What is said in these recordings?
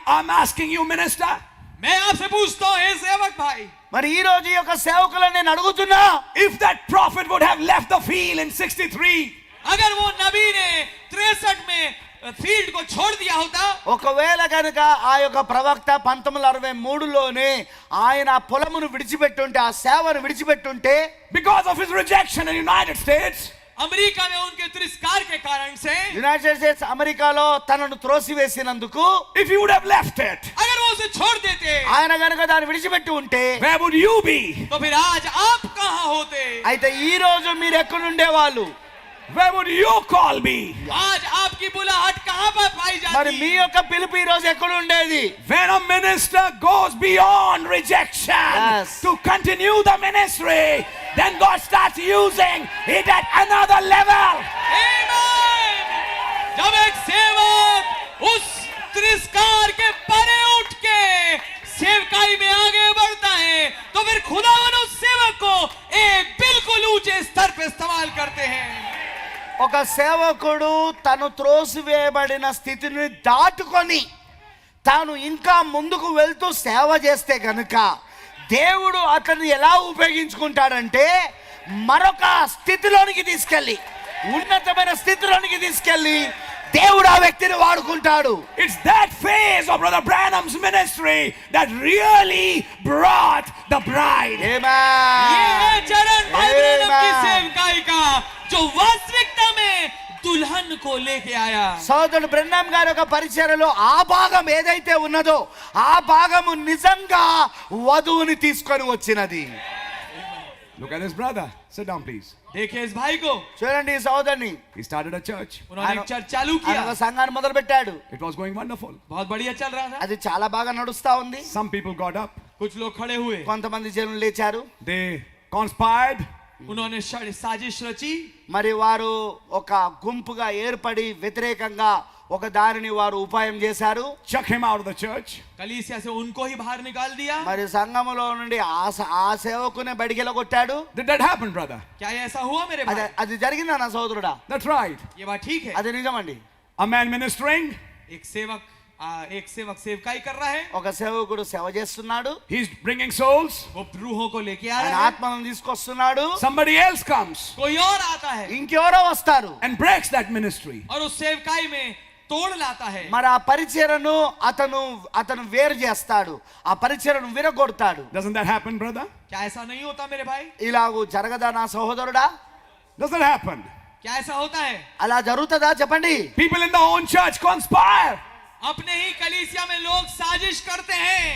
I'm asking you, minister. मैं आपसे पूछता हूँ, हे सेवक भाई, మరి ఈ రోజు ఈ యొక్క సేవకులను నేను అడుగుతున్నా, If that prophet would have left the field in 63, अगर वो नबी ने 63 में फील्ड को छोड़ दिया होता, ఒకవేళ కనుక ఆ యొక్క ప్రవక్త 1963లోనే ఆయన పొలమును విడిచిపెట్టుంటే, ఆ సేవను విడిచిపెట్టుంటే, because of his rejection in the United States, America में उनके तिरस्कार के कारण से, యునైటెడ్ స్టేట్స్ అమెరికాలో తనను త్రోసివేసినందుకు, if he would have left it, अगर वो उसे छोड़ देते, ఆయన కనుక దాన్ని విడిచిపెట్టి ఉంటే, where would you be? तो फिर आज आप कहाँ होते? అయితే ఈ రోజు మీరు ఎక్కడుండేవాళ్ళు? Where would your call be? आज आपकी बुलाहट कहाँ पर पाई మరి जाती? మీ యొక్క పిలుపు ఈ రోజు ఎక్కడుండేది? When a minister goes beyond rejection Yes. to continue the ministry, then God starts using it at another level. Amen. जब एक सेवक उस तिरस्कार के परे उठ के सेवकाई में आगे बढ़ता है, तो फिर खुदावन उस सेवक को एक बिल्कुल ऊंचे स्तर पे इस्तेमाल करते हैं। ఒక సేవకుడు తను త్రోసివేయబడిన స్థితిని దాటుకొని తాను ఇంకా ముందుకు వెళ్తూ సేవ చేస్తే కనుక దేవుడు అతన్ని ఎలా ఉపయోగించుకుంటాడంటే, మరొక స్థితిలోనికి తీసుకెళ్ళి, ఉన్నతమైన స్థితిలోనికి తీసుకెళ్ళి దేవుడు ఆ వ్యక్తిని వాడుకుంటాడు. It's that phase of Brother Branham's ministry that really brought the bride. ये Amen. है चरण भाई ब्रैनम की Amen. सेवकाई का, जो वास्तविकता में दुल्हन को लेके आया। సోదరుడు బ్రహ్నాం గారి యొక్క పరిచర్యలో ఆ భాగం ఏదైతే ఉన్నదో, ఆ భాగము నిజంగా వధువుని తీసుకొని వచ్చినది. Look at his brother. Sit down, please. देखिए इस भाई को, చూడండి ఈ సోదరుని, He started a church. उन्होंने एक चर्च चालू ఆయన ఒక किया, సంఘాన్ని మొదలు పెట్టాడు. It was going wonderful. बहुत बढ़िया चल रहा था। అది చాలా బాగా నడుస్తా ఉంది. Some people got up. कुछ लोग खड़े हुए, కొంతమంది జనులు లేచారు. They conspired. उन्होंने साजिश रची, మరి వారు ఒక గుంపుగా ఏర్పడి వ్యతిరేకంగా ఒక దారిని వారు ఉపాయం చేశారు. Chuck him out of the church. कलीसिया से उनको ही बाहर निकाल दिया। మరి సంఘములో నుండి ఆ సేవకునే బడికెళ్ళ కొట్టాడు. Did that happen, brother? क्या ये ऐसा हुआ मेरे అది भाई? అది జరిగిందా నా సోదరుడా? That's right. ये बात ठीक है। అది నిజమండి. A man ministering. एक सेवक सेवकाई कर रहा है, ఒక సేవకుడు సేవ చేస్తున్నాడు. He's bringing souls. वो रूहों को लेके आ ఆయన रहा है। ఆత్మలను తీసుకొస్తున్నాడు. Somebody else comes कोई और आता है ఇంకెవరో వస్తారు. and breaks that ministry. और उस सेवकाई में तोड़ लाता है। మరి ఆ పరిచర్యను అతను వేరు చేస్తాడు, ఆ పరిచర్యను విరగొడతాడు. Doesn't that happen, brother? क्या ऐसा नहीं होता मेरे भाई? ఇలాగూ జరగదా నా సహోదరుడా? Does that happen? क्या ऐसा होता है? అలా జరుగుతుందా చెప్పండి? People in the own church conspire. अपने ही कलीसिया में लोग साजिश करते हैं।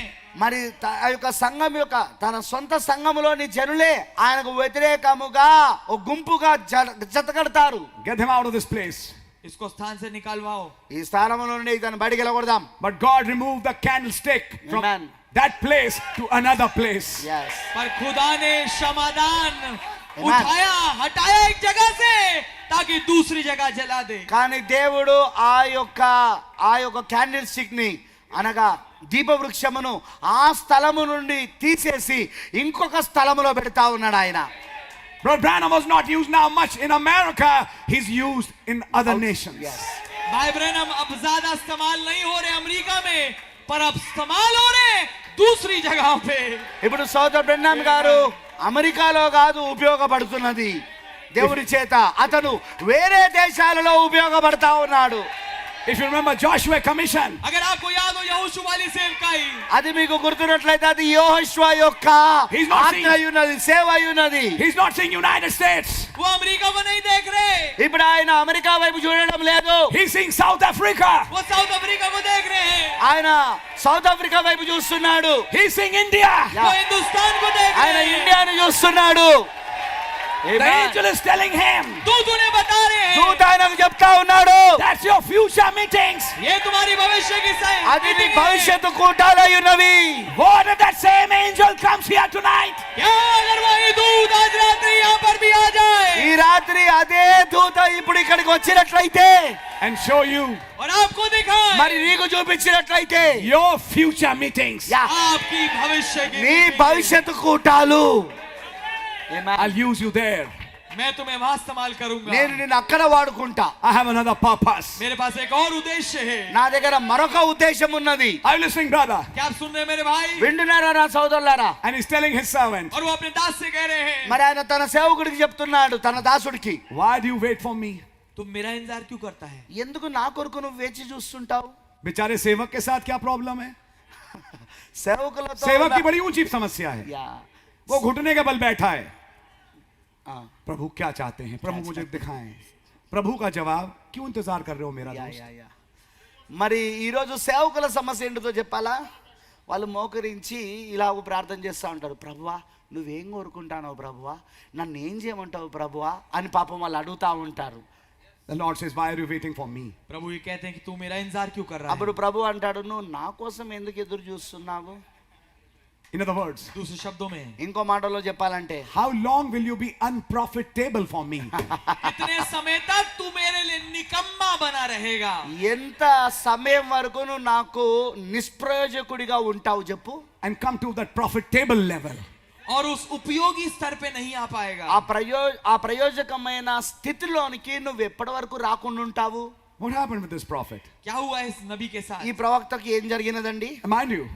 మరి ఆ యొక్క సంఘం యొక్క తన సొంత సంఘములోని జనులే ఆయనకు వ్యతిరేకముగా ఒక గుంపుగా జతకడతారు. Get him out of this place. इसको स्थान से निकालवाओ। ఈ స్థానంలో నుండి ఇతను బయటికి వెళ్ళకూడదాం. But God removed the candlestick from Amen. that place to another place. Yes. पर खुदा ने क्षमादान Amen. हटाया एक जगह से, ताकि दूसरी जगह जला दे। కానీ దేవుడు ఆ యొక్క క్యాండిల్ స్టిక్ ని అనగా దీపవృక్షమును ఆ స్థలము నుండి తీసేసి ఇంకొక స్థలములో పెడతా ఉన్నాడు ఆయన. Brother Branham was not used now much in America. He's used in other nations. Yes. भाई ब्रैनम अब ज्यादा इस्तेमाल नहीं हो रहे अमेरिका में, पर अब इस्तेमाल हो रहे दूसरी जगहों पे। ఇప్పుడు సోదరు బ్రహ్నాం గారు అమెరికాలో కాదు ఉపయోగపడుతున్నది దేవుడి చేత, అతను వేరే దేశాలలో ఉపయోగపడతా ఉన్నాడు. If you remember Joshua commission, अगर आपको याद हो यहोशू वाली सेवकाई, అది మీకు గుర్తున్నట్లయితే అది యెహోషువ యొక్క He's not ఆజ్ఞ ఉన్నది, సేవ ఉన్నది. he's not saying United States. वो अमेरिका को नहीं देख रहे, ఇప్పుడు ఆయన అమెరికా వైపు చూడడం లేదు, He's saying South Africa. वो साउथ अफ्रीका को देख रहे हैं, ఆయన సౌత్ ఆఫ్రికా వైపు చూస్తున్నాడు, He's saying India. वो हिंदुस्तान को देख ఆయన रहे हैं। ఇండియాను చూస్తున్నాడు. The angel is telling him, दूत उन्हें बता रहे हैं, దూత ఆయనకు చెప్తా ఉన్నాడు, that's your future meetings. ये तुम्हारी भविष्य की అది నీ భవిష్యత్తు కూటాలై ఉన్నవి. What if that same angel comes here tonight? क्या अगर वही दूत आज रात्रि यहाँ पर भी आ जाए ఈ రాత్రి అదే దూత ఇప్పుడు ఇక్కడికి వచ్చినట్లయితే, And show you और आपको दिखाए మరి నీకు చూపించినట్లయితే, your future meetings. యా, आपकी भविष्य की నీ భవిష్యత్తు కూటాలు. I'll use you there. मैं तुम्हें वहां इस्तेमाल करूंगा, నేను నిన్ను అక్కడ వాడుకుంటా. I have another purpose. मेरे पास एक और उद्देश्य है. నా దగ్గర మరొక ఉద్దేశం ఉన్నది. Are you listening, brother? क्या आप सुन रहे हैं मेरे भाई? వింటున్నారా నా సోదరులారా? And he's telling his servant, और वो अपने दास से कह रहे हैं, మరి ఆయన తన సేవకుడికి చెప్తున్నాడు, తన దాసుడికి, why do you wait for me? तुम मेरा इंतजार क्यों करता है? ఎందుకు నా కొరకు నువ్వు వేచి చూస్తుంటావు? बेचारे सेवक के साथ क्या प्रॉब्लम है? సేవకులతో सेवक की बड़ी ऊंची समस्या है. యా. वो घुटने के बल बैठा है. ఆ. प्रभु क्या चाहते हैं? प्रभु मुझे दिखाएं. प्रभु का जवाब, क्यों इंतजार कर रहे हो मेरा యా, दोस्त? Yeah, yeah. మరి ఈరోజు సేవకుల సమస్య ఏంటో చెప్పాలా? వాళ్ళు మోకరించి ఇలా ప్రార్థన చేస్తూ ఉంటారు, ప్రభువా నువ్వేం కోరుకుంటానో ప్రభువా, నన్ను ఏం చేయమంటావు ప్రభువా అని పాపం వాళ్ళు అడుగుతా ఉంటారు. The Lord says, why are you waiting for me? प्रभु ये कहते हैं कि तू मेरा इंतजार क्यों कर रहा అప్పుడు है? ప్రభు అంటాడు, నువ్వు నా కోసం ఎందుకు ఎదురు చూస్తున్నావు? In other words, दूसरे शब्दों में, ఇంకో మాటలో చెప్పాలంటే, how long will you be unprofitable for me? कितने समय तक तू मेरे लिए निकम्मा बना रहेगा? ఎంత సమయం వరకు నువ్వు నాకు నిష్ప్రయోజకుడిగా ఉంటావు చెప్పు? And come to that profitable level. और उस उपयोगी स्तर पे नहीं आ पाएगा. ఆ ప్రయోజకమైన స్థితిలోనికి నువ్వు ఎప్పటి వరకు రాకుండా ఉంటావు? What happened with this prophet? क्या हुआ इस नबी के साथ? ఈ ప్రవక్తకి ఏం జరిగినదండి? Mind you,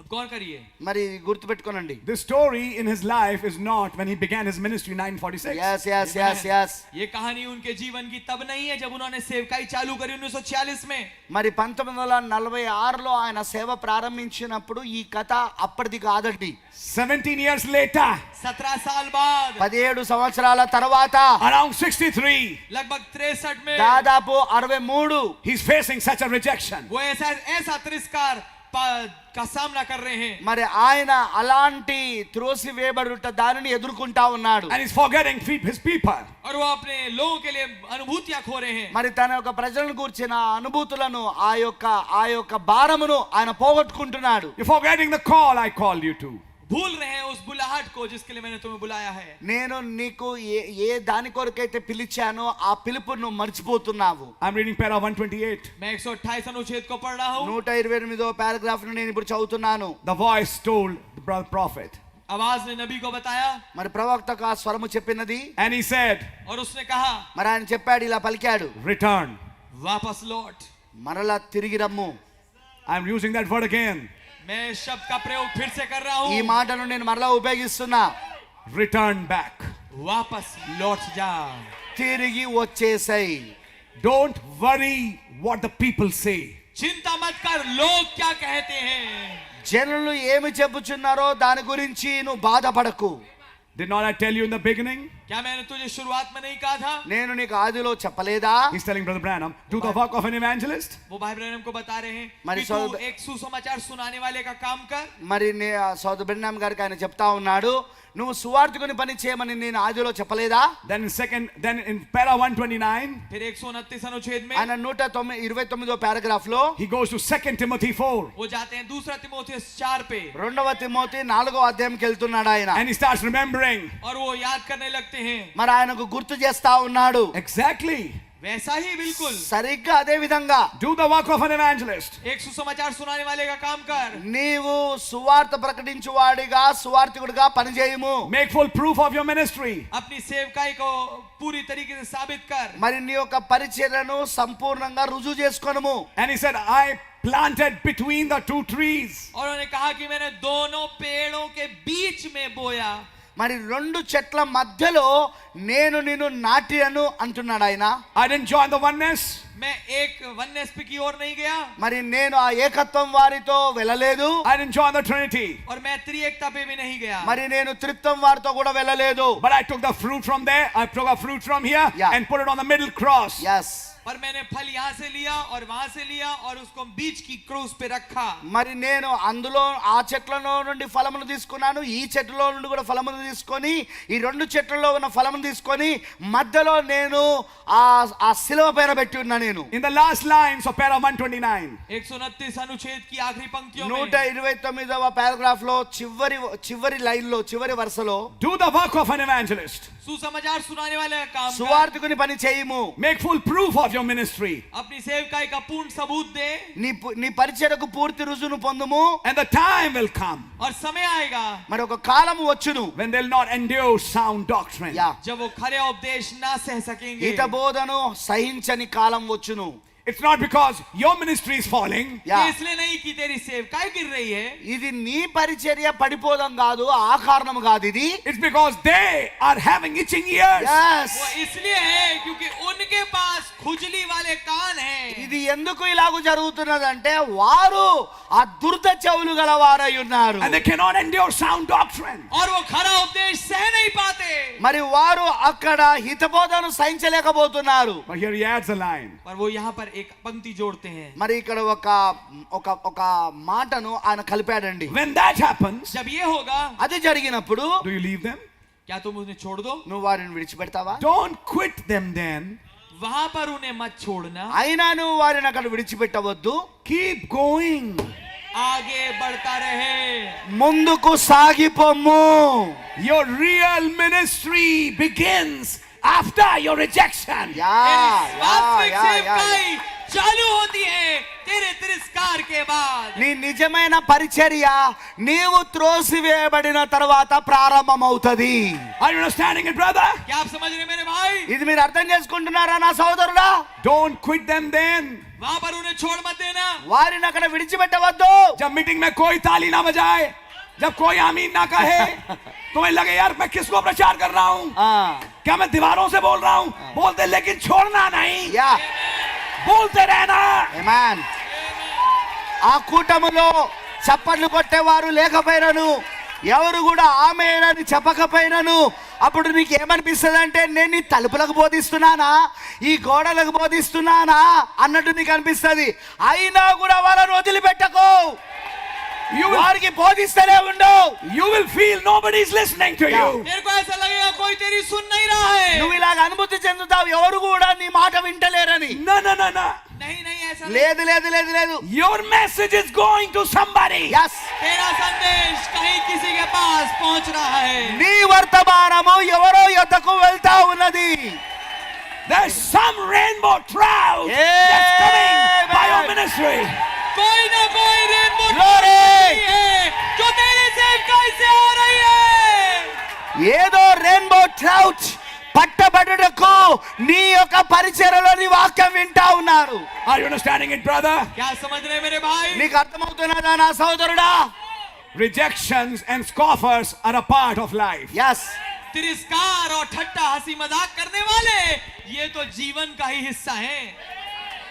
अब गौर करिए, మరి గుర్తు పెట్టుకోనండి. this story in his life is not when he began his ministry 946. yes yes yes yes ये कहानी उनके जीवन की तब नहीं है जब उन्होंने सेवकाई चालू करी 1946 में. మరి 1946లో ఆయన సేవ ప్రారంభించినప్పుడు ఈ కథ అప్పటిది కాదండి. 17 years later, 17 साल बाद, 17 సంవత్సరాల తర్వాత, around 63, लगभग 63 में, దాదాపు 63, he's facing such a rejection. वो ऐसा तिरस्कार का सामना कर रहे हैं. మరి ఆయన అలాంటి త్రోసి వేయబడుట దానిని ఎదుర్కొంటా ఉన్నాడు. And he's forgetting his people. और वो अपने लोगों के लिए अनुभूतियां खो रहे हैं. మరి తన యొక్క ప్రజలను కూర్చిన అనుభూతులను ఆ యొక్క భారమును ఆయన పోగొట్టుకుంటున్నాడు. You're forgetting the call I called you to. भूल रहे हैं उस बुलाहट को जिसके लिए मैंने तुम्हें बुलाया है. నేను నీకు ఏ దాని కొరకైతే పిలిచానో ఆ పిలుపును మర్చిపోతున్నావు. I'm reading para 128. मैं 128 अनुच्छेद को पढ़ रहा हूँ. 128వ పారాగ్రాఫ్ ను నేను ఇప్పుడు చదువుతున్నాను. The voice told the prophet. आवाज ने नबी को बताया. మరి ప్రవక్తకు ఆ స్వరము చెప్పినది. And he said, और उसने कहा, మరి ఆయన చెప్పాడు, ఇలా పలికాడు, return. वापस लौट. మరలా తిరిగి రమ్ము. I'm using that word again. मैं इस शब्द का प्रयोग फिर से कर रहा ఈ हूँ. మాటను నేను మరలా ఉపయోగిస్తున్నా. Return back. वापस लौट जा. తిరిగి వచ్చేసాయి. Don't worry what the people say. चिंता मत कर लोग क्या कहते हैं. జనులు ఏమి చెప్పుచున్నారో దాని గురించి నువ్వు బాధపడకు. Did not I tell you in the beginning? क्या मैंने तुझे शुरुआत में नहीं कहा था? నేను నీకు ఆదిలో చెప్పలేదా? He's telling Brother Branham, do the work of an evangelist. वो भाई ब्रैनम को बता रहे हैं मरी कि तू सौ- एक सुसमाचार सुनाने वाले का काम कर. మరి సోదరు బ్రహ్నాం గారికి ఆయన చెప్తా ఉన్నాడు, నువ్వు సువార్తికుని పని చేయమని నేను ఆదిలో చెప్పలేదా? Then in para 129, फिर 129 अनुच्छेद में ఆయన 129వ పారాగ్రాఫ్ లో he goes to 2 Timothy 4. वो जाते हैं दूसरा तिमोथेयुस 4 पे. 2వ తిమోతి 4వ అధ్యాయంకి వెళ్తున్నాడు ఆయన. And he starts remembering. और वो याद करने लगते हैं. మరి ఆయనకు గుర్తు చేస్తా ఉన్నాడు. Exactly. वैसा ही बिल्कुल సరిగ్గా అదే విధంగా Do the work of an evangelist. एक सुसमाचार सुनाने वाले का काम कर. నీవు సువార్త ప్రకటించువాడిగా సువార్తికుడిగా పనిచేయము. Make full proof of your ministry. अपनी सेवकाई को पूरी तरीके से साबित कर. మరి నీ యొక్క పరిచర్యను సంపూర్ణంగా రుజువు చేసుకొనుము. And he said, I planted between the two trees. और उन्होंने कहा कि मैंने दोनों पेड़ों के बीच में बोया. మరి 2 చెట్ల మధ్యలో నేను నిన్ను నాటిను అంటున్నాడు ఆయన. I didn't join the oneness. मैं एक वननेस की ओर नहीं गया. మరి నేను ఆ ఏకత్వం వారితో వెళ్ళలేదు. I didn't join the Trinity. और मैं त्रिएकता पे भी नहीं गया. మరి నేను త్రిత్వం వారితో కూడా వెళ్ళలేదు. But I took the fruit from there. I took a fruit from here Yeah. and put it on the middle cross. yes पर मैंने फल यहाँ से लिया और वहां से लिया और उसको बीच की क्रूस पे रखा. మరి నేను అందులో ఆ చెట్లలో నుండి ఫలమును తీసుకున్నాను, ఈ చెట్టులో నుండి కూడా ఫలమును తీసుకొని, ఈ 2 చెట్లలో ఉన్న ఫలమును తీసుకొని మధ్యలో నేను ఆ శిలువ పైన పెట్టి ఉన్నా నేను. In the last lines of para 129. 129 अनुच्छेद की आखिरी पंक्तियों में 129వ పారాగ్రాఫ్ లో చివరి లైన్ లో చివరి వరుసలో Do the work of an evangelist. सुसमाचार सुनाने वाले का काम कर. సువార్తికుని పని చేయము. Make full proof of of your ministry. अपनी सेवकाई का पूर्ण सबूत दे, నీ పరిచర్యకు పూర్తి రుజువును పొందుము. And the time will come और समय आएगा మరి ఒక కాలము వచ్చును. when they'll not endure sound doctrine. Yeah, जब वो खरे उपदेश ना सह सकेंगे. హిత బోధను సహించని కాలం వచ్చును. It's not because your ministry is falling. Yeah, ये इसलिए नहीं कि तेरी सेवकाई गिर रही है, ఇది నీ పరిచర్య పడిపోవడం కాదు, ఆ కారణం కాదు ఇది. It's because they are having itching ears. Yes. वो इसलिए है क्योंकि उनके पास खुजली वाले कान हैं. ఇది ఎందుకు ఇలాగ జరుగుతున్నదంటే వారు ఆ దుర్ద చెవులు గల వారై ఉన్నారు. And they cannot endure sound doctrine. और वो खरा उपदेश सह नहीं पाते. మరి వారు అక్కడ హితబోధను సహించలేకపోతున్నారు. But here he adds a line. पर वो यहाँ पर एक पंक्ति जोड़ते हैं. మరి ఇక్కడ ఒక మాటను ఆయన కలిపాడండి. When that happens, जब ये होगा, అది జరిగినప్పుడు do you leave them? क्या तुम उन्हें छोड़ दो? నువ్వు వారిని విడిచిపెడతావా? Don't quit them then. वहां पर उन्हें मत छोड़ना, అయినా నువ్వు వారిని అక్కడ విడిచిపెట్టవద్దు. Keep going. आगे बढ़ता रहे. ముందుకు సాగిపోము. Your real ministry begins after your rejection. Yeah, तेरी యా, वास्तविक యా, యా. सेवकाई चालू होती है तेरे तिरस्कार के बाद. నీ నిజమైన పరిచర్య నీవు త్రోసివేయబడిన తర్వాత ప్రారంభమవుతది. Are you understanding it, brother? क्या आप समझ रहे मेरे भाई? ఇది మీరు అర్థం చేసుకుంటున్నారా నా సోదరుడా? Don't quit them then. वहां पर उन्हें छोड़ मत देना. వారిని అక్కడ విడిచిపెట్టవద్దు. जब मीटिंग में कोई ताली ना बजाए, जब कोई आमीन ना कहे, तुम्हें लगे यार मैं किसको प्रचार कर रहा हूँ, क्या मैं दीवारों से बोल रहा हूँ, बोलते लेकिन छोड़ना नहीं, యా, बोलते रहना. ఆమేన్. ఆ కూటములో చప్పట్లు కొట్టేవారు లేకపోయినను, ఎవరు కూడా ఆమేనని చెప్పకపోయినను, అప్పుడు నీకు ఏమనిపిస్తుంది అంటే నేను ఈ తలుపులకు బోధిస్తున్నానా, ఈ గోడలకు బోధిస్తున్నానా అన్నట్టు నీకు అనిపిస్తుంది. అయినా కూడా వాళ్ళని వదిలిపెట్టకు. వారికి బోధిస్తూనే ఉండు. You will feel nobody is listening to you. मेरे को ऐसा लगेगा कोई तेरी सुन नहीं रहा है. నువ్వు ఇలాగ అనుభూతి చెందుతావు, ఎవరు కూడా నీ మాట వింటలేరని. No, no, no, no. नहीं नहीं ऐसा नहीं. లేదు లేదు లేదు లేదు. Your message is going to somebody. Yes. तेरा संदेश कहीं किसी के पास पहुंच रहा है. నీ వర్తమానము ఎవరో యొద్దకు వెళ్తా ఉన్నది. There's some rainbow trout that's coming by your ministry. कोई ना कोई रेनबो Glory. है जो तेरे सेवकाई से आ रही है. ఏదో రెయిన్బో ట్రౌట్ పట్టబడుటకు నీ యొక్క పరిచర్యలోని వాక్యం వింటా ఉన్నారు. Are you understanding it, brother? क्या समझ रहे मेरे भाई? నీకు అర్థమవుతున్నదా నా సోదరుడా? Rejections and scoffers are a part of life. yes. तिरस्कार और ठट्टा हंसी मजाक करने वाले ये तो जीवन का ही हिस्सा है.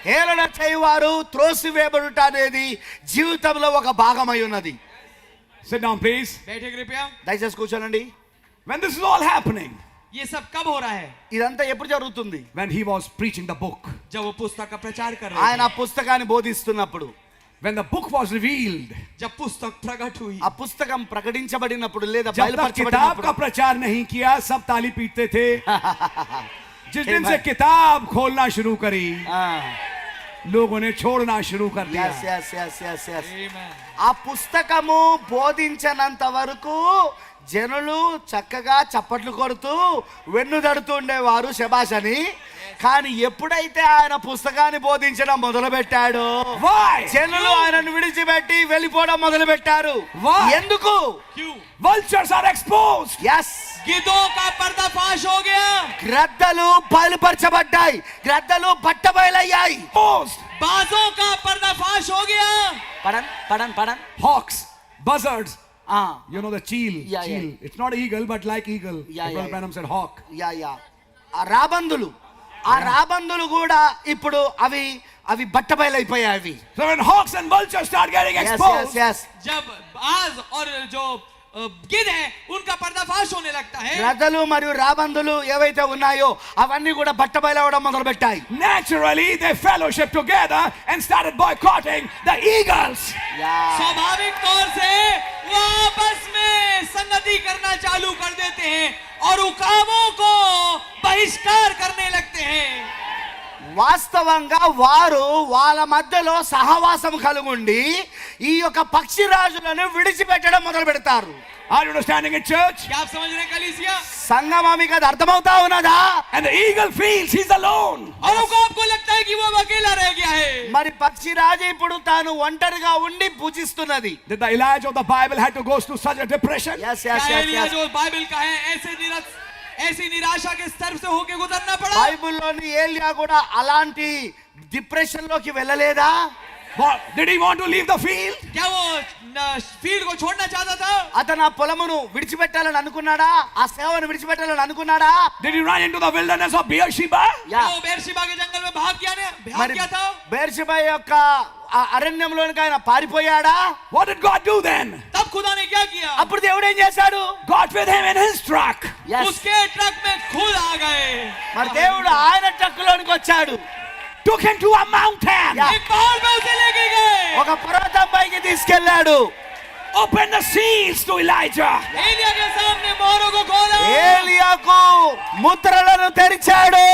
హేళన చేయువారు త్రోసివేయబడుట అనేది జీవితంలో ఒక భాగమై ఉన్నది. Sit down, please. बैठे कृपया. దయచేసి కూర్చోనండి. When this is all happening, ये सब कब हो रहा है? ఇదంతా ఎప్పుడు జరుగుతుంది? when he was preaching the book, जब वो पुस्तक का प्रचार कर रहे ఆయన थे. ఆ పుస్తకాన్ని బోధిస్తున్నప్పుడు, when the book was revealed, जब पुस्तक प्रकट हुई, ఆ పుస్తకం ప్రకటించబడినప్పుడు లేదా जब तक किताब బయలుపరచబడినప్పుడు, का प्रचार नहीं किया सब ताली पीटते थे. जिस दिन से किताब खोलना शुरू करी, लोगों ने छोड़ना शुरू कर दिया. yes, yes, yes, yes, yes. Amen. ఆ పుస్తకము బోధించనంత వరకు జనులు చక్కగా చప్పట్లు కొడుతూ వెన్నుదడుతూ ఉండేవారు శబాష్ అని. కానీ ఎప్పుడైతే ఆయన పుస్తకాన్ని బోధించడం మొదలు పెట్టాడో Why? జనులు ఆయనను విడిచిపెట్టి వెళ్ళిపోవడం మొదలు పెట్టారు. Why? ఎందుకు? क्यों? Vultures are exposed. ఎస్, गिद्धों का पर्दाफाश हो गया. గ్రద్దలు బయలుపరచబడ్డాయి, గ్రద్దలు బట్టబయలయ్యాయి. Exposed. बाजों का पर्दाफाश हो गया. పడన్ పడన్ పడన్. Hawks, buzzards. ఆ, You know the cheel. Yeah, cheel. yeah. It's not eagle, but like eagle. Yeah, Brother yeah, Branham said hawk. Yeah yeah. ఆ రాబందులు, ఆ రాబందులు కూడా ఇప్పుడు అవి అవి బట్టబయలైపోయాయి. అవి So when hawks and vultures start getting yes, exposed, yes, yes. जब बाज और जो गिद्ध है उनका पर्दाफाश होने लगता है. గ్రద్దలు మరియు రాబందులు ఏవైతే ఉన్నాయో అవన్నీ కూడా బట్టబయలవడం మొదలు పెట్టాయి. naturally they fellowship together and started boycotting the eagles. स्वाभाविक तौर से वो आपस में संगति करना चालू कर देते हैं और उकाबों को बहिष्कार करने लगते हैं. వాస్తవంగా వారు వాళ్ళ మధ్యలో సహవాసం కలుగుండి ఈ యొక్క పక్షిరాజులను విడిచిపెట్టడం మొదలు పెడతారు. Are you understanding it, church? क्या आप समझ रहे हैं कलीसिया? సంగమా మీకు అది అర్థమవుతా ఉన్నదా? And the eagle feels he's alone. और आपको लगता है कि वो अब अकेला रह गया है. మరి పక్షిరాజు ఇప్పుడు తాను ఒంటరిగా ఉండి పూజిస్తున్నది. Did the Elijah of the Bible had to go through such a depression? Yes, क्या yes, yes, एलिया yes. जो बाइबल का है ऐसी निराशा के स्तर से होके गुजरना पड़ा? బైబిల్లోని ఏలియా కూడా అలాంటి డిప్రెషన్ లోకి వెళ్ళలేదా? Did he want to leave the field? क्या वो फील्ड को छोड़ना चाहता था? అతను ఆ పొలమును విడిచిపెట్టాలని అనుకున్నాడా? ఆ సేవను విడిచిపెట్టాలని అనుకున్నాడా? Did he run into the wilderness of Beersheba? Yeah. वो बेरशिबा के जंगल में भाग మరి गया था. బెర్షెబా యొక్క ఆ అరణ్యంలోనికి ఆయన పారిపోయాడా? What did God do then? तब खुदा ने क्या किया? అప్పుడు దేవుడు ఏం చేశాడు? God with him in his truck. Yes. उसके ट्रक में खुद आ गए. మరి దేవుడు ఆయన ట్రక్కులోనికి వచ్చాడు. Took him to a mountain. Yeah. एक पहाड़ पे उसे लेके गए. ఒక పర్వతం పైకి తీసుకెళ్ళాడు. Open the seals to Elijah. Elia के सामने मोहरों को खोला. ఏలియాకు ముద్రలను తెరిచాడు.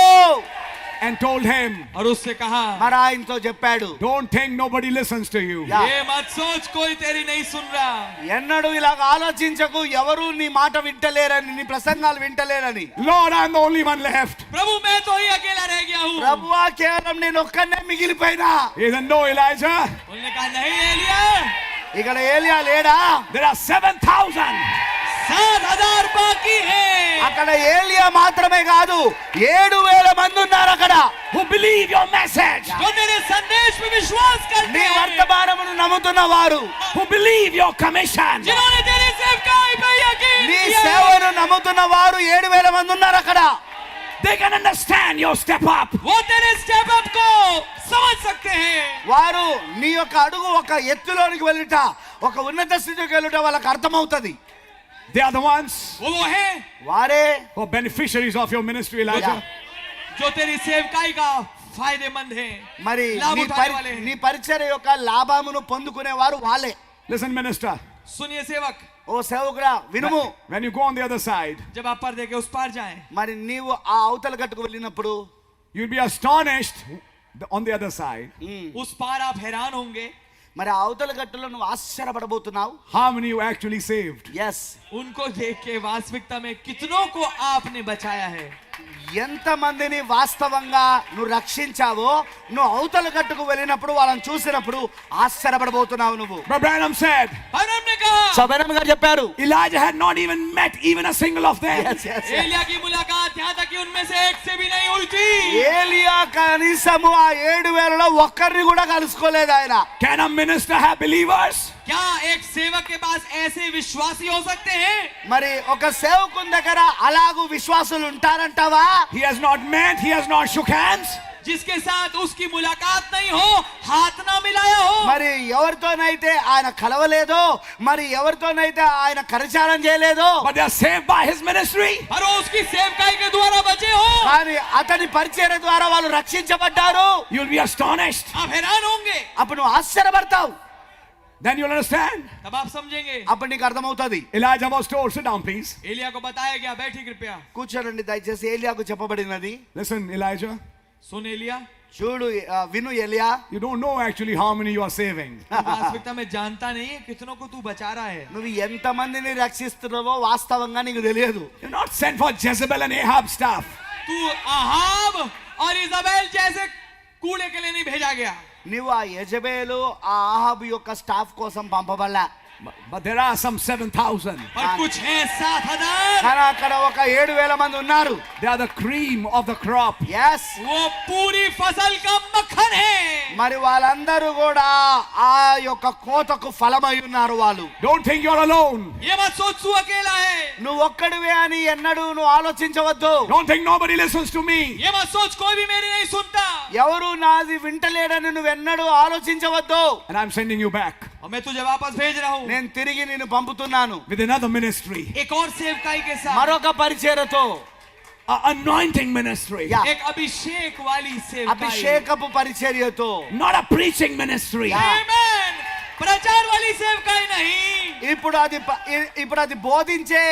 And told him, और उससे कहा, మరి ఆయనతో చెప్పాడు, don't think nobody listens to you. Yeah. ये मत सोच कोई तेरी नहीं सुन रहा. ఎన్నడూ ఇలాగ ఆలోచించకు, ఎవరు నీ మాట వింటలేరని, నీ ప్రసంగాలు వింటలేరని. Lord, I'm the only one left. प्रभु मैं तो ही अकेला रह गया हूँ. ప్రభువా కేవలం నేను ఒక్కనే మిగిలిపోయినా. He said, no, Elijah. उन्होंने कहा नहीं एलिया, ఇక్కడ ఏలియా లేడా? There are 7,000. 7,000 बाकी है. అక్కడ ఏలియా మాత్రమే కాదు, 7,000 మంది ఉన్నారు అక్కడ. Who believe your message. जो तेरे संदेश में विश्वास करते నీ हैं. వర్తమానమును నమ్ముతున్న వారు, Who believe your commission. जिन्होंने तेरे सेवकाई पे यकीन నీ किया है. సేవను నమ్ముతున్న వారు 7,000 మంది ఉన్నారు అక్కడ. They can understand your step up. वो तेरे स्टेप अप को समझ सकते हैं. వారు నీ యొక్క అడుగు ఒక ఎత్తులోనికి వెళ్ళుట, ఒక ఉన్నత స్థితికి వెళ్ళుట వాళ్ళకి అర్థమవుతుంది. They are the ones वो है వారే who are beneficiaries of your ministry, Elijah. जो तेरी सेवकाई का फायदेमंद है. మరి లాభ నీ ఉఠానే వాలే. నీ పరిచర్య యొక్క లాభమును పొందుకునే వారు వాళ్ళే. Listen, minister. सुनिए सेवक, ఓ సేవకుడా వినుము. When you go on the other side, जब आप पर्दे के उस पार जाएं, మరి నీవు ఆ అవతల గట్టుకు వెళ్ళినప్పుడు you'll be astonished on the other side उस पार आप हैरान होंगे. మరి ఆ అవతల గట్టులో నువ్వు ఆశ్చర్యపడబోతున్నావు. how many you actually saved. Yes, उनको देख के वास्तविकता में कितनों को आपने बचाया है. ఎంతమందిని వాస్తవంగా నువ్వు రక్షించావో నువ్వు అవతల గట్టుకు వెళ్ళినప్పుడు వాళ్ళని చూసినప్పుడు ఆశ్చర్యపడబోతున్నావు నువ్వు. But Branham said, और हमने कहा సబరం గారు చెప్పారు, Elijah had not even met even a single of them. yes, yes, yes. Elia की मुलाकात यहाँ तक कि उनमें से एक से भी नहीं हुई थी. ఏలియా కనీసము ఆ 7,000లో ఒక్కరిని కూడా కలుసుకోలేదు ఆయన. Can a minister have believers? क्या एक सेवक के पास ऐसे विश्वासी हो सकते हैं? మరి ఒక సేవకుని దగ్గర అలాగూ విశ్వాసులు ఉంటారంటావా? He has not met, he has not shook hands. जिसके साथ उसकी मुलाकात नहीं हो, हाथ ना मिलाया हो. మరి ఎవరితోనైతే ఆయన కలవలేదో, మరి ఎవరితోనైతే ఆయన కరచారం చేయలేదో, But they are saved by his ministry. और वो उसकी सेवकाई के द्वारा बचे हो. కానీ అతని పరిచర్య ద్వారా వాళ్ళు రక్షించబడ్డారు. You'll be astonished. आप हैरान होंगे. అప్పుడు నువ్వు ఆశ్చర్యపడతావు. Then you'll understand. तब आप समझेंगे. అప్పుడు నీకు అర్థమవుతుంది. Elijah was told, sit down please. Elia को बताया गया, बैठी कृपया. కూర్చోండి దయచేసి. ఏలియాకు చెప్పబడినది. Listen, Elijah, सुन एलिया, చూడు, విను ఏలియా, you don't know actually how many you are saving. तू वास्तविकता में जानता नहीं है कितनों को तू बचा रहा है. నువ్వు ఎంతమందిని రక్షిస్తున్నావో వాస్తవంగా నీకు తెలియదు. You're not sent for Jezebel and Ahab stuff. तू अहाब और इजाबेल जैसे कूड़े के लिए नहीं भेजा गया. నువ్వు ఆ యెజబేలు ఆ ఆహాబు యొక్క స్టాఫ్ కోసం పంపబడలా. But there are some 7,000. और कुछ हैं 7,000. కానీ అక్కడ ఒక 7,000 మంది ఉన్నారు. They are the cream of the crop. Yes, वो पूरी फसल का मक्खन है. మరి వాళ్ళందరూ కూడా ఆ యొక్క కోతకు ఫలమై ఉన్నారు. వాళ్ళు Don't think you're alone. ये मत सोच तू अकेला है. నువ్వు ఒక్కడివే అని ఎన్నడూ నువ్వు ఆలోచించవద్దు. Don't think nobody listens to me. ये मत सोच कोई भी मेरी नहीं सुनता. ఎవరు నాది వింటలేడని నువ్వు ఎన్నడూ ఆలోచించవద్దు. And I'm sending you back और मैं तुझे वापस भेज रहा हूँ నేను తిరిగి నిన్ను పంపుతున్నాను with another ministry, एक और सेवकाई के साथ. మరొక పరిచర్యతో. an anointing ministry, Yeah. एक अभिषेक वाली सेवकाई. అభిషేకపు పరిచర్యతో. not a preaching ministry. Yeah. आमेन. प्रचार वाली सेवकाई नहीं. ఇప్పుడు అది బోధించే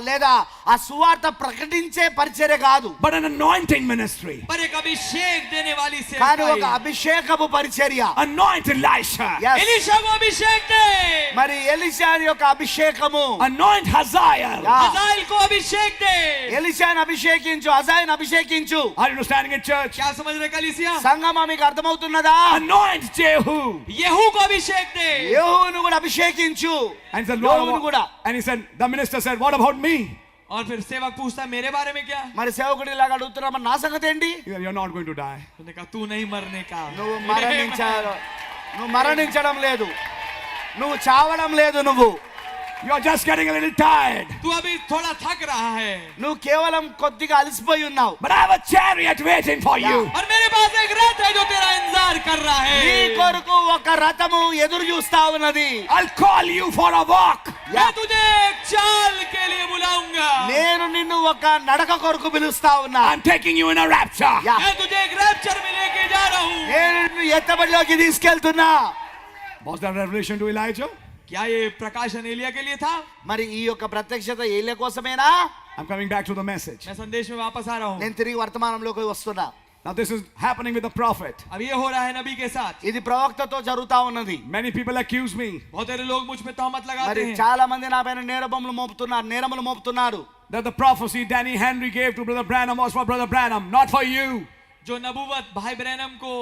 లేదా ఆ సువార్త ప్రకటించే పరిచర్య కాదు, but an anointing ministry. पर एक अभिषेक देने वाली కానీ ఒక सेवकाई। అభిషేకపు పరిచర్య. Anoint Elisha. Yes. एलीशा को अभिषेक दे, మరి ఎలీషా యొక్క అభిషేకము. Anoint Hazael. Yeah. हजाएल को अभिषेक दे। ఎలీషాను అభిషేకించు, హజాయిని అభిషేకించు. Are you understanding it, church? क्या समझ रहे कलीसिया? సంగమా మీకు అర్థమవుతున్నదా? Anoint Jehu. यहू को अभिषेक दे। యెహోవాను కూడా అభిషేకించు. And he said, యెహోవాను Lord, కూడా. and he said, the minister said, what about me? और फिर सेवक पूछता मेरे बारे में क्या? మరి సేవకుడు ఇలాగ అడుగుతున్నా, మరి నా సంగతి ఏంటి? He said, you're not going to die. उसने कहा तू नहीं मरने का। నువ్వు మరణించడం లేదు, నువ్వు చావడం లేదు, నువ్వు You're just getting a little tired. तू अभी थोड़ा थक रहा है, నువ్వు కేవలం కొద్దిగా అలసిపోయి ఉన్నావు. But I have a chariot waiting for you. और मेरे पास एक रथ है जो तेरा इंतजार कर रहा నీ है। కొరకు ఒక రథము ఎదురు చూస్తా ఉన్నది. I'll call you for a walk. मैं तुझे एक चाल के लिए बुलाऊंगा। నేను నిన్ను ఒక నడక కొరకు పిలుస్తా ఉన్నా. I'm taking you in a rapture. Yeah. मैं तुझे एक रैप्चर में लेके जा रहा हूँ। నేను నిన్ను ఎత్తబడిలోకి తీసుకెళ్తున్నా. Was that revelation to Elijah? क्या ये प्रकाशन एलिया के लिए था? మరి ఈ యొక్క ప్రత్యక్షత ఏలియా కోసమేనా? I'm coming back to the message. मैं संदेश में वापस आ रहा हूँ। నేను తిరిగి వర్తమానంలోకి వస్తున్నా. Now this is happening with the prophet. अब ये हो रहा है नबी के साथ। ఇది ప్రవక్తతో జరుగుతా ఉన్నది. Many people accuse me बहुत सारे लोग मुझ पे तहमत మరి लगाते हैं చాలా మంది నా పైన నేరములు మోపుతున్నారు. that the prophecy Danny Henry gave to Brother Branham was for Brother Branham, not for you. जो नबूवत भाई ब्रैनम को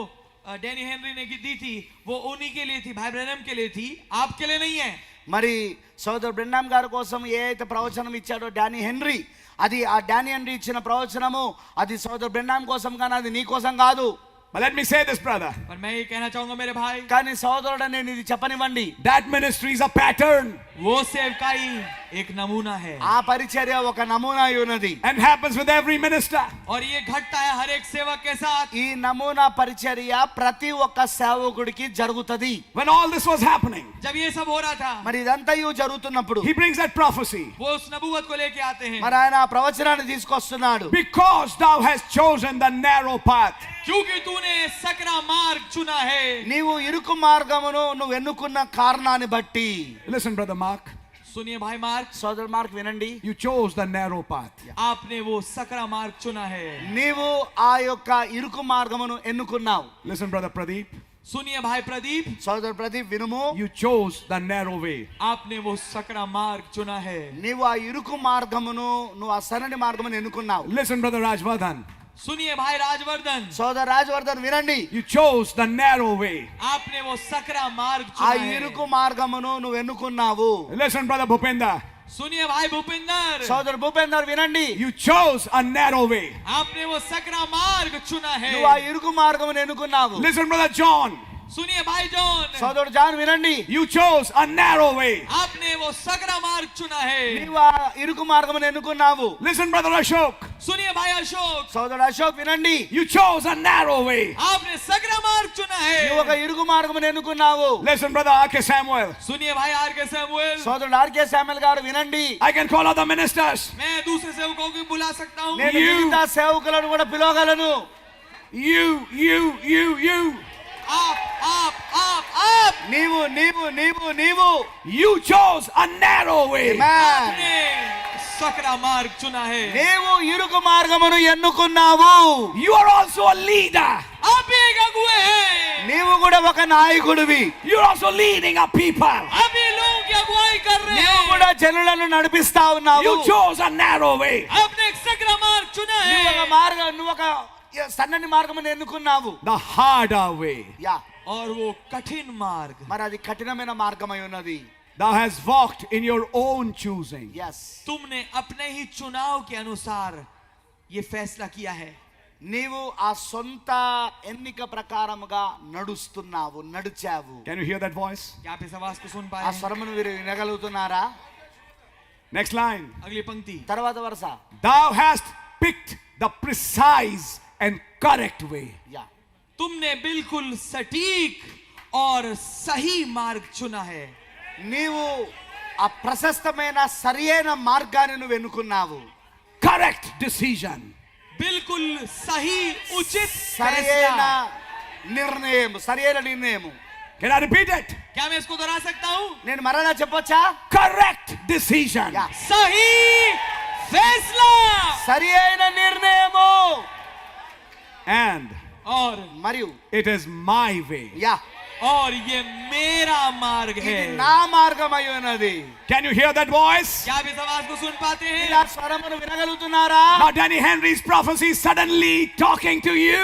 डैनी हेनरी ने दी थी वो उन्हीं के लिए थी, भाई ब्रैनम के लिए थी, आपके लिए नहीं है। మరి సోదరు బ్రెన్నామ్ గారి కోసం ఏ అయితే ప్రవచనం ఇచ్చాడో డానీ హెన్రీ, అది ఆ డానీ హెన్రీ ఇచ్చిన ప్రవచనము అది సోదరు బ్రెన్నామ్ కోసం కానీ అది నీ కోసం కాదు. But let me say this, brother. पर मैं ये कहना चाहूंगा मेरे भाई, కానీ సోదరుడు నేను ఇది చెప్పనివ్వండి, That ministry is a pattern वो सेवकाई एक नमूना है ఆ పరిచర్య ఒక నమూనా అయి ఉన్నది. and happens with every minister. और ये घटता है हर एक सेवक के साथ। ఈ నమూనా పరిచర్య ప్రతి ఒక్క సేవకుడికి జరుగుతది. When all this was happening, जब ये सब हो रहा था మరి ఇదంతయు జరుగుతున్నప్పుడు he brings that prophecy. वो उस नबूवत को लेके आते हैं। మరి ఆయన ఆ ప్రవచనాన్ని తీసుకొస్తున్నాడు. Because thou hast chosen the narrow path. क्योंकि तूने सकरा मार्ग चुना है। నీవు ఇరుకు మార్గమును నువ్వు ఎన్నుకున్న కారణాన్ని బట్టి. Listen, Brother Mark. सुनिए भाई मार्क, సోదరు మార్క్ వినండి, You chose the narrow path. आपने वो सकरा मार्ग चुना है। నీవు ఆ యొక్క ఇరుకు మార్గమును ఎన్నుకున్నావు. Listen, Brother Pradeep. सुनिए भाई प्रदीप, సోదరు ప్రదీప్ వినుము, You chose the narrow way. आपने वो सकरा मार्ग चुना है। నీవు ఆ ఇరుకు మార్గమును నువ్వు ఆ సన్నని మార్గమును ఎన్నుకున్నావు. Listen, Brother Rajvardhan. सुनिए भाई राजवर्धन, సోదరు రాజవర్ధన్ వినండి, You chose the narrow way. आपने वो सकरा मार्ग ఆ चुना है। ఇరుకు మార్గమును నువ్వు ఎన్నుకున్నావు. Listen, Brother Bhupendra. सुनिए भाई भूपिंदर, సోదరు భూపేందర్ వినండి, You chose a narrow way. आपने वो सकरा मार्ग चुना है। నువ్వు ఆ ఇరుకు మార్గమును ఎన్నుకున్నావు. Listen, Brother John. सुनिए भाई जॉन, సోదరుడు జాన్ వినండి, You chose a narrow way. आपने वो सकरा मार्ग चुना है। నీవు ఆ ఇరుకు మార్గమును ఎన్నుకున్నావు. Listen, Brother Ashok. सुनिए भाई अशोक, సోదరుడు అశోక్ వినండి, You chose a narrow way. आपने सकरा मार्ग चुना నువ్వు ఒక है। ఇరుకు మార్గమును ఎన్నుకున్నావు. Listen, Brother R.K. Samuel. सुनिए भाई आर के सैमुअल, సోదరుడు ఆర్కే శామ్యుల్ గారు వినండి, I can call other ministers. मैं दूसरे सेवकों को भी बुला सकता हूँ। నేను మిగతా సేవకులను కూడా పిలవగలను. You. आप నీవు నీవు నీవు నీవు You chose a narrow way. Amen. आपने सकरा मार्ग चुना है। నీవు ఇరుకు మార్గమును ఎన్నుకున్నావు. You are also a leader. आप भी एक अगुए हैं। నీవు కూడా ఒక నాయకుడివి. You're also leading a people. आप ये लोगों की अगुवाई कर रहे నీవు हैं। కూడా జనులను నడిపిస్తా ఉన్నావు. You chose a narrow way. आपने एक सकरा मार्ग चुना నువ్వు ఒక సన్నని మార్గమును ఎన్నుకున్నావు. The harder way. యా, और वो कठिन मार्ग, మరి అది కఠినమైన మార్గమై ఉన్నది. Thou hast walked in your own choosing. yes, तुमने अपने ही चुनाव के अनुसार ये फैसला किया है। నీవు ఆ సొంత ఎన్నిక ప్రకారముగా నడిచావు. Can you hear that voice? क्या आप इस आवाज को सुन पा ఆ रहे हैं? స్వరమును మీరు వినగలుగుతున్నారా? Next line. अगली पंक्ति, తర్వాత వరుస. Thou hast picked the precise and correct way. Yeah, तुमने बिल्कुल सटीक और सही मार्ग चुना है। నీవు ఆ ప్రశస్తమైన సరియైన మార్గాన్ని నువ్వు ఎన్నుకున్నావు. Correct decision. बिल्कुल सही उचित సరియైన फैसला। నిర్ణయం. Can I repeat it? क्या मैं इसको दोहरा सकता हूँ? నేను మరలా చెప్పొచ్చా? Correct decision. Yeah. सही फैसला సరి అయిన నిర్ణయము. And और మరియు it is my way. Yeah और ये मेरा मार्ग ఇది है. నా మార్గమై ఉన్నది. Can you hear that voice? क्या आप इस आवाज को सुन पाते ఇలా हैं? స్వరమును వినగలుగుతున్నారా? Now Danny Henry's prophecy suddenly talking to you.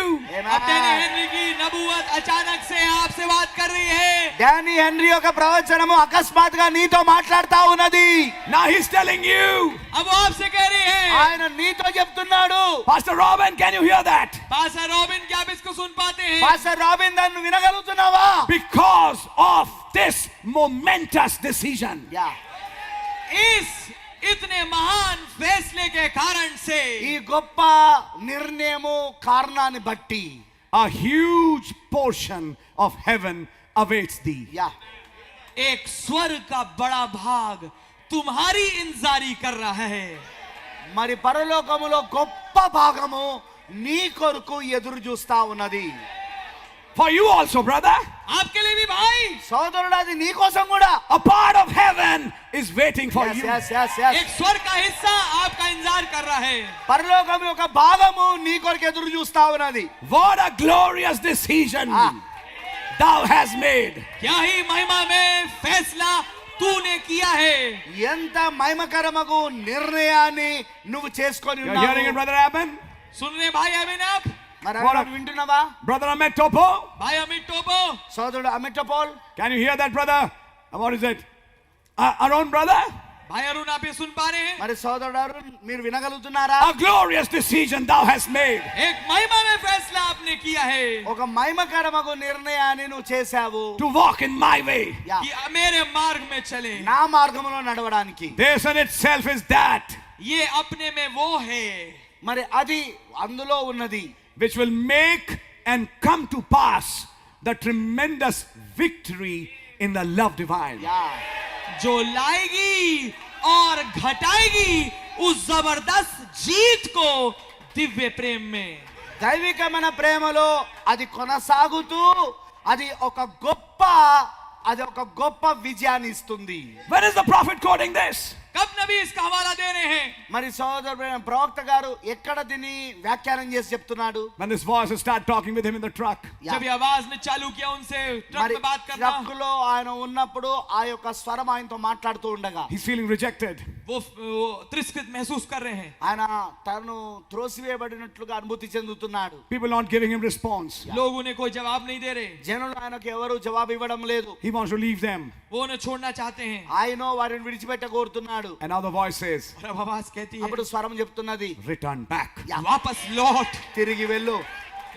अब डैनी हेनरी की नबूवत अचानक से आपसे बात कर रही है. డానీ హెన్రీ యొక్క ప్రవచనము అకస్మాత్తుగా నీతో మాట్లాడుతా ఉన్నది. Now he's telling you. अब वो आपसे कह रही है. ఆయన నీతో చెప్తున్నాడు. Pastor Robin, can you hear that? Pastor robin, क्या आप इसको सुन पाते हैं? పాస్టర్ రాబిన్ దాన్ని వినగలుగుతున్నావా? Because of this momentous decision. Yeah इस इतने महान फैसले के कारण से ఈ గొప్ప నిర్ణయము కారణాన్ని బట్టి A huge portion of heaven awaits thee. Yeah एक स्वर्ग का बड़ा भाग तुम्हारी इंतजारी कर रहा है. మరి పరలోకములో గొప్ప భాగము నీ కొరకు ఎదురు చూస్తా ఉన్నది. For you also, brother. आपके लिए भी भाई. సోదరుడు అది నీ కోసం కూడా. A part of heaven is waiting for Yes, you. yes, yes, yes. एक स्वर्ग का हिस्सा आपका इंतजार कर रहा है. పరలోకం యొక్క భాగము నీ కొరకు ఎదురు చూస్తా ఉన్నది. What a glorious decision Ah. thou hast made. क्या ही महिमा में फैसला तूने किया है. ఎంత మహిమకరమగు నిర్ణయాన్ని నువ్వు చేసుకొని You're hearing it, ఉన్నావు. brother Aben? सुन रहे भाई अमिन आप? మరి What ఎవరు వింటున్నావా? Brother Ahmed Topo? भाई अमित टोपो. సోదరుడు అమిటపోల్ Can you hear that, brother? What is it? Aaron, brother? भाई अरुण, आप ये सुन पा रहे हैं? మరి సోదరుడు అరుణ్, మీరు వినగలుగుతున్నారా? A glorious decision thou hast made. एक महिमा में फैसला आपने किया है ఒక మహిమకరమగు నిర్ణయాన్ని నువ్వు చేశావు. To walk in my way. Yeah. कि मेरे मार्ग में चले. నా మార్గంలో నడవడానికి. This in itself is that ये अपने में वो है మరి అది అందులో ఉన్నది. which will make and come to pass the tremendous victory in the love divine. Yeah जो लाएगी और घटाएगी उस जबरदस्त जीत को दिव्य प्रेम में. దైవికమైన ప్రేమలో అది కొనసాగుతూ అది ఒక గొప్ప విజయాన్ని ఇస్తుంది. When is the prophet quoting this? कब नबी इसका हवाला दे रहे हैं? మరి సోదరుడు ప్రవక్త గారు ఎక్కడ దీన్ని వ్యాఖ్యానం చేసి చెప్తున్నాడు? When his voices start talking with him in the truck. Yeah. जब ये आवाज ने चालू किया उनसे ट्रक మరి में बात करना, ట్రక్కులో ఆయన ఉన్నప్పుడు ఆ యొక్క స్వరం ఆయనతో మాట్లాడుతూ ఉండగా He's feeling rejected. वो तिरस्कृत महसूस कर रहे हैं. ఆయన తను త్రోసివేయబడినట్లుగా అనుభూతి చెందుతున్నాడు. People not giving him response. लोग उन्हें कोई जवाब नहीं दे रहे. జనులు ఆయనకు ఎవరు జవాబు ఇవ్వడం లేదు. He wants to leave them. वो उन्हें छोड़ना चाहते हैं. ఆయన వారిని విడిచిపెట్ట కోరుతున్నాడు. And now the voice says, और अब आवाज कहती है, అప్పుడు స్వరం చెప్తున్నది, return back. वापस लौट. తిరిగి వెళ్ళు,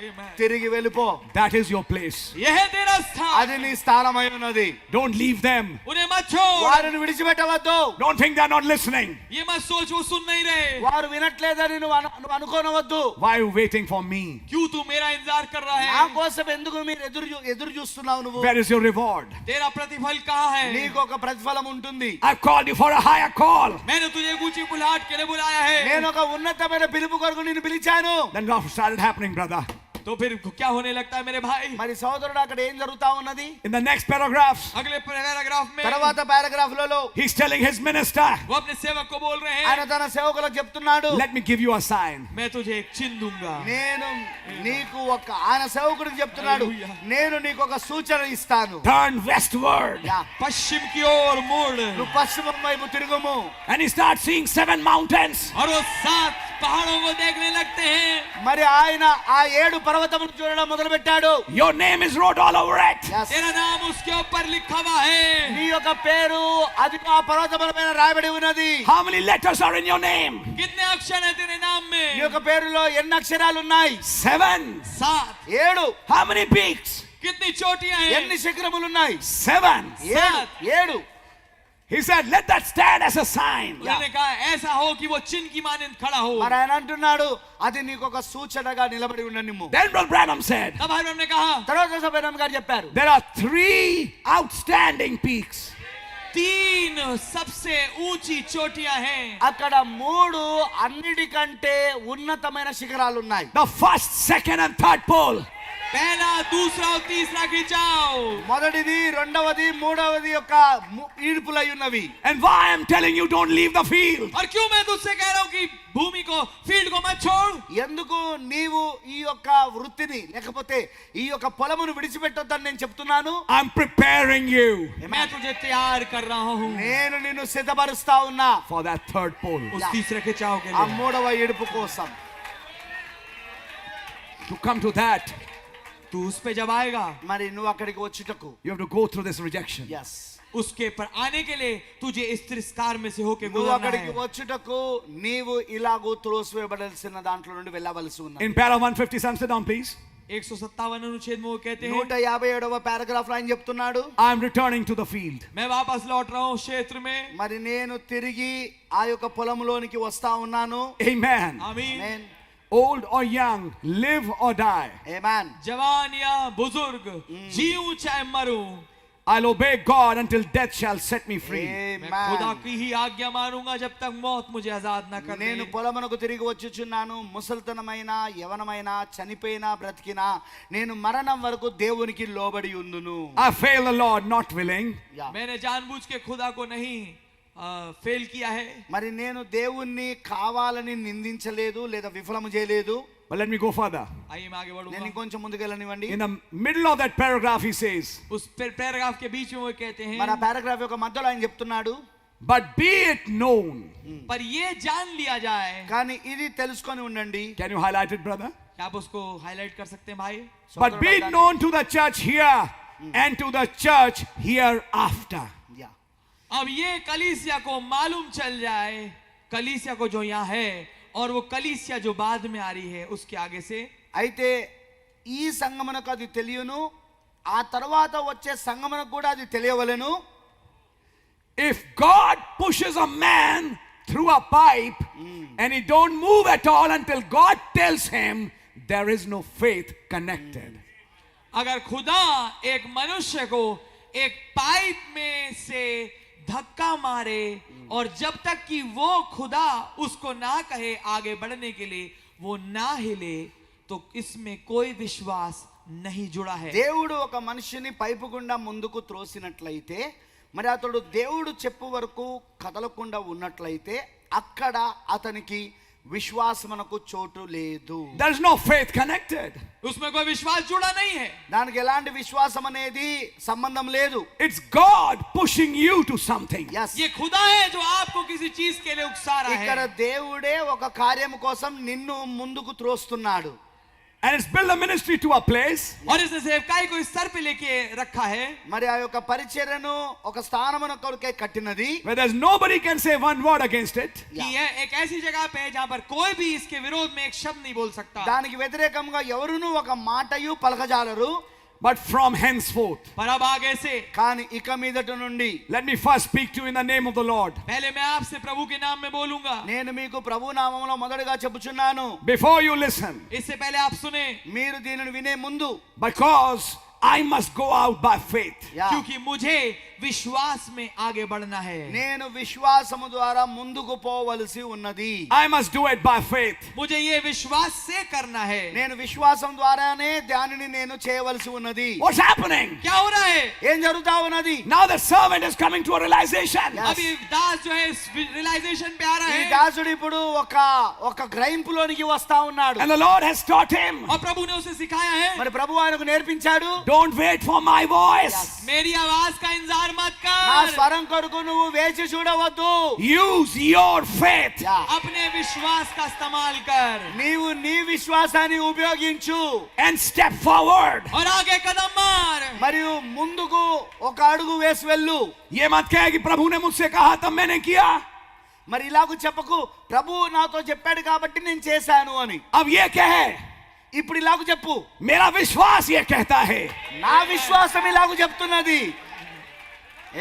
Amen. తిరిగి వెళ్ళిపో. That is your place. यह है तेरा स्थान. అది నీ స్థానమై ఉన్నది. Don't leave them. उन्हें मत छोड़. వారిని విడిచిపెట్టవద్దు. Don't think they're not listening. ये मत सोच वो सुन नहीं रहे. వారు వినట్లేదని నువ్వు అనుకోనవద్దు. Why are you waiting for me? क्यों तू मेरा इंतजार कर रहा నా है? కోసం ఎందుకు మీరు ఎదురు చూస్తున్నావు నువ్వు? Where is your reward? तेरा प्रतिफल कहाँ है? నీకు ఒక ప్రతిఫలం ఉంటుంది. I've called you for a higher call. मैंने तुझे एक ऊंची बुलाहट के लिए बुलाया है. నేను ఒక ఉన్నతమైన పిలుపు కొరకు నిన్ను పిలిచాను. Then what started happening, brother? तो फिर क्या होने लगता है मेरे भाई? మరి సోదరుడు అక్కడ ఏం జరుగుతా ఉన్నది? In the next paragraphs, अगले पैराग्राफ में తర్వాత పారాగ్రాఫ్లలో he's telling his minister, वो अपने सेवक को बोल रहे ఆయన हैं, తన సేవకులకు చెప్తున్నాడు, let me give you a sign. मैं तुझे एक चिन्ह दूंगा. నేను నీకు ఆయన సేవకుడికి చెప్తున్నాడు, నేను నీకు ఒక సూచన ఇస్తాను. Turn westward. యా, पश्चिम की ओर मुड़. నువ్వు పశ్చిమం వైపు తిరుగుము. And he starts seeing 7 mountains. और वो 7 पहाड़ों को देखने लगते हैं. మరి ఆయన ఆ 7 పర్వతములు చూడడం మొదలు పెట్టాడు. Your name is wrote all over it. Yes. तेरा नाम उसके ऊपर लिखा हुआ है. నీ యొక్క పేరు అది ఆ పర్వతముల పైన రాయబడి ఉన్నది. How many letters are in your name? कितने अक्षर है तेरे नाम నీ में? యొక్క పేరులో ఎన్ని అక్షరాలు ఉన్నాయి? 7. 7. 7. How many peaks? कितनी चोटियां हैं? ఎన్ని శిఖరములు ఉన్నాయి? 7. 7. He said, let that stand as a sign. उन्होंने कहा ऐसा हो कि वो चिन्ह की मानंद खड़ा हो. మరి ఆయన అంటున్నాడు, అది నీకు ఒక సూచనగా నిలబడి ఉండనిమ్ము. Then Brother Branham said, तब भाई ने कहा తర్వాత సభ్యులం గారు చెప్పారు, there are 3 outstanding peaks. 3 सबसे ऊंची चोटियां हैं. అక్కడ 3 అన్నిటికంటే ఉన్నతమైన శిఖరాలు ఉన్నాయి. The first, second, and third pole. पहला, दूसरा और तीसरा खिंचाओ। మొదటిది రెండవది మూడవది యొక్క ఈడ్పులై ఉన్నవి. And why I'm telling you don't leave the field? और क्यों मैं तुझसे कह रहा हूं कि भूमि को, फील्ड को मत छोड़? ఎందుకు నీవు ఈ యొక్క వృత్తిని లేకపోతే ఈ యొక్క పొలమును విడిచిపెట్టొద్దని నేను చెప్తున్నాను. I'm preparing you मैं तुझे तैयार कर रहा हूं నేను నిన్ను సిద్ధపరుస్తా ఉన్నా for that third pole. उस तीसरे खिंचाव के ఆ लिए। మూడవ ఈడ్పు కోసం. To come to that, तू उस पे जब आएगा, మరి నువ్వు అక్కడికి వచ్చుటకు you have to go through this rejection. Yes उसके पर आने के लिए तुझे इस तिरस्कार में से होके నువ్వు गुजरना అక్కడికి है। వచ్చుటకు నీవు ఇలాగూ త్రోసివేయబడాల్సిన దాంట్లో నుండి వెళ్ళవలసి ఉన్నది. In para 150, Sam, sit down, please. 157 अनुच्छेद में वो कहते हैं, 157వ పారాగ్రాఫ్ లో ఆయన చెప్తున్నాడు, I'm returning to the field. मैं वापस लौट रहा हूँ क्षेत्र में। మరి నేను తిరిగి ఆ యొక్క పొలంలోనికి వస్తా ఉన్నాను. Amen. आमीन। ఆమేన్ Old or young, live or die, ఆమేన్. जवान या बुजुर्ग, जीऊं चाहे मरूं, I'll obey God until death shall set me free. मैं खुदा ఆమేన్. की ही आज्ञा मानूंगा जब तक मौत मुझे आजाद न कर నేను दे। పొలమునకు తిరిగి వచ్చుచున్నాను. ముసల్తనమైన యవనమైన చనిపోయినా బ్రతికినా నేను మరణం వరకు దేవునికి లోబడి ఉందును. I fail the Lord, not willing. Yeah. मैंने जानबूझ के खुदा को नहीं फेल किया है। మరి నేను దేవుణ్ణి కావాలని నిందించలేదు లేదా విఫలము చేయలేదు. But let me go further. आइए मैं आगे నేను बढ़ूंगा। ఇంకొంచెం ముందుకెళ్ళనివ్వండి. In the middle of that paragraph, he says, उस पैराग्राफ के बीच में वो कहते మన हैं, పారాగ్రాఫ్ యొక్క మధ్యలో ఆయన చెప్తున్నాడు, but be it known. पर ये जान लिया जाए। కానీ ఇది తెలుసుకొని ఉండండి. Can you highlight it, brother? क्या आप उसको हाईलाइट कर सकते हैं भाई? But be it known to the church here and to the church hereafter. Yeah. अब ये कलीसिया को मालूम चल जाए, कलीसिया को जो यहाँ है और वो कलीसिया जो बाद में आ रही है उसके आगे से, అయితే ఈ సంగమనకు అది తెలియను, ఆ తర్వాత వచ్చే సంగమనకు కూడా అది తెలియవలెను. If God pushes a man through a pipe and he don't move at all until God tells him, there is no faith connected. अगर खुदा एक मनुष्य को एक पाइप में से धक्का मारे और जब तक कि वो खुदा उसको ना कहे आगे बढ़ने के लिए वो ना हिले, तो इसमें कोई विश्वास नहीं जुड़ा है। దేవుడు ఒక మనిషిని పైపు గుండా ముందుకు త్రోసినట్లయితే, మరి అతడు దేవుడు చెప్పు వరకు కదలకుండా ఉన్నట్లయితే అక్కడ అతనికి విశ్వాసమునకు చోటు లేదు. There is no faith connected. उसमें कोई विश्वास जुड़ा नहीं है। దానికి ఎలాంటి విశ్వాసం అనేది సంబంధం లేదు. It's God pushing you to something. Yes. ये खुदा है जो आपको किसी चीज के लिए उकसा रहा ఇక్కడ है। దేవుడే ఒక కార్యం కోసం నిన్ను ముందుకు త్రోస్తున్నాడు. And it's built a ministry to a place और इसने सेवकाई को इस स्तर पे लेके रखा है మరి ఆ యొక్క పరిచర్యను ఒక స్థానమున కొరకే కట్టినది. where there's nobody can say one word against it. कि यह एक ऐसी जगह पे है जहां पर कोई भी इसके विरोध में एक शब्द नहीं बोल सकता। దానికి వ్యతిరేకంగా ఎవరునూ ఒక మాటయు పలకజాలరు. But from henceforth, पर अब आगे से కానీ ఇక మీదట నుండి let me first speak to you in the name of the Lord. पहले मैं आपसे प्रभु के नाम में बोलूंगा। నేను మీకు ప్రభు నామములో మొదటగా చెప్పుచున్నాను. Before you listen, इससे पहले आप सुने, మీరు దీనిని వినే ముందు because I must go out by faith. Yeah, क्योंकि मुझे विश्वास में आगे बढ़ना है। నేను విశ్వాసము ద్వారా ముందుకు పోవలసి ఉన్నది. I must do it by faith. मुझे ये विश्वास से करना है। నేను విశ్వాసం ద్వారానే దానిని నేను చేయవలసి ఉన్నది. What's happening? क्या हो रहा है? ఏం జరుగుతా ఉన్నది? Now the servant is coming to a realization. Yes. अभी दास जो है रियलाइजेशन पे आ रहा ఈ है దాసుడు ఇప్పుడు ఒక గ్రహింపులోనికి వస్తా ఉన్నాడు. And the Lord has taught him, और प्रभु ने उसे सिखाया है, మరి ప్రభు ఆయనకు నేర్పించాడు, don't wait for my voice. मेरी आवाज का इंतजार मत నా कर, స్వరం కొరకు నువ్వు వేచి చూడవద్దు. Use your faith. యా, अपने विश्वास का इस्तेमाल कर నీవు నీ విశ్వాసాన్ని ఉపయోగించు. And step forward. और आगे कदम मार। మరియు ముందుకు ఒక అడుగు వేసి వెళ్ళు. ये मत कहे कि प्रभु ने मुझसे कहा तब मैंने किया. మరి ఇలాగూ చెప్పకు, ప్రభు నాతో చెప్పాడు కాబట్టి నేను చేశాను అని. अब ये कहे, ఇప్పుడు ఇలాగూ చెప్పు, मेरा विश्वास ये कहता है. నా విశ్వాసం ఇలాగూ చెప్తున్నది.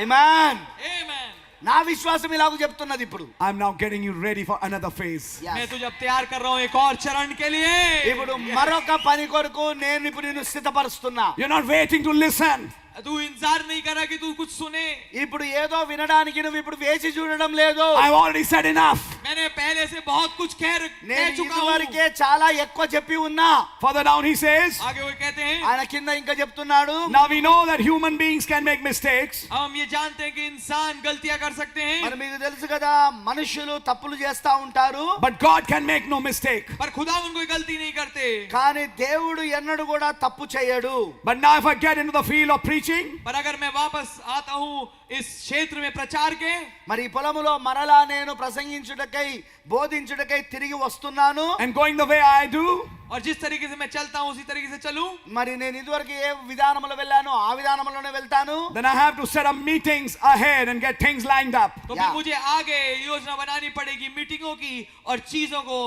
ఆమేన్. Amen। నా విశ్వాసం ఇలాగూ చెప్తున్నది. ఇప్పుడు I'm now getting you ready for another phase. Yes. मैं तुझे अब तैयार कर रहा हूँ एक और चरण के लिए। ఇప్పుడు మరొక పని కొరకు నేను ఇప్పుడు నిన్ను సిద్ధపరుస్తున్నా. You're not waiting to listen. तू इंतजार नहीं कर रहा कि तू कुछ सुने। ఇప్పుడు ఏదో వినడానికి నువ్వు ఇప్పుడు వేచి చూడడం లేదు. I've already said enough. मैंने पहले से बहुत कुछ कह నేను चुका हूँ। ఇదివరకే చాలా ఎక్కువ చెప్పి ఉన్నా. Further down he says, आगे वो कहते हैं, ఆయన కింద ఇంకా చెప్తున్నాడు. now we know that human beings can make mistakes. हम ये जानते हैं कि इंसान गलतियां कर सकते हैं, మరి మీకు తెలుసు కదా మనుషులు తప్పులు చేస్తా ఉంటారు. But God can make no mistake. पर खुदा कोई गलती नहीं करते। కానీ దేవుడు ఎన్నడూ కూడా తప్పు చేయడు. But now if I get into the field of preaching, पर अगर मैं वापस आता हूँ इस क्षेत्र में प्रचार के, మరి ఈ పొలములో మరలా నేను ప్రసంగించుటకై బోధించుటకై తిరిగి వస్తున్నాను. and going the way I do, और जिस तरीके से मैं चलता हूँ उसी तरीके से चलूं, మరి నేను ఇదివరకు ఏ విధానంలో వెళ్ళాను ఆ విధానంలోనే వెళ్తాను. then I have to set up meetings ahead and get things lined up. तो फिर मुझे आगे योजना बनानी पड़ेगी, मीटिंगों की और चीजों को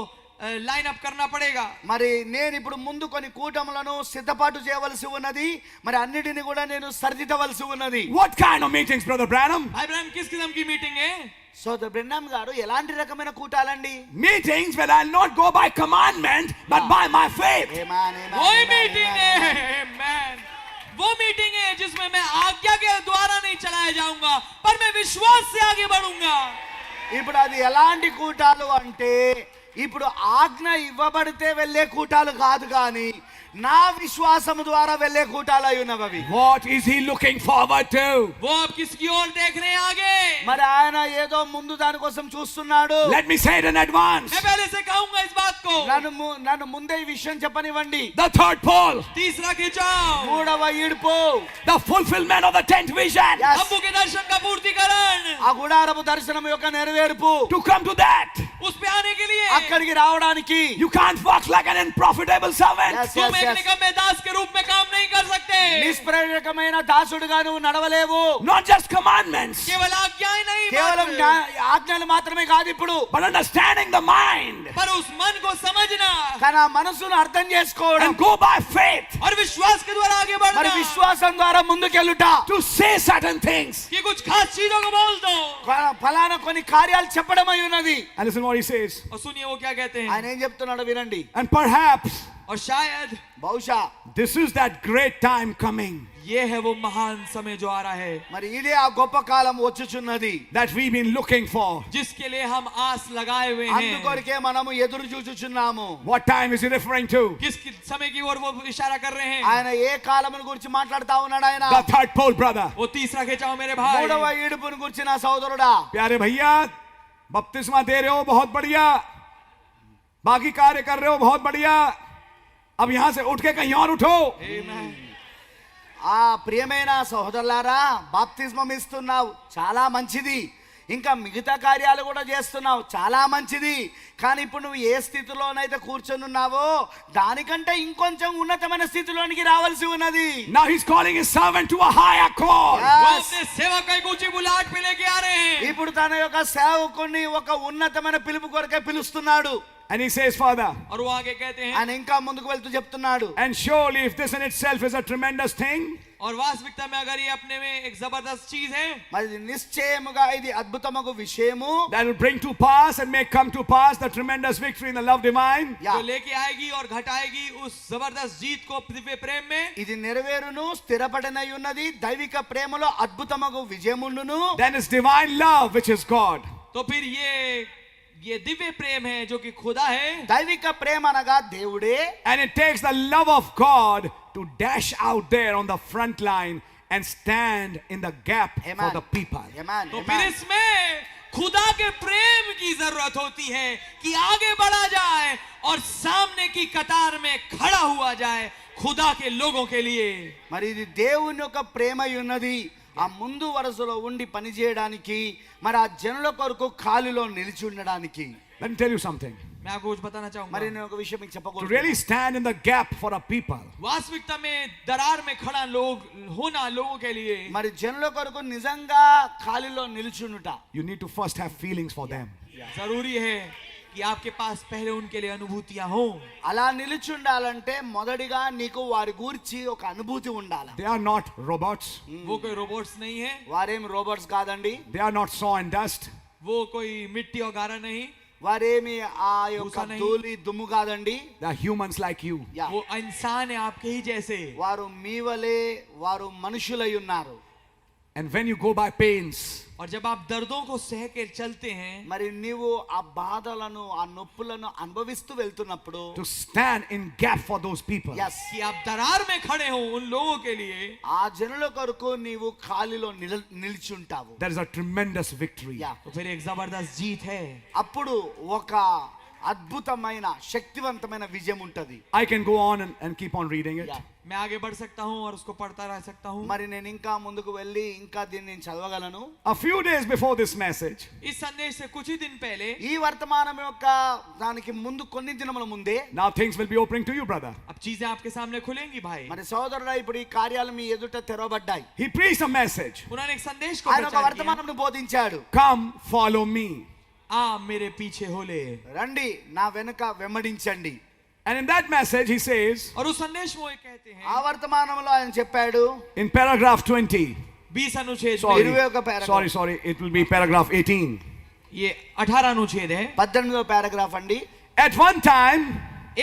लाइन अप करना पड़ेगा। మరి నేను ఇప్పుడు ముందు కొన్ని కూటములను సిద్ధపాటు చేయవలసి ఉన్నది. మరి అన్నిటిని కూడా నేను సరిదిద్దవలసి ఉన్నది. What kind of meetings, Brother Branham? भाई ब्रह्म किस किस्म की मीटिंग है? సోదరు బ్రెన్నామ్ గారు ఎలాంటి రకమైన కూటాలండి? Meetings where I'll not go by commandment but by my faith. वही मीटिंग है मैन, वो मीटिंग है जिसमें मैं आज्ञा के द्वारा नहीं चलाया जाऊंगा पर मैं विश्वास से आगे बढ़ूंगा। ఇప్పుడు అది ఎలాంటి కూటాలు అంటే ఇప్పుడు ఆజ్ఞ ఇవ్వబడితే వెళ్ళే కూటాలు కాదు కానీ నా విశ్వాసము ద్వారా వెళ్ళే కూటాలు అయి ఉన్నవి. What is he looking forward to? वो अब किसकी ओर देख रहे हैं आगे? మరి ఆయన ఏదో ముందు దాని కోసం చూస్తున్నాడు. Let me say it in advance. मैं पहले से कहूंगा इस बात को। నన్ను ముందే ఈ విషయం చెప్పనివ్వండి. The third pole, तीसरा खिंचाव, మూడవ ఈడ్పు, the fulfillment of the 10th vision. Yes. अब्बू के दर्शन का पूर्तिकरण, ఆ గుడారపు దర్శనం యొక్క నెరవేర్పు. To come to that, उस पे आने के लिए అక్కడికి రావడానికి you can't walk like an unprofitable servant. Yes, तुम yes, एक yes. निकम्मे दास के रूप में काम नहीं कर सकते। నిష్ప్రయోజకమైన దాసుడుగా నువ్వు నడవలేవు. Not just commandments, केवल आज्ञाएं नहीं, కేవలం ఆజ్ఞలు మాత్రమే కాదు ఇప్పుడు, but understanding the mind पर उस मन को समझना కానీ ఆ మనసును అర్థం చేసుకోవడం and go by faith और विश्वास के द्वारा आगे మరి बढ़ना, విశ్వాసం ద్వారా ముందుకెళ్ళుట. to say certain things. कि कुछ खास चीजों को बोल दो। ఫలానా కొన్ని కార్యాలు చెప్పడం అయి ఉన్నది. And listen what he says. और सुनिए वो क्या कहते हैं। ఆయన ఏం చెప్తున్నాడో వినండి. And perhaps और शायद బహుశా this is that great time coming ये है वो महान समय जो आ रहा है, మరి ఇదే ఆ గొప్ప కాలం వచ్చుచున్నది. that we've been looking for. जिसके लिए हम आस लगाए हुए हैं। అందుకొరకే మనము ఎదురు చూచుచున్నాము. What time is he referring to? किस समय की ओर वो इशारा कर रहे हैं? ఆయన ఏ కాలమును గురించి మాట్లాడుతా ఉన్నాడు ఆయన? The third pole, brother. वो तीसरा खिंचाव मेरे भाई। మూడవ ఈడుపును గురించి నా సోదరుడా. प्यारे भैया, बपतिस्मा दे रहे हो, बहुत बढ़िया. बाकी कार्य कर रहे हो, बहुत बढ़िया. अब यहां से उठ के कहीं और उठो. ఆ ప్రియమైన సహోదరులారా, బాప్తిస్మం ఇస్తున్నావు, చాలా మంచిది. ఇంకా మిగతా కార్యాలు కూడా చేస్తున్నావు, చాలా మంచిది. కానీ ఇప్పుడు నువ్వు ఏ స్థితిలోనైతే కూర్చొని ఉన్నావో దానికంటే ఇంకొంచెం ఉన్నతమైన స్థితిలోనికి రావాల్సి ఉన్నది. Now he's calling his servant to a higher call. वो अपने सेवक को एक ऊंची बुलाहट पे लेके आ रहे हैं। ఇప్పుడు తన యొక్క సేవకుని ఒక ఉన్నతమైన పిలుపు కొరకే పిలుస్తున్నాడు. And he says, Father, और वो आगे कहते हैं, ఆయన ఇంకా ముందుకు వెళ్తూ చెప్తున్నాడు. and surely if this in itself is a tremendous thing, और वास्तविकता में अगर ये अपने में एक जबरदस्त चीज है, మరి నిశ్చయముగా ఇది అద్భుతమగు విషయము. that will bring to pass and may come to pass the tremendous victory in the love divine, जो लेके आएगी और घटाएगी उस जबरदस्त जीत को दिव्य प्रेम में, ఇది నెరవేరును, స్థిరపడనై ఉన్నది. దైవిక ప్రేమలో అద్భుతమగు విజయముండును. then is divine love, which is God. तो फिर ये दिव्य प्रेम है जो कि खुदा है। దైవిక ప్రేమ అనగా దేవుడే. And it takes the love of God to dash out there on the front line and stand in the gap for the people. Amen. तो फिर इसमें खुदा के प्रेम की जरूरत होती है कि आगे बढ़ा जाए और सामने की कतार में खड़ा हुआ जाए खुदा के लोगों के लिए। మరి ఇది దేవుని యొక్క ప్రేమ ఉన్నది. ఆ ముందు వరుసలో ఉండి పని చేయడానికి, మరి ఆ జనుల కొరకు ఖాళీలో నిలిచి ఉండడానికి. Let me tell you something. मैं आपको कुछ बताना चाहूंगा। మరి నేను ఒక విషయం మీకు To చెప్పకూడదు. really stand in the gap for a people, वास्तविकता में दरार में खड़ा लोग होना लोगों के लिए, మరి జనుల కొరకు నిజంగా ఖాళీలో నిలిచుండుట. you need to first have feelings for them. जरूरी है कि आपके पास पहले उनके लिए अनुभूतियां हो। అలా నిలిచుండాలంటే మొదటిగా నీకు వారి గురించి ఒక అనుభూతి ఉండాలి. They are not robots. वो कोई रोबोट्स नहीं है, వారేం రోబోట్స్ కాదండి. They are not saw and dust. वो कोई मिट्टी और गारा नहीं, వారేమి ఆ యొక్క భూసా नहीं। ధూళి దుమ్ము కాదండి. They are humans like you. Yeah. वो इंसान है आपके ही जैसे। వారు మీ వలే వారు మనుషులై ఉన్నారు. And when you go by pains, और जब आप दर्दों को सह के चलते हैं, మరి నీవు ఆ బాధలను ఆ నొప్పులను అనుభవిస్తూ వెళ్తున్నప్పుడు to stand in gap for those people. yes, कि आप दरार में खड़े हो उन लोगों के लिए, ఆ జనుల కొరకు నీవు ఖాళీలో నిలిచుంటావు. There is a tremendous victory. Yeah. तो फिर एक जबरदस्त जीत है। అప్పుడు ఒక అద్భుతమైన శక్తివంతమైన విజయం ఉంటది. I can go on and keep on reading it. Yeah. मैं आगे बढ़ सकता हूँ और उसको पढ़ता रह सकता हूँ। మరి నేను ఇంకా ముందుకు వెళ్ళి ఇంకా దీన్ని నేను చదవగలను. A few days before this message, इस संदेश से कुछ ही दिन पहले, ఈ వర్తమానం యొక్క దానికి ముందు కొన్ని దినముల ముందే now things will be opening to you, brother. अब चीजें आपके सामने खुलेंगी भाई। మరి సోదరుడా ఇప్పుడు ఈ కార్యాలు మీ ఎదుట తెరవబడ్డాయి. He preached a message. उन्होंने एक संदेश को ఆయన ఒక प्रचार किया, వర్తమానం బోధించాడు. Come, follow me. आ मेरे पीछे हो ले। రండి నా వెనుక వెంబడించండి. And in that message, he says, और उस संदेश में वो ये कहते ఆ हैं, వర్తమానంలో ఆయన చెప్పాడు. in paragraph 20, 20 अनुच्छेद sorry, में, 21 paragraph. sorry, it will be paragraph 18. ये 18 अनुच्छेद है। 18వ పారాగ్రాఫ్ అండి. At one time,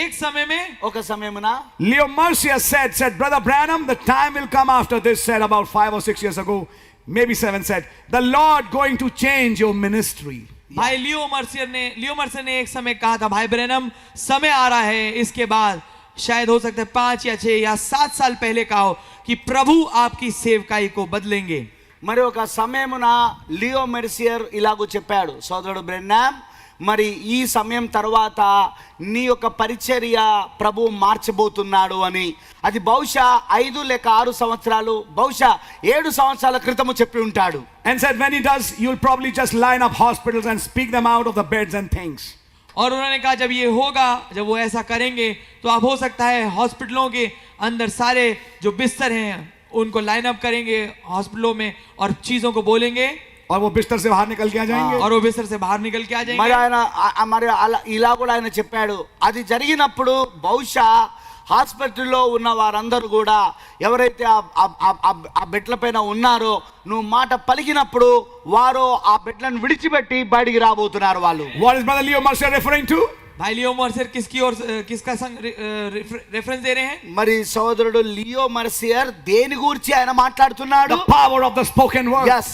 एक समय में ఒక సమయమున Leo Mercier said, Brother Branham, the time will come after this, said about 5 or 6 years ago, maybe 7, said, the Lord going to change your ministry. भाई लियो मर्सियर ने एक समय कहा था, भाई ब्रैनम समय आ रहा है, इसके बाद शायद हो सकता है 5 या 6 या 7 साल पहले कहा हो कि प्रभु आपकी सेवकाई को बदलेंगे। మరి ఒక సమయమున లియో మెర్సియర్ ఇలాగూ చెప్పాడు, సోదరుడు బ్రెన్నామ్, మరి ఈ సమయం తర్వాత నీ యొక్క పరిచర్య ప్రభు మార్చబోతున్నాడు అని. అది బహుశా 5 లేక 6 సంవత్సరాలు, బహుశా 7 సంవత్సరాల క్రితము చెప్పి ఉంటాడు. And said, when he does, you'll probably just line up hospitals and speak them out of the beds and things. और उन्होंने कहा जब ये होगा, जब वो ऐसा करेंगे तो अब हो सकता है हॉस्पिटलों के अंदर सारे जो बिस्तर हैं उनको लाइन अप करेंगे हॉस्पिटलों में और चीजों को बोलेंगे और वो बिस्तर से बाहर निकल के आ जाएंगे. और वो बिस्तर से बाहर निकल के आ మరి जाएंगे। ఆయన మరి అలా ఇలా కూడా ఆయన చెప్పాడు, అది జరిగినప్పుడు బహుశా హాస్పిటల్లో ఉన్న వారందరూ కూడా ఎవరైతే ఆ బెడ్ల పైన ఉన్నారో నువ్వు మాట పలికినప్పుడు వారు ఆ బెడ్లను విడిచిపెట్టి బయటికి రాబోతున్నారు వాళ్ళు. What is Brother Leo Mercier referring to? भाई लियो मर्सियर किसकी और किसका रेफरेंस दे रहे हैं? మరి సోదరుడు లియో మర్సియర్ దేని గురించి ఆయన మాట్లాడుతున్నాడు? The power of the spoken word. yes,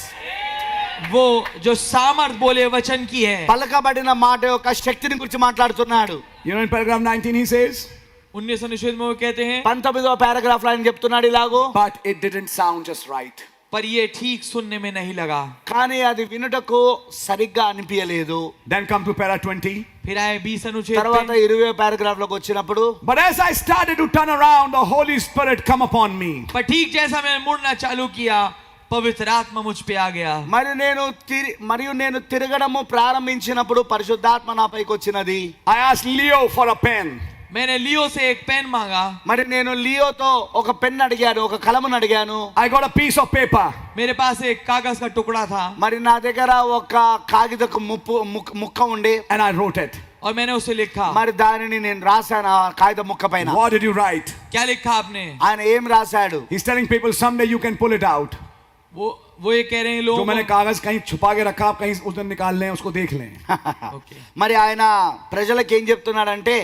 वो जो सामर्थ बोले वचन की है। పలకబడిన మాట యొక్క శక్తిని గురించి మాట్లాడుతున్నాడు. You know, in paragraph 19 he says, 19 अनुच्छेद में वो कहते हैं, 19వ పారాగ్రాఫ్ లో ఆయన చెప్తున్నాడు ఇలాగో, but it didn't sound just right. पर ये ठीक सुनने में नहीं लगा। కానీ అది వినుటకు సరిగ్గా అనిపించలేదు. Then come to para 20. फिर आए 20 अनुच्छेद తర్వాత पे, 20వ పారాగ్రాఫ్ లోకి వచ్చినప్పుడు, But as I started to turn around, the Holy Spirit come upon me. पर ठीक जैसा मैंने मुड़ना चालू किया पवित्र आत्मा मुझ पे आ गया। మరియు నేను తిరగడము ప్రారంభించినప్పుడు పరిశుద్ధాత్మ నాపైకి వచ్చినది. I asked Leo for a pen. मैंने लियो से एक पेन मांगा। మరి నేను లియోతో ఒక పెన్ అడిగాను, ఒక కలమును అడిగాను. I got a piece of paper. मेरे पास एक कागज का टुकड़ा था మరి నా దగ్గర ఒక కాగితపు ముక్క ఉండి, And I wrote it. और मैंने उसे लिखा। మరి దానిని నేను రాశాను ఆ కాగిత ముక్క పైన. What did you write? क्या लिखा आपने? ఆయన ఏం రాశాడు? He's telling people someday you can pull it out. वो ये कह रहे हैं जो लोगों मैंने को, कागज कहीं छुपा के रखा, आप कहीं उस दिन निकाल लें, उसको देख लें. ओके। మరి ఆయన ప్రజలకు ఏం చెప్తున్నాడంటే,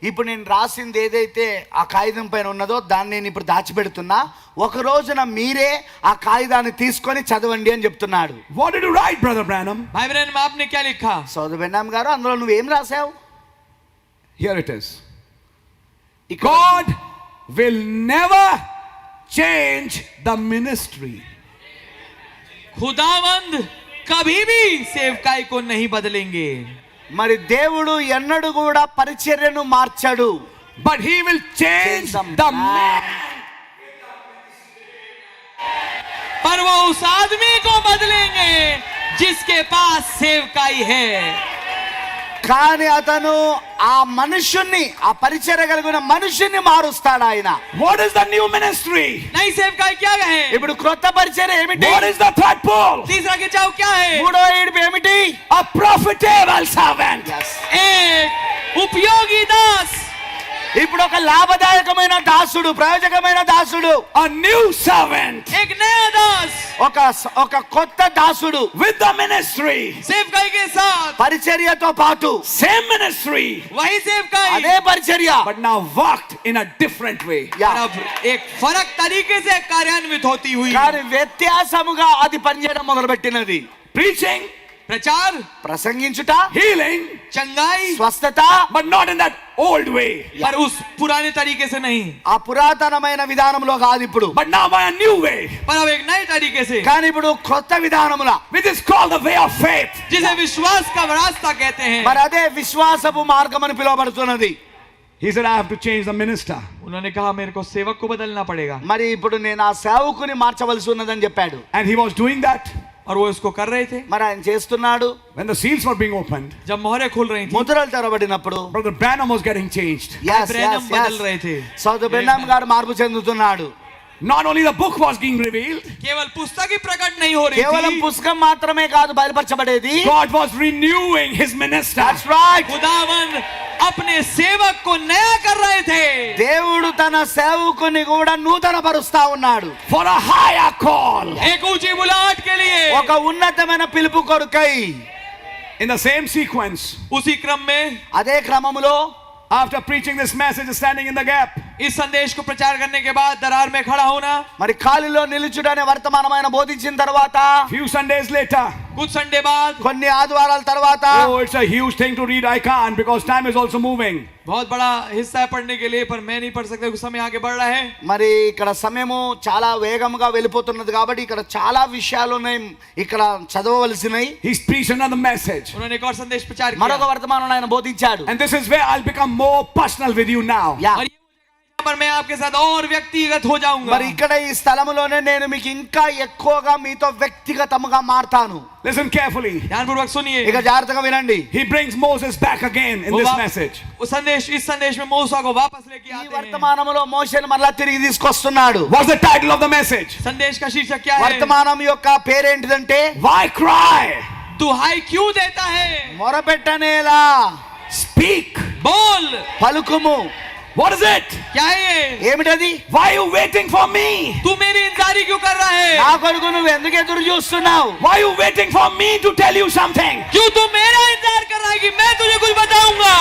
ఇప్పుడు నేను రాసింది ఏదైతే ఆ కాగితం పైన ఉన్నదో దాన్ని నేను ఇప్పుడు దాచిపెడుతున్నా, ఒక రోజున మీరే ఆ కాగితాన్ని తీసుకొని చదవండి అని చెప్తున్నాడు. What did you write, Brother Branham? भाई ब्रैनम आपने क्या लिखा? సోదరు బెన్నాం గారు, అందులో నువ్వేం రాసావు? Here it is. God will never change the ministry. खुदावंद कभी भी सेवकाई को नहीं बदलेंगे। మరి దేవుడు ఎన్నడూ కూడా పరిచర్యను మార్చడు. But he will change the man. पर वो उस आदमी को बदलेंगे जिसके पास सेवकाई है। కానీ అతను ఆ మనుషుణ్ణి, ఆ పరిచర్య కలిగిన మనుషుణ్ణి మారుస్తాడు ఆయన. What is the new ministry? नई सेवकाई क्या है? ఇప్పుడు క్రొత్త పరిచర్య ఏమిటి? What is the third pole? तीसरा खिंचाव क्या है? మూడో ఏడుపు ఏమిటి? A profitable servant. एक उपयोगी दास। ఇప్పుడు ఒక లాభదాయకమైన దాసుడు, ప్రయోజకమైన దాసుడు, a new servant एक नया दास ఒక కొత్త దాసుడు with the ministry, सेवकाई के साथ, పరిచర్యతో పాటు same ministry, वही सेवकाई, అదే పరిచర్య, but now walked in a different way. Yeah. और अब एक फर्क तरीके से कार्यान्वित होती हुई। కానీ వ్యత్యాసముగా అది పనిచేయడం మొదలుపెట్టినది. Preaching, प्रचार, ప్రసంగించుట, healing, चंगाई, స్వస్థత, but not in that old way, पर उस पुराने तरीके से नहीं, ఆ పురాతనమైన విధానంలో కాదు ఇప్పుడు, but now by a new way, पर अब एक नए तरीके से, కానీ ఇప్పుడు కొత్త విధానముల, which is called the way of faith. जिसे विश्वास का रास्ता कहते हैं। మరి అదే విశ్వాసపు మార్గం అని పిలువబడుతున్నది. He said, I have to change the minister. उन्होंने कहा मेरे को सेवक को बदलना पड़ेगा, మరి ఇప్పుడు నేను ఆ సేవకుని మార్చవలసి ఉన్నదని చెప్పాడు. And he was doing that और वो इसको कर रहे थे। మరి ఆయన చేస్తున్నాడు. when the seals were being opened. जब मोहरें खुल रही थी, ముద్రలు తెరబడినప్పుడు Brother Branham was getting changed. Branham बदल रहे थे। సౌదర్ బెన్నాం గారు మార్పు చెందుతున్నాడు. Not only the book was being revealed, केवल पुस्तक ही प्रकट नहीं हो रही కేవలం थी, పుస్తకం మాత్రమే కాదు బయలుపరచబడేది. God was renewing his minister. That's right. खुदावन अपने सेवक को नया कर रहे थे, దేవుడు తన సేవకుని కూడా నూతన పరుస్తా ఉన్నాడు. For a higher call. एक ऊंची बुलाहट के लिए। ఒక ఉన్నతమైన పిలుపు కొరకై. In the same sequence, उसी क्रम में అదే క్రమములో after preaching this message, standing in the gap, इस संदेश को प्रचार करने के बाद दरार में खड़ा होना, మరి ఖాళీలో నిలుచుడనే వర్తమానమైన బోధించిన తర్వాత few Sundays later, कुछ संडे बाद, కొన్ని ఆదివారాల తర్వాత oh, it's a huge thing to read. I can't because time is also moving. बहुत बड़ा हिस्सा है पढ़ने के लिए, पर मैं नहीं पढ़ सकता, कुछ समय आगे बढ़ रहा है। మరి ఇక్కడ సమయము చాలా వేగంగా వెళ్ళిపోతున్నది కాబట్టి ఇక్కడ చాలా విషయాలు ఉన్నాయి, ఇక్కడ చదవవలసినవి. He's preached another message. उन्होंने एक और संदेश प्रचार మరొక किया, వర్తమానం ఆయన బోధించాడు. And this is where I'll become more personal with you now. Yeah. और ये यहाँ पर मैं आपके साथ और व्यक्तिगत हो जाऊंगा। మరి ఇక్కడ ఈ స్థలములోనే నేను మీకు ఇంకా ఎక్కువగా మీతో వ్యక్తిగతముగా మారతాను. Listen carefully. ध्यानपूर्वक सुनिए। ఇక జాగ్రత్తగా వినండి. He brings Moses back again in this message. उस संदेश, इस संदेश में मूसा को वापस लेके ఈ आते हैं। వర్తమానములో మోషేను మరలా తిరిగి తీసుకొస్తున్నాడు. What's the title of the message? संदेश का शीर्षक क्या है? వర్తమానం యొక్క పేరేంటిదంటే Why cry? दुहाई क्यों देता है? మొరపెట్టనేలా, Speak. बोल। పలుకుము. What is it? क्या है ये? ఏమిటది? Why are you waiting for me? तू मेरी इंतजारी क्यों कर रहा है? నా కొరకు నువ్వు ఎందుకు ఎదురు చూస్తున్నావు? Why are you waiting for me to tell you something? क्यों तू मेरा इंतजार कर रहा है कि मैं तुझे कुछ बताऊंगा?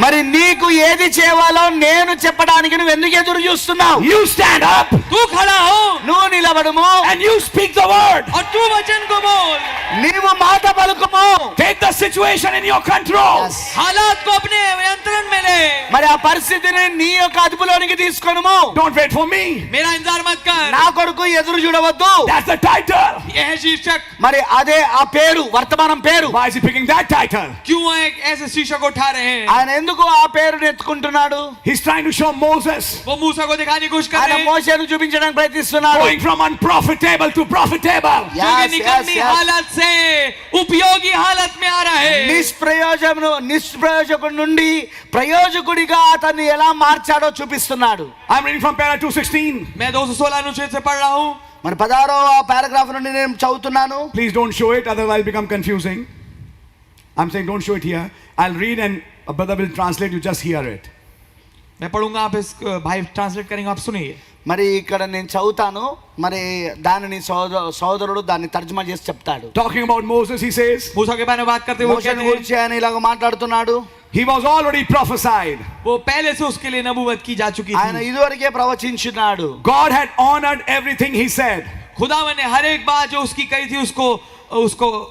మరి నీకు ఏది చేయాలో నేను చెప్పడానికి నువ్వు ఎందుకు ఎదురు చూస్తున్నావు? You stand up तू खड़ा हो నువ్వు నిలబడుము, and you speak the word. और तू वचन को बोल। నీవు మాట పలుకుము. Take the situation in your control. Yes. हालात को अपने नियंत्रण में ले। మరి ఆ పరిస్థితిని నీ యొక్క అదుపులోనికి తీసుకొనుము. Don't wait for me. मेरा इंतजार मत कर। నా కొరకు ఎదురు చూడవద్దు. That's the title. यह है शीर्षक। మరి అదే ఆ పేరు, వర్తమానం పేరు. Why is he picking that title? क्यों एक ऐसे शीर्षक उठा रहे हैं? ఆయన ఎందుకు ఆ పేరుని ఎత్తుకుంటున్నాడు? He's trying to show Moses वो मूसा को दिखाने की कोशिश कर ఆయన रहे हैं మోషేను చూపించడానికి ప్రయత్నిస్తున్నాడు. going from unprofitable to profitable. जो कि निकम्मी हालत से उपयोगी हालत में आ रहा है। నిష్ప్రయోజకుడి నుండి ప్రయోజకుడిగా అతన్ని ఎలా మార్చాడో చూపిస్తున్నాడు. I'm reading from paragraph 216. मैं 216 अनुच्छेद से पढ़ रहा हूँ। మరి 16వ పారాగ్రాఫ్ నుండి నేను చదువుతున్నాను. Please don't show it, otherwise it'll become confusing. I'm saying don't show it here. I'll read and a brother will translate. You just hear it. मैं पढ़ूंगा, आप इस भाई ट्रांसलेट करेंगे, आप सुनिए। మరి ఇక్కడ నేను చదువుతాను, మరి దానిని సోదరుడు దాన్ని తర్జుమా చేసి చెప్తాడు. Talking about Moses, he says, मूसा के बारे में बात करते हुए మోషేను कहते हैं, గురించి ఆయన ఇలాగ మాట్లాడుతున్నాడు. he was already prophesied. वो पहले से उसके लिए नबूवत की जा चुकी ఆయన थी। ఇదివరకే ప్రవచించున్నాడు. God had honored everything he said. खुदावन ने हर एक बात जो उसकी कही थी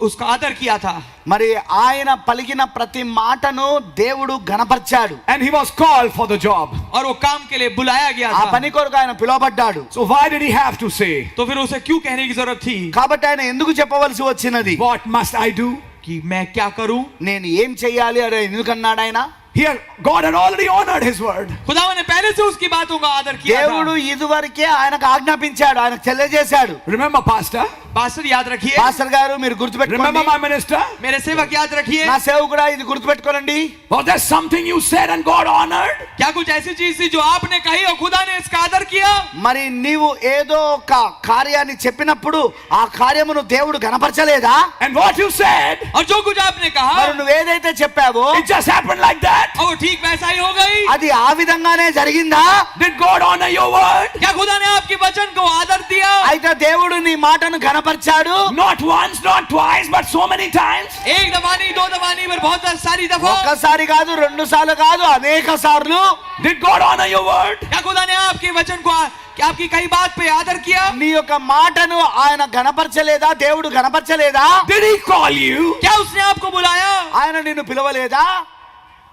उसका आदर किया था। మరి ఆయన పలికిన ప్రతి మాటను దేవుడు ఘనపరిచాడు. And he was called for the job. और वो काम के लिए बुलाया गया ఆ था। పని కొరకు ఆయన పిలువబడ్డాడు. So why did he have to say, तो फिर उसे क्यों कहने की जरूरत थी కాబట్టి ఆయన ఎందుకు చెప్పవలసి వచ్చినది? what must I do? कि मैं क्या करूं? నేను ఏం చెయ్యాలి అని ఎందుకన్నాడు ఆయన? Here, God had already honored his word. खुदावन ने पहले से उसकी बातों का आदर किया దేవుడు था। ఇదివరకే ఆయనకు ఆజ్ఞాపించాడు, ఆయనకు తెలియజేశాడు. Remember, Pastor, पास्टर याद रखिए, పాస్టర్ గారు మీరు Remember గుర్తుపెట్టుకోండి, my minister? मेरे सेवक याद रखिए, నా సేవకుడా ఇది గుర్తుపెట్టుకోనండి. Was there something you said and God honored? क्या कुछ ऐसी चीज थी जो आपने कही और खुदा ने इसका आदर किया? మరి నీవు ఏదో ఒక కార్యాన్ని చెప్పినప్పుడు ఆ కార్యమును దేవుడు గణపరచలేదా? And what you said, और जो कुछ आपने మరి कहा నువ్వు ఏదైతే చెప్పావో it just happened like that? और वो ठीक वैसा ही हो गई? అది ఆ విధంగానే జరిగిందా? Did God honor your word? क्या खुदा ने आपके वचन को आदर दिया? అయితే దేవుడు నీ మాటను గణపరిచాడు. Not once, not twice, but so many times. एक दफा नहीं, दो दफा नहीं, पर बहुत सारी दफा. ఒక్కసారి కాదు, రెండు సార్లు కాదు, అనేక సార్లు. Did God honor your word? क्या खुदा ने आपके वचन को क्या आपकी कई बात पे आदर किया? నీ యొక్క మాటను ఆయన గణపరచలేదా? దేవుడు గణపరచలేదా? Did he call you? क्या उसने आपको बुलाया? ఆయన నిన్ను పిలవలేదా?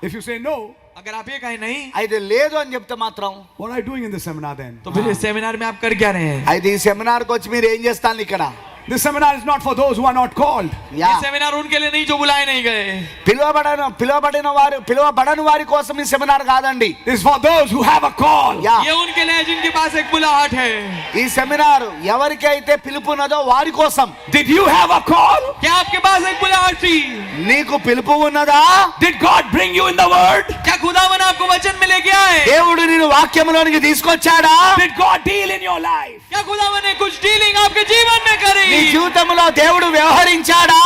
If you say no, अगर आप ये कहें नहीं, అయితే లేదు అని చెప్తే మాత్రం, what are you doing in this seminar then? तो फिर इस सेमिनार में आप कर क्या रहे हैं? అయితే ఈ సెమినార్కి వచ్చి మీరు ఏం చేస్తాను ఇక్కడ? This seminar is not for those who are not called. Yeah, ये सेमिनार उनके लिए नहीं जो बुलाए नहीं गए. పిలువబడని వారి కోసం ఈ సెమినార్ కాదండి. This is for those who have a call. Yeah, ये उनके लिए जिनके पास एक बुलाहट है. ఈ సెమినార్ ఎవరికైతే పిలుపున్నదో వారి కోసం. Did you have a call? क्या आपके पास एक बुलाहट थी? నీకు పిలుపు ఉన్నదా? Did God bring you in the word? क्या खुदावन आपको वचन में लेके आए? దేవుడు నిన్ను వాక్యంలోనికి తీసుకొచ్చాడా? Did God deal in your life? क्या खुदावन ने कुछ डीलिंग आपके जीवन में करी? నీ జీవితంలో దేవుడు వ్యవహరించాడా?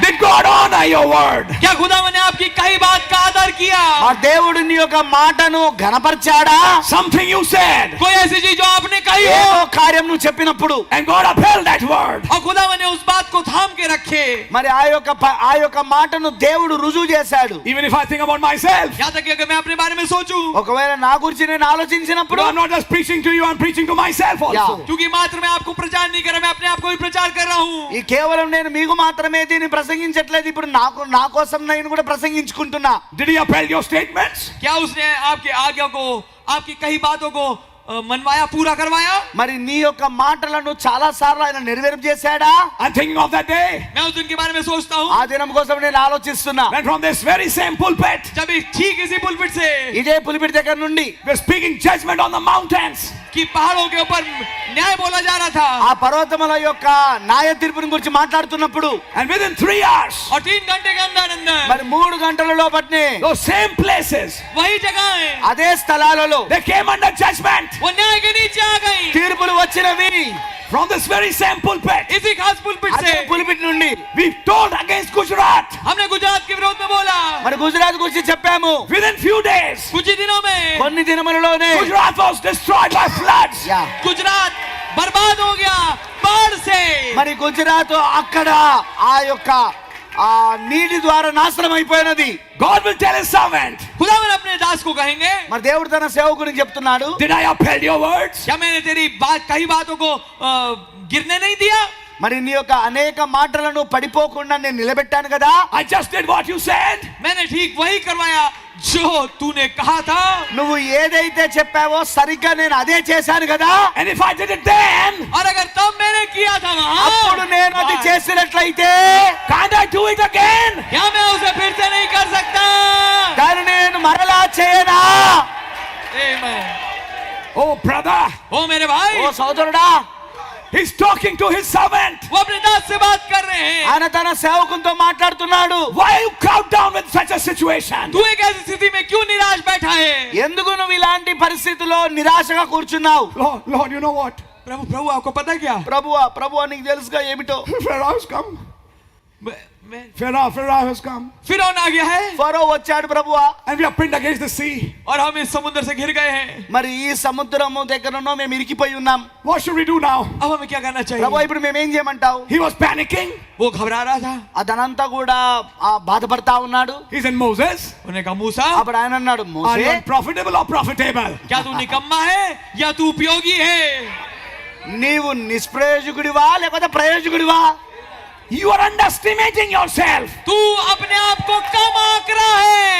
Did God honor your word? क्या खुदावन ने आपकी कई बात का आदर किया? ఆ దేవుడు నీ యొక్క మాటను ఘనపరిచాడా? Something you said, कोई ऐसी चीज जो आपने कही ఏదో हो కార్యం నువ్వు చెప్పినప్పుడు and God upheld that word. और खुदावन ने उस बात को थाम के रखे. మరి ఆ యొక్క మాటను దేవుడు రుజువు చేశాడు. Even if I think about myself, यहाँ तक कि अगर मैं अपने बारे में सोचूं, ఒకవేళ నా గురించి నేను ఆలోచించినప్పుడు, I'm not just preaching to you, I'm preaching to myself also. Yeah. क्योंकि मात्र मैं आपको प्रचार नहीं कर रहा, मैं अपने आप को भी प्रचार कर रहा हूँ. ఈ కేవలం నేను మీకు మాత్రమే దీన్ని ప్రసంగించట్లేదు, ఇప్పుడు నా కోసం నేను కూడా ప్రసంగించుకుంటున్నా. Did he upheld your statements? क्या उसने आपकी आज्ञा को, आपकी कई बातों को मनवाया, पूरा करवाया? మరి నీ యొక్క మాటలను చాలా సార్లు ఆయన నెరవేర్పు చేశాడా? I'm thinking of that day मैं उस दिन के बारे में सोचता हूँ ఆ దినం కోసం నేను ఆలోచిస్తున్నా. when from this very same pulpit, जब ठीक इसी पुलपिट से ఇదే పులిపిడి దగ్గర నుండి we're speaking judgment on the mountains. कि पहाड़ों के ऊपर न्याय बोला जा रहा था, ఆ పర్వతముల యొక్క న్యాయ తీర్పుని గురించి మాట్లాడుతున్నప్పుడు, And within 3 hours, और 3 घंटे के अंदर మరి 3 గంటల లోపట్నే those same places, वही जगह అదే స్థలాలలో they came under judgment वो न्याय के नीचे आ गई. తీర్పులు వచ్చినవి. from this very same pulpit. इसी खास पुलपिट అదే से పులిపిడి నుండి We told against Gujarat. हमने गुजरात के विरोध में बोला. మరి గుజరాత్ గురించి చెప్పాము. Within few days, कुछ ही दिनों में కొన్ని దినములలోనే Gujarat was destroyed by floods. Yeah, Gujarat बर्बाद हो गया बाढ़ से. మరి గుజరాత్ అక్కడ ఆ యొక్క ఆ నీటి ద్వారా నాశనం అయిపోయినది. God will tell his servant, खुदावन अपने दास को कहेंगे, మరి దేవుడు తన సేవకుడికి చెప్తున్నాడు, did I upheld your words? क्या मैंने तेरी बात कई बातों को गिरने नहीं दिया? మరి నీ యొక్క అనేక మాటలను పడిపోకుండా నేను నిలబెట్టాను కదా. I just did what you said. मैंने ठीक वही करवाया जो तूने कहा था. నువ్వు ఏదైతే చెప్పావో సరిగ్గా నేను అదే చేశాను కదా. And if I did it then, और अगर तब मैंने किया था అప్పుడు నేను అది वहाँ, చేసినట్లయితే can't I do it again? क्या मैं उसे फिर से नहीं कर सकता? దాన్ని నేను మరలా చేయనా? Amen. Oh, brother, ओ मेरे भाई, ఓ సోదరుడా, he's talking to his servant. वो अपने दास से बात कर रहे हैं. ఆయన తన సేవకునితో మాట్లాడుతున్నాడు. Why you crowd down with such a situation? तू एक ऐसी स्थिति में क्यों निराश बैठा है? ఎందుకు నువ్వు ఇలాంటి పరిస్థితిలో నిరాశగా కూర్చున్నావు? Lord, you know what? प्रभु प्रभु आपको पता है क्या? ప్రభువా నీకు తెలుసుగా ఏమిటో. Pharaoh has come. Pharaoh has come. फिरौन आ गया है ఫరో వచ్చాడు ప్రభువా. And we are pinned against the sea. और हम इस समुद्र से घिर गए हैं. మరి ఈ సముద్రము దగ్గరనో మేము ఇరికిపోయి ఉన్నాం. What should we do now? अब हमें क्या करना ప్రభువా चाहिए? ఇప్పుడు మేము ఏం చేయమంటావు? He was panicking. वो घबरा रहा था. అతనంతా కూడా బాధపడతా ఉన్నాడు. He's in Moses. उन्होंने कहा मूसा, అప్పుడు ఆయన అన్నాడు, Are మోసే, you unprofitable or profitable? क्या तू निकम्मा है या तू उपयोगी है? నీవు నిష్ప్రయోజకుడివా లేకపోతే ప్రయోజకుడివా? You are underestimating yourself. तू अपने आप को कम आंक रहा है.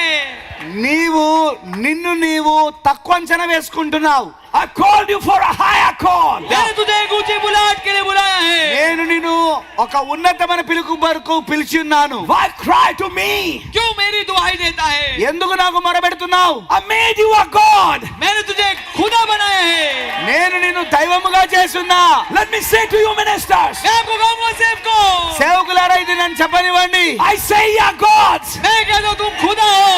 నిన్ను తక్కువ అంచనా వేసుకుంటున్నావు. I called you for a higher call. मैंने तुझे एक ऊंची बुलाहट के लिए बुलाया है. నేను నిన్ను ఒక ఉన్నతమైన పిలుపు వరకు పిలిచి ఉన్నాను. Why cry to me? क्यों मेरी दुहाई देता है? ఎందుకు నాకు మొరబెడుతున్నావు? I made you a God. मैंने तुझे मुझे खुदा बनाया है। నేను నిన్ను దైవముగా చేసున్నా. Let me say to you ministers, मैं आपको कहूंगा सेवको, సేవకులారా ఇది నన్ను చెప్పనివ్వండి. I say you are gods. मैं कहता हूं तुम खुदा हो।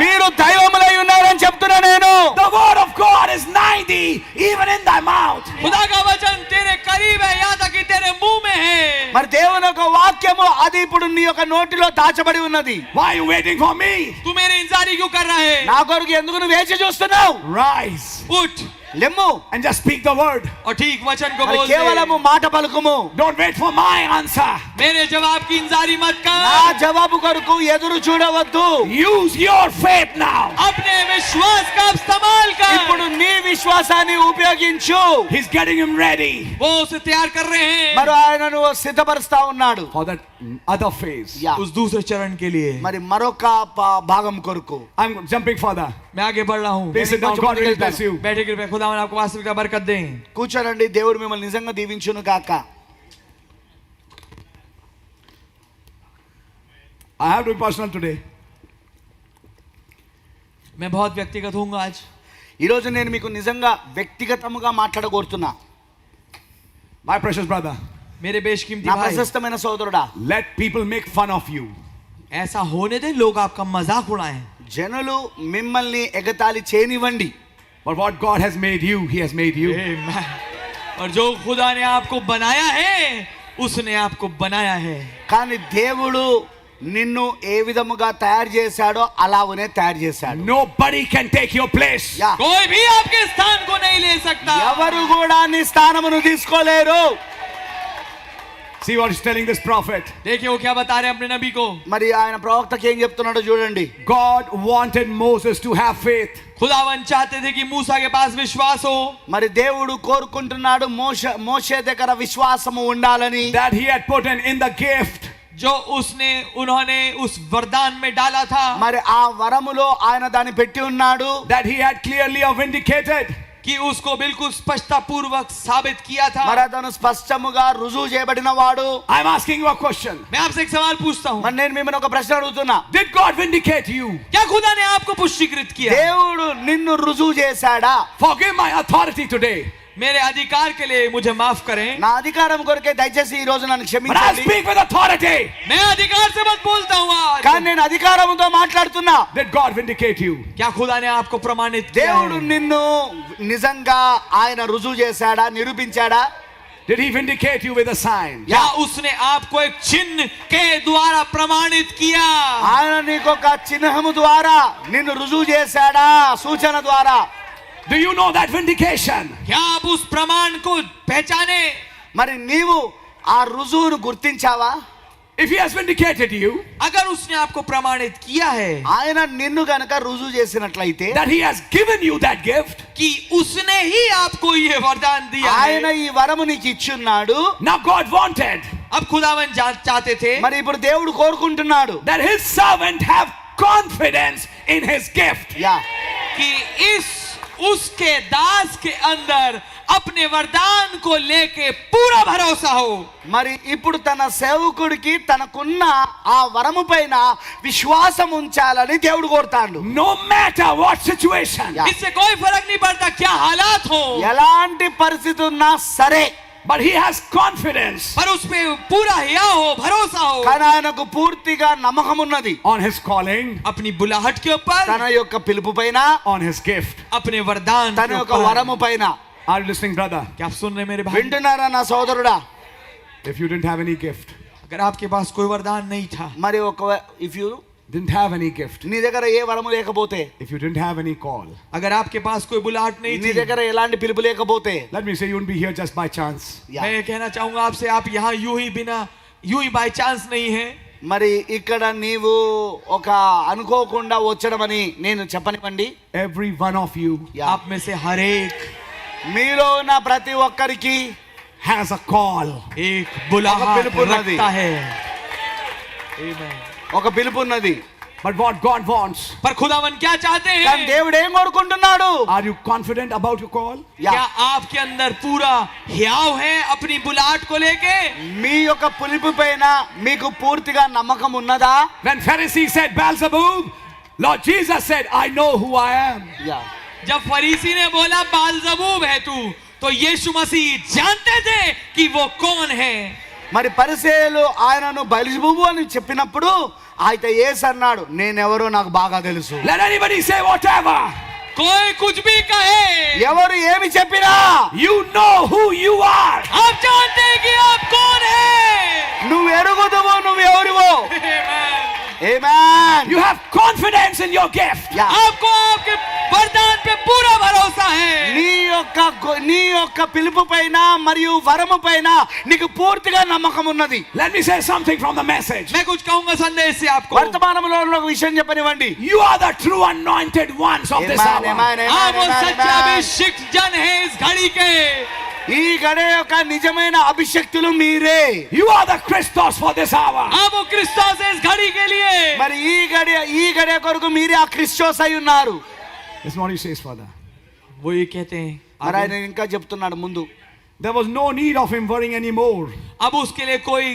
మీరు దైవములై ఉన్నారని చెప్తున్నా నేను. The word of God is 90 even in thy mouth. खुदा का वचन तेरे करीब है, यहाँ तक कि तेरे मुंह में है। మరి దేవుని యొక్క వాక్యము అది ఇప్పుడు నీ యొక్క నోటిలో దాచబడి ఉన్నది. Why are you waiting for me? तू मेरी इंतजारी क्यों कर रहा है? నా కొరకు ఎందుకు నువ్వు వేచి చూస్తున్నావు? Rise उठ లెమ్ము and just speak the word. और ठीक वचन को మరి बोल కేవలము दे। మాట పలుకుము. Don't wait for my answer. मेरे जवाब की इंतजारी मत నా कर। జవాబు కొరకు ఎదురు చూడవద్దు. Use your faith now. अपने विश्वास का इस्तेमाल ఇప్పుడు कर। నీ విశ్వాసాన్ని ఉపయోగించు. He's getting him ready वो उसे तैयार कर रहे हैं మరి ఆయనను సిద్ధపరుస్తా ఉన్నాడు. for that other phase. Yeah. उस दूसरे चरण के लिए। మరి మరొక భాగం కొరకు I'm jumping further. मैं आगे बढ़ रहा हूँ। Please sit down. God will bless you. बैठे कृपया खुदा आपको वास्तविक बरकत दें। కూర్చోనండి. దేవుడు మిమ్మల్ని నిజంగా దీవించును గాక. I have to be personal today. मैं बहुत व्यक्तिगत हूँ आज। ఈరోజు నేను మీకు నిజంగా వ్యక్తిగతముగా మాట్లాడగోరుతున్నా. My precious brother, मेरे बेशकीमती నా भाई, ప్రశస్తమైన సోదరుడా, let people make fun of you. ऐसा होने दे लोग आपका मजाक उड़ाएं। జనులు మిమ్మల్ని ఎగతాళి చేయనివ్వండి. But what God has made you, He has made you. Amen। और जो खुदा ने आपको बनाया है उसने आपको बनाया है। కానీ దేవుడు నిన్ను ఏ విధముగా తయారు చేశాడో అలాగనే తయారు చేశాడు. Nobody can take your place. Yeah. कोई भी आपके स्थान को नहीं ले सकता। ఎవరు కూడా నీ స్థానమును తీసుకోలేరు. See what he's telling this prophet. देखिए वो क्या बता रहे हैं अपने नबी को। మరి ఆయన ప్రవక్తకి ఏం చెప్తున్నాడో చూడండి. God wanted Moses to have faith. खुदावन चाहते थे कि मूसा के पास विश्वास हो। మరి దేవుడు కోరుకుంటున్నాడు మోషే దగ్గర విశ్వాసము ఉండాలని. That he had put in the gift. जो उन्होंने उस वरदान में डाला था। మరి ఆ వరములో ఆయన దాన్ని పెట్టి ఉన్నాడు. That he had clearly vindicated. कि उसको बिल्कुल स्पष्टता पूर्वक साबित किया था। మరి అతను స్పష్టముగా రుజువు చేయబడిన వాడు. I'm asking you a question. मैं आपसे एक सवाल पूछता हूँ। మరి నేను మిమ్మల్ని ఒక ప్రశ్న అడుగుతున్నా. Did God vindicate you? क्या खुदा ने आपको पुष्टिकृत किया? దేవుడు నిన్ను రుజువు చేశాడా? Forgive my authority today. मेरे अधिकार के लिए मुझे माफ करें। నా అధికారం కొరకే దయచేసి ఈ రోజు నన్ను But I క్షమించండి. speak with authority. मैं अधिकार से मत बोलता हूँ आज। కానీ నేను అధికారంతో మాట్లాడుతున్నా. Did God vindicate you? क्या खुदा ने आपको प्रमाणित किया దేవుడు है? నిన్ను నిజంగా ఆయన రుజువు చేశాడా, నిరూపించాడా? Did he vindicate you with a sign? या उसने आपको एक चिन्ह के द्वारा प्रमाणित किया? ఆయన నీకొక చిహ్నము ద్వారా నిన్ను రుజువు చేశాడా, సూచన ద్వారా? Do you know that vindication? क्या आप उस प्रमाण को पहचाने? మరి నీవు ఆ రుజువును గుర్తించావా? If he has vindicated you, अगर उसने आपको प्रमाणित किया है ఆయన నిన్ను గనక రుజువు చేసినట్లయితే, that he has given you that gift, कि उसने ही आपको ये वरदान दिया ఆయన है। ఈ వరము నీకు ఇచ్చున్నాడు. now God wanted अब खुदावन चाहते थे మరి ఇప్పుడు దేవుడు కోరుకుంటున్నాడు that his servant have confidence in his gift. Yeah कि उसके दास के अंदर अपने वरदान को लेके पूरा भरोसा हो। మరి ఇప్పుడు తన సేవకుడికి తనకున్న ఆ వరము పైన విశ్వాసం ఉంచాలని దేవుడు కోరుతాడు. No matter what situation. Yeah. इससे कोई फर्क नहीं पड़ता क्या हालात हो, ఎలాంటి పరిస్థితి ఉన్నా సరే, But he has confidence पर उस पे पूरा हिया हो, भरोसा हो కానీ ఆయనకు పూర్తిగా నమ్మకం ఉన్నది on his calling, अपनी बुलाहट के ऊपर, తన యొక్క పిలుపు పైన, on his gift. अपने वरदान తన के యొక్క ऊपर। వరము పైన. Are you listening, brother? क्या आप सुन रहे हैं मेरे भाई? వింటున్నారా నా సోదరుడా? If you didn't have any gift, अगर आपके पास कोई वरदान नहीं था, మరి ఒక if you didn't have any gift, నీ దగ్గర ఏ వరము లేకపోతే, if you didn't have any call, अगर आपके पास कोई बुलाहट नहीं నీ थी, దగ్గర ఎలాంటి పిలుపు లేకపోతే, let me say you wouldn't be here just by chance. Yeah. मैं ये कहना चाहूंगा आपसे, आप यहाँ यूं ही बाय चांस नहीं है। మరి ఇక్కడ నీవు ఒక అనుకోకుండా వచ్చడమని నేను చెప్పనివ్వండి. Every one of you yeah. आप में से हर एक మీలో ఉన్న ప్రతి ఒక్కరికి has a call. एक बुलाहट बिल्कुल नदी। रखता है। Amen। ఒక పిలుపు ఉన్నది. But what God wants, पर खुदावन क्या चाहते కానీ हैं? దేవుడు ఏం కోరుకుంటున్నాడు? are you confident about your call? Yeah. क्या आपके अंदर पूरा हियाव है अपनी बुलाहट को लेके? మీ యొక్క పిలుపు పైన మీకు పూర్తిగా నమ్మకం ఉన్నదా? When Pharisees said Beelzebub, Lord Jesus said, I know who I am. Yeah. जब फरीसी ने बोला बालजबूब है तू, तो यीशु मसीह जानते थे कि वो कौन है. మరి పరిసయ్యులు ఆయనను బయలుజెబూబు అని చెప్పినప్పుడు అయితే యేసు అన్నాడు, నేనెవరో నాకు బాగా తెలుసు. Let anybody say whatever. कोई कुछ भी कहे, ఎవరు ఏమి చెప్పినా You know who you are. आप जानते हैं कि आप कौन है. నువ్వు ఎరుగుదువు, నువ్వు ఎవరివో. Amen. Amen. You have confidence in your gift. आपको आपके वरदान पे पूरा भरोसा है. నీ యొక్క పిలుపు పైన మరియు వరము పైన నీకు పూర్తిగా నమ్మకం ఉన్నది. Let me say something from the message. मैं कुछ कहूंगा संदेश से आपको. వర్తమానంలో ఒక విషయం చెప్పనివ్వండి. You are the true anointed ones of this hour. आप वो सच्चे अभिषिक्त जन है इस घड़ी के. ఈ గడే యొక్క నిజమైన అభిషక్తులు మీరే. You are the Christos for this hour. आप वो क्रिस्टोस है इस घड़ी के लिए. మరి ఈ గడే కొరకు మీరే ఆ క్రిస్టోస్ అయి ఉన్నారు. That's what he says, Father. वो ये कहते हैं, మరి ఆయన ఇంకా చెప్తున్నాడు ముందు. There was no need of him worrying anymore. अब उसके लिए कोई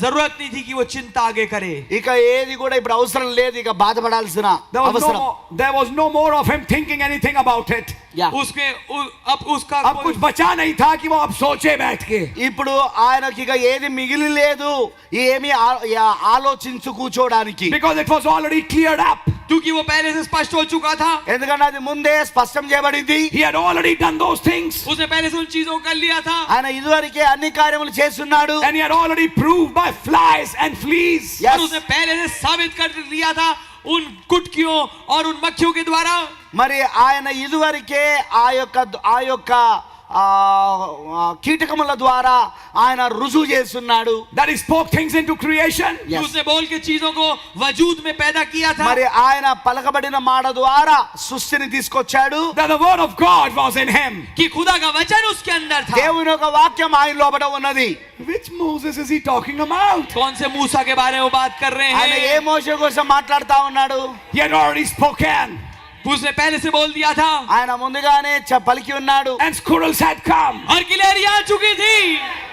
जरूरत नहीं थी कि वो चिंता आगे करे. ఇక ఏది కూడా ఇప్పుడు అవసరం లేదు, ఇక బాధపడాల్సిన అవసరం. There was no more of him thinking anything about it. उसके अब उसका अब कुछ बचा नहीं था कि वो अब सोचे बैठ के. ఇప్పుడు ఆయనకి ఇక ఏది మిగిలి లేదు ఏమి ఆలోచించు కూర్చోడానికి. Because it was already cleared up. क्योंकि वो पहले से स्पष्ट हो चुका था. ఎందుకంటే అది ముందే స్పష్టం చేయబడింది. He had already done those things. उसने पहले से उन चीजों को कर लिया था. ఆయన ఇదివరకే అన్ని కార్యములు చేస్తున్నాడు. And he had already proved by flies and fleas. और उसने पहले से साबित कर लिया था उन कुटकियों और उन मक्खियों के द्वारा. మరి ఆయన ఇదివరకే ఆ యొక్క కీటకముల ద్వారా ఆయన రుజువు చేస్తున్నాడు. That he spoke things into creation. उसने बोल के चीजों को वजूद में पैदा किया था. మరి ఆయన పలకబడిన మాట ద్వారా సృష్టిని తీసుకొచ్చాడు. That the word of God was in him. कि खुदा का वचन उसके अंदर था. దేవుని యొక్క వాక్యం ఆయన లోపల ఉన్నది. Which Moses is he talking about? कौन से मूसा के बारे में बात कर रहे ఆయన ఏ हैं? మోషే కోసం మాట్లాడుతా ఉన్నాడు. He had already spoken. उसने पहले से बोल दिया था. ఆయన ముందుగానే పలికి ఉన్నాడు. And squirrels had come. और गिलहरी आ चुकी थी.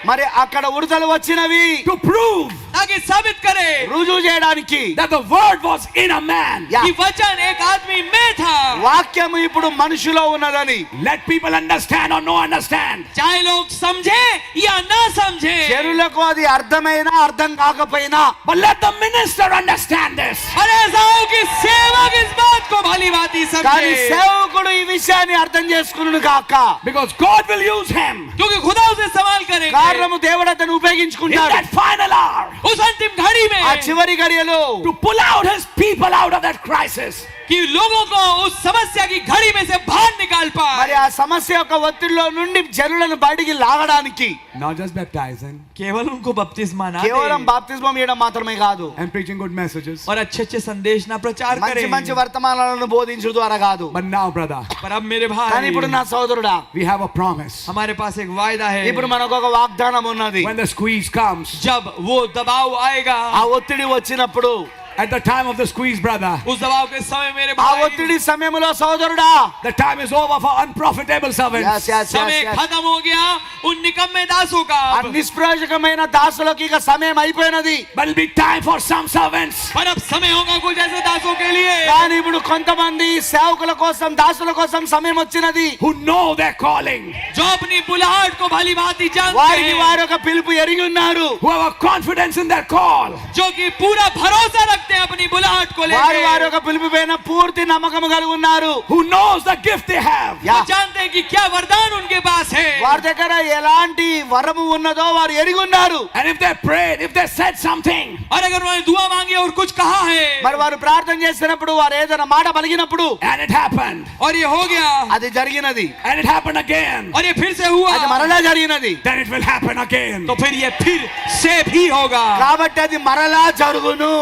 మరి అక్కడ ఉడతలు వచ్చినవి To prove ताकि साबित करे రుజువు చేయడానికి. that the word was in a man. कि वचन एक आदमी में था. వాక్యం ఇప్పుడు మనుషులో ఉన్నదని. Let people understand or no understand. चाहे लोग समझे या ना समझे. చెరులకు అది అర్థమైనా అర్థం కాకపోయినా But let the minister understand this. और ऐसा हो कि सेवक इस बात को भली भांति కానీ समझे. సేవకుడు ఈ విషయాన్ని అర్థం చేసుకున్నాడు కాక. Because God will use him क्योंकि खुदा उसे सवाल करेंगे. కారణము దేవుడు అతను in ఉపయోగించుకుంటాడు. that final hour उस अंतिम घड़ी ఆ में చివరి గడియలో to pull out his people out of that crisis. कि लोगों को उस समस्या की घड़ी में से बाहर निकाल మరి पाए. ఆ సమస్య యొక్క ఒత్తిడిలో నుండి జనులను బయటికి లాగడానికి Not just baptizing केवल उनको बपतिस्मा ना కేవలం दे బాప్తిస్మం ఇవ్వడం మాత్రమే కాదు, and preaching good messages. और अच्छे अच्छे संदेश ना प्रचार మంచి करें. మంచి వర్తమానాలను బోధించడం ద్వారా కాదు. But now, brother, पर अब मेरे కానీ ఇప్పుడు भाई నా సోదరుడా, we have a promise. हमारे पास एक वायदा है. ఇప్పుడు మనకు ఒక వాగ్దానం ఉన్నది. When the squeeze comes, जब वो दबाव आएगा, ఆ ఒత్తిడి వచ్చినప్పుడు, at the time of the squeeze, brother, उस दबाव के समय मेरे ఆ भाई ఒత్తిడి సమయంలో సోదరుడా, the time is over for unprofitable servants. समय खत्म हो गया उन निकम्मे दासों का. ఆ నిష్ప్రయోజకమైన దాసులకి ఇక సమయం అయిపోయినది. But it'll be time for some servants पर अब समय होगा कुछ ऐसे दासों के लिए కానీ ఇప్పుడు కొంతమంది సేవకుల కోసం దాసుల కోసం సమయం వచ్చినది. who know their calling, जो अपनी बुलाहट को भली भांति जानते వారికి हैं, వారి యొక్క పిలుపు ఎరిగి ఉన్నారు. who have a confidence in their call, जो कि पूरा भरोसा रखते हैं अपनी बुलाहट को వారి వారి लेकर. యొక్క పిలుపు పైన పూర్తి నమ్మకం కలిగి ఉన్నారు. who knows the gift they have. Yeah. वो जानते हैं कि क्या वरदान उनके पास है. వారి దగ్గర ఎలాంటి వరము ఉన్నదో వారు ఎరిగి ఉన్నారు. And if they prayed, if they said something, और अगर उन्होंने दुआ मांगी और कुछ कहा है మరి వారు ప్రార్థన చేసినప్పుడు వారు ఏదైనా మాట పలికినప్పుడు and it happened, और ये हो गया అది జరిగినది, and it happened again, और ये फिर से हुआ, అది మరలా జరిగినది. then it will happen again. तो फिर ये फिर से भी होगा. కాబట్టి అది మరలా జరుగును.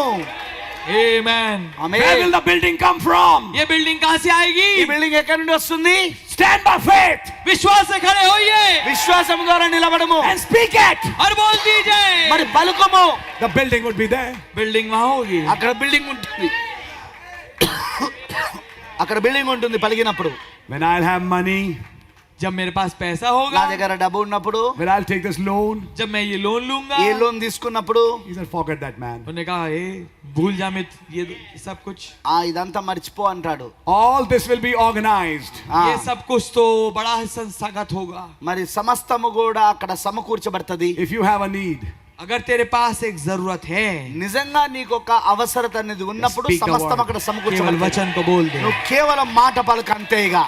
आमेन. ఆమేన్. Where will the building come from? ये बिल्डिंग कहां से ఈ आएगी? బిల్డింగ్ ఎక్కడి నుండి వస్తుంది? Stand by faith विश्वास से खड़े होइए విశ్వాసం ద్వారా నిలబడము, and speak it. और बोल दीजिए. మరి పలుకము. The building would be there. Building वहां होगी. అక్కడ బిల్డింగ్ ఉంటుంది, అక్కడ బిల్డింగ్ ఉంటుంది పలికినప్పుడు. When I'll have money, जब मेरे पास पैसा నా होगा, దగ్గర డబ్బు ఉన్నప్పుడు, when I'll take this loan, जब मैं ये लोन लूंगा, ఏ లోన్ తీసుకున్నప్పుడు, he said, forget that, man. उन्होंने कहा भूल जा मित ये सब कुछ, ఇదంతా మర్చిపో అంటాడు. All this will be organized. ये सब कुछ तो बड़ा ही संस्थागत होगा. మరి సమస్తము కూడా అక్కడ సమకూర్చబడుతుంది. If you have a need, अगर तेरे पास एक जरूरत है, నిజంగా నీకు ఒక అవసరత అనేది ఉన్నప్పుడు Speak the సమస్తం word. అక్కడ केवल సమకూర్చబడుతుంది. वचन को बोल दे. నువ్వు కేవలం మాట పలుకు అంతే. ఇక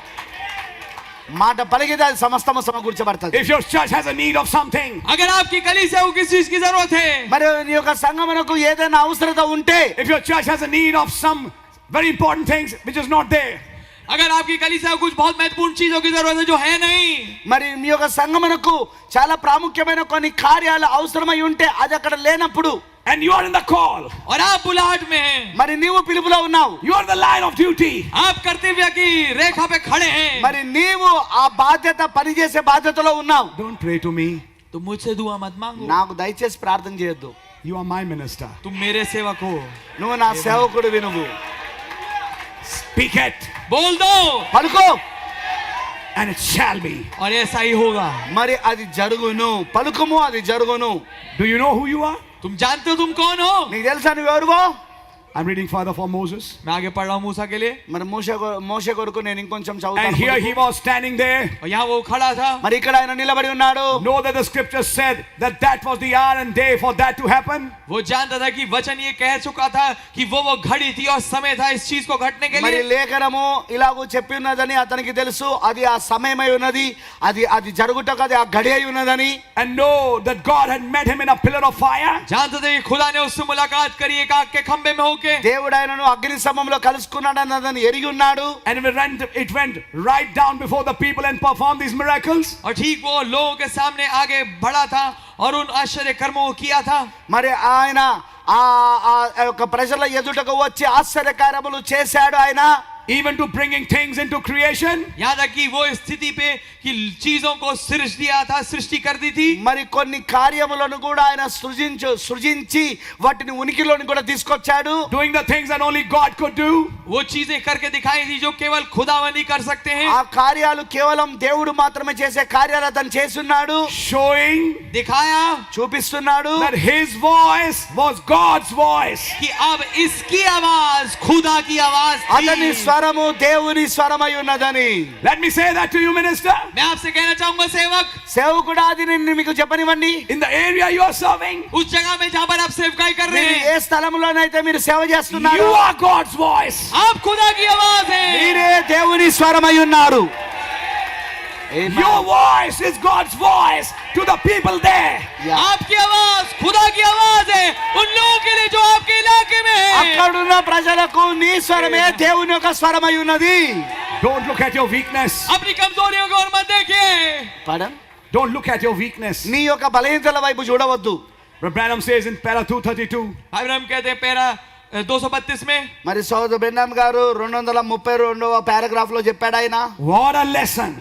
మాట పలికితే అది సమస్తము సమకూర్చబడుతుంది. if your church has a need of something, अगर आपकी कलीसिया को किस चीज की जरूरत है, మరి నీ యొక్క సంఘమునకు ఏదైనా అవసరత ఉంటే, if your church has a need of some very important things which is not there, अगर आपकी कलीसिया को कुछ बहुत महत्वपूर्ण चीजों की जरूरत है जो है नहीं, మరి మీ యొక్క సంఘమునకు చాలా ప్రాముఖ్యమైన కొన్ని కార్యాలు అవసరమై ఉంటే అది అక్కడ లేనప్పుడు, and you are in the call, और आप बुलाहट में हैं, మరి నీవు పిలుపులో ఉన్నావు, you are in the line of duty, आप कर्तव्य की रेखा पे खड़े हैं, మరి నీవు ఆ బాధ్యత పనిచేసే బాధ్యతలో ఉన్నావు. don't pray to me. तो मुझसे दुआ मत मांगो. నాకు దయచేసి ప్రార్థన చేయొద్దు. You are my minister. तुम मेरे सेवक हो. నువ్వు నా సేవకుడివి. నువ్వు Speak it, बोल दो పలుకో, and it shall be. और ऐसा ही होगा. మరి అది జరుగును. పలుకుము, అది జరుగును. Do you know who you are? तुम जानते हो तुम कौन हो? నీకు తెలుసా నువ్వు ఎవరువో? I'm reading further for Moses, मैं आगे पढ़ रहा हूँ मूसा के लिए. మరి మోషే కొరకు నేను ఇంకొంచెం and చదువుతాను. here he was standing there. और यहाँ वो खड़ा था. మరి ఇక్కడ ఆయన నిలబడి ఉన్నాడు. Know that the scripture said that that was the hour and day for that to happen. वो जानता था कि वचन ये कह चुका था कि वो घड़ी थी और समय था इस चीज को घटने के మరి लिए. లేఖనము ఇలాగూ చెప్పి ఉన్నదని అతనికి తెలుసు. అది ఆ సమయమై ఉన్నది, అది జరుగుటకు అది ఆ గడి అయి ఉన్నదని. And know that God had met him in a pillar of fire. जानते थे कि खुदा ने उससे मुलाकात करी एक आग के खंबे में होके. దేవుడు ఆయనను అగ్ని స్తంభంలో కలుసుకున్నాడు అన్నదని ఎరిగి ఉన్నాడు. And it went right down before the people and performed these miracles. और ठीक वो लोगों के सामने आगे बढ़ा था और उन आश्चर्य कर्मों को किया था. మరి ఆయన ఆ యొక్క ప్రజల ఎదుటకు వచ్చి ఆశ్చర్య కార్యములు చేశాడు ఆయన. Even to bringing things into creation. यहाँ तक कि वो स्थिति पे कि चीजों को सृष्टि दिया था, सृष्टि कर दी थी. మరి కొన్ని కార్యములను కూడా ఆయన సృజించి వాటిని ఉనికిలోని కూడా తీసుకొచ్చాడు. Doing the things that only God could do. वो चीजें करके दिखाई थी जो केवल खुदावन ही कर सकते हैं. ఆ కార్యాలు కేవలం దేవుడు మాత్రమే చేసే కార్యాలు అతను చేస్తున్నాడు. Showing दिखाया చూపిస్తున్నాడు that his voice was God's voice. कि अब इसकी आवाज खुदा की आवाज అతని थी. స్వరము దేవుని స్వరమై ఉన్నదని. Let me say that to you, minister. मैं आपसे कहना चाहूंगा सेवक, సేవకుడా అది నేను మీకు చెప్పనివ్వండి. In the area you are serving, उस जगह में जहां पर आप सेवकाई कर रहे మీరు हैं, ఏ స్థలంలోనైతే మీరు సేవ చేస్తున్నారు, you are God's voice. आप खुदा की आवाज है. మీరే దేవుని స్వరమై ఉన్నారు. Amen. Your voice is God's voice to the people there. Yeah. आपकी आवाज खुदा की आवाज है उन लोगों के लिए जो आपके इलाके में है. అక్కడున్న ప్రజలకు నీ స్వరమే దేవుని యొక్క స్వరమై ఉన్నది. Don't look at your weakness. अपनी कमजोरियों को और मत देखिए. పడం Don't look at your weakness. నీ యొక్క బలహీనతల వైపు చూడవద్దు. Brother Branham says in para 232, Abraham कहते हैं पैरा 232 में, మరి సోదరు బెన్నాం గారు 232వ పారాగ్రాఫ్ లో చెప్పాడు ఆయన. what a lesson.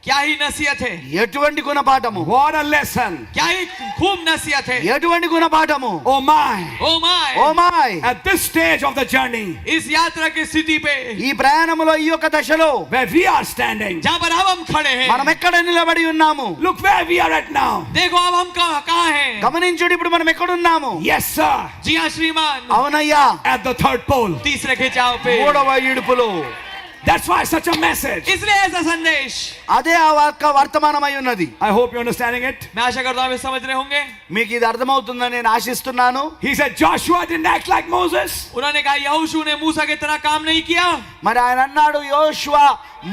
क्या ही नसीहत है, ఎటువంటి గుణపాఠము, What a lesson. क्या ही खूब नसीहत है. ఎటువంటి గుణపాఠము. Oh my. Oh my, oh my, At this stage of the journey, इस यात्रा की स्थिति पे ఈ ప్రయాణములో ఈ యొక్క దశలో where we are standing, जहां पर अब हम खड़े మనం हैं, ఎక్కడ నిలబడి ఉన్నాము. look where we are at now. देखो अब हम कहाँ हैं. గమనించుడు, ఇప్పుడు మనం ఎక్కడున్నాము. Yes, sir. जी हाँ श्रीमान, అవునయ్యా, At the third pole. तीसरे खिंचाव पे. మూడవ ఇడుపులో. That's why such a message. इसलिए ऐसा संदेश. అదే ఆ వాక్య వర్తమానమై ఉన్నది. I hope you're understanding it. मैं आशा करता हूँ आप समझ रहे होंगे. మీకు ఇది అర్థమవుతుందని నేను ఆశిస్తున్నాను. He said Joshua didn't act like Moses. उन्होंने कहा यहोशू ने मूसा की तरह काम नहीं किया. మరి ఆయన అన్నాడు, యోషువ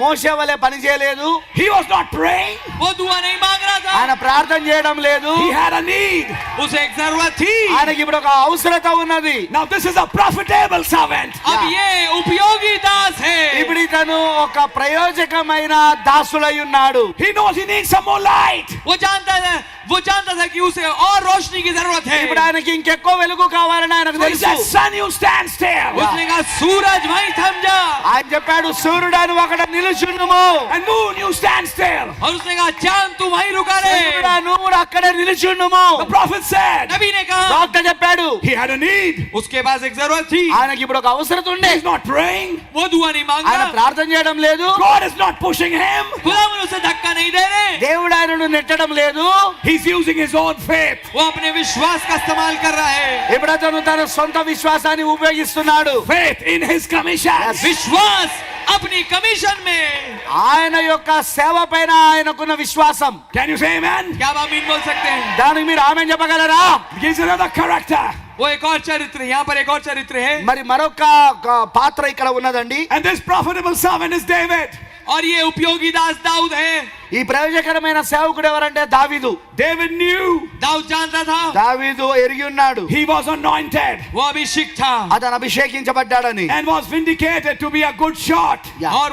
మోషే వలె పని చేయలేదు. He was not praying. वो दुआ नहीं मांग रहा था. ఆయన ప్రార్థన చేయడం లేదు. He had a need. उसे एक जरूरत थी. ఆయనకి ఇప్పుడు ఒక అవసరత ఉన్నది. Now this is a profitable servant. अब ये उपयोगी दास है. ఇప్పుడు ఇతను ఒక ప్రయోజకమైన దాసుడై ఉన్నాడు. He knows he needs some more light. वो जानता था कि उसे और रोशनी की जरूरत है. ఇప్పుడు ఆయనకి ఇంకెక్కువ వెలుగు కావాలని ఆయనకు So he said, తెలుసు. son, you stand still. उसने कहा सूरज वहीं थम जा. ఆయన చెప్పాడు, సూర్యుడు ఒకటి నిలుచుండుము. And moon, you stand still. और उसने कहा चांद तू वहीं रुका रहे. చంద్రుడా, నువ్వు కూడా అక్కడే నిలుచుండుము. The prophet said नबी ने कहा డాక్టర్ చెప్పాడు he had a need. उसके पास एक जरूरत थी. ఆయనకి ఇప్పుడు ఒక అవసరం ఉండే. He's not praying. वो दुआ नहीं ఆయన मांगा. ప్రార్థన చేయడం లేదు. God is not pushing him. खुदावन उसे धक्का नहीं दे रहे. దేవుడు ఆయనను నెట్టడం లేదు. He's using his own faith. वो अपने विश्वास का इस्तेमाल कर रहा है. ఇప్పుడు అతను తన సొంత విశ్వాసాన్ని ఉపయోగిస్తున్నాడు. Faith in his commission. विश्वास अपनी कमीशन में. ఆయన యొక్క సేవ పైన ఆయనకున్న విశ్వాసం. Can you say amen? क्या आप आमीन बोल सकते हैं? దానికి మీరు ఆమేన్ చెప్పగలరా? Here's another character. वो एक और चरित्र है. यहाँ पर एक और चरित्र है. మరి మరొక పాత్ర ఇక్కడ ఉన్నదండి. And this profitable servant is David. और ये उपयोगी दास दाऊद है. ఈ ప్రయోజనకరమైన సేవకుడు ఎవరంటే దావీదు. David knew दाऊद जानता था దావీదు ఎరిగి ఉన్నాడు. he was anointed वो अभिषिक्त था. అతను అభిషేకించబడ్డాడని. and was vindicated to be a good shot. Yeah. और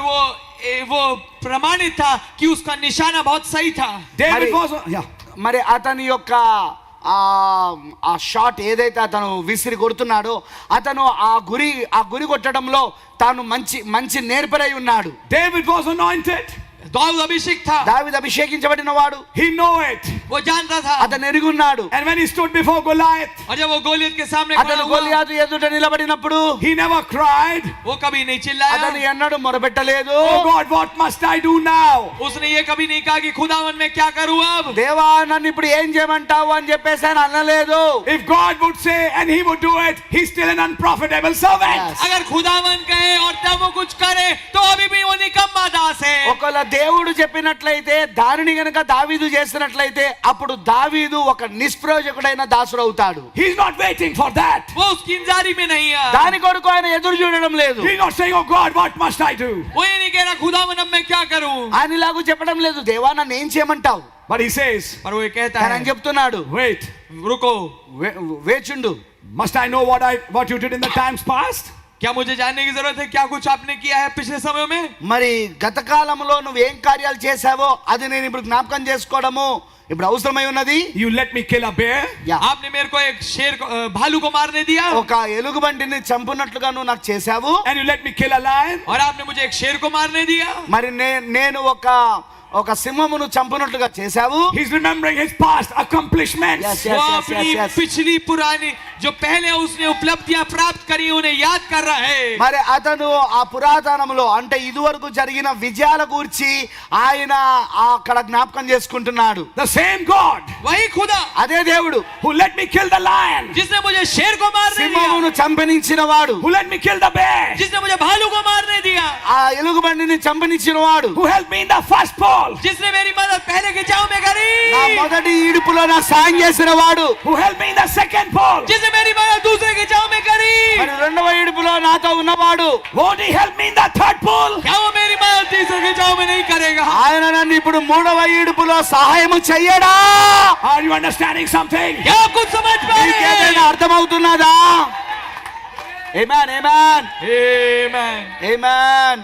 वो प्रमाणित था कि उसका निशाना बहुत सही था. David Hari- was మరి అతని యొక్క ఆ షాట్ ఏదైతే అతను విసిరి కొడుతున్నాడో అతను ఆ గురి కొట్టడంలో తాను మంచి నేర్పరై ఉన్నాడు. David was anointed. दाऊद अभिषेक था. దావీదు అభిషేకించబడిన వాడు. He know it. वो जानता था. అతను ఎరిగి ఉన్నాడు. And when he stood before Goliath, और जब वो गोलियत के सामने खड़ा అతను हुआ, గొలియాతు ఎదుట నిలబడినప్పుడు he never cried, वो कभी नहीं चिल्लाया. అతను ఎన్నడూ మొరపెట్టలేదు. oh God, what must I do now? उसने ये कभी नहीं कहा कि खुदावन मैं क्या करूं अब. దేవా నన్ను ఇప్పుడు ఏం చేయమంటావు అని చెప్పేసి ఆయన అనలేదు. If God would say and he would do it, he's still an unprofitable servant. Yes. अगर खुदावन कहे और तब वो कुछ करे तो अभी भी वो निकम्मा दास है. ఒకవేళ దేవుడు చెప్పినట్లయితే దానిని గనుక దావీదు చేసినట్లయితే అప్పుడు దావీదు ఒక నిష్ప్రయోజకుడైన దాసుడు అవుతాడు. He's not waiting for that. वो उसकी इंतजारी में नहीं है. దాని కొరకు ఆయన ఎదురు చూడడం లేదు. He's not saying, oh God, what must I do? वो ये नहीं कह रहा खुदावन अब मैं क्या करूं. ఆయన ఇలాగూ చెప్పడం లేదు, దేవా నన్ను ఏం చేయమంటావు But he says, पर वो ये कहता ఆయన है చెప్తున్నాడు, wait, रुको. వేచుండు. must I know what you did in the times past? क्या मुझे जानने की जरूरत है क्या कुछ आपने किया है पिछले समय में. మరి గత కాలంలో నువ్వు ఏం కార్యాలు చేశావో అది నేను ఇప్పుడు జ్ఞాపకం చేసుకోవడము ఇప్పుడు అవసరమై ఉన్నది. You let me kill a bear? आपने मेरे को एक शेर भालू को मारने दिया. ఒక ఎలుగుబంటిని చంపునట్లుగా నువ్వు నాకు చేశావు. And you let me kill a lion? और आपने मुझे एक शेर को मारने दिया. మరి నేను ఒక సింహమును చంపునట్లుగా చేశావు. He's remembering his past accomplishments. Yes, वो yes, अपनी yes. पिछली पुरानी जो पहले उसने उपलब्धियां प्राप्त करी उन्हें याद कर रहा है. మరి అతను ఆ పురాతనంలో అంటే ఇదివరకు జరిగిన విజయాల గురించి ఆయన అక్కడ జ్ఞాపకం చేసుకుంటున్నాడు. The same God वही खुदा అదే దేవుడు who let me kill the lion, जिसने मुझे शेर को मारने दिया, సింహమును చంపనించిన వాడు, who let me kill the bear, जिसने मुझे भालू को मारने दिया, ఆ ఎలుగుబంటిని చంపనించిన వాడు, who helped me in the first fall, जिसने मेरी मदद पहले के जाओ में करी, నా మొదటి ఈడుపులో నా సాయం చేసిన వాడు, who helped me in the second fall, जिसने मेरी मदद दूसरे के जाओ में करी, మరి రెండవ ఈడుపులో నాతో ఉన్నవాడు, won't he help me in the third fall? क्या वो मेरी मदद तीसरे के जाओ में नहीं करेगा. ఆయన నన్ను ఇప్పుడు మూడవ ఈడుపులో సహాయం చెయ్యడా? Are you understanding something? क्या आप कुछ समझ पा रहे నీకేదైనా हैं. అర్థమవుతున్నదా? ఆమేన్ ఆమేన్ Amen. Amen.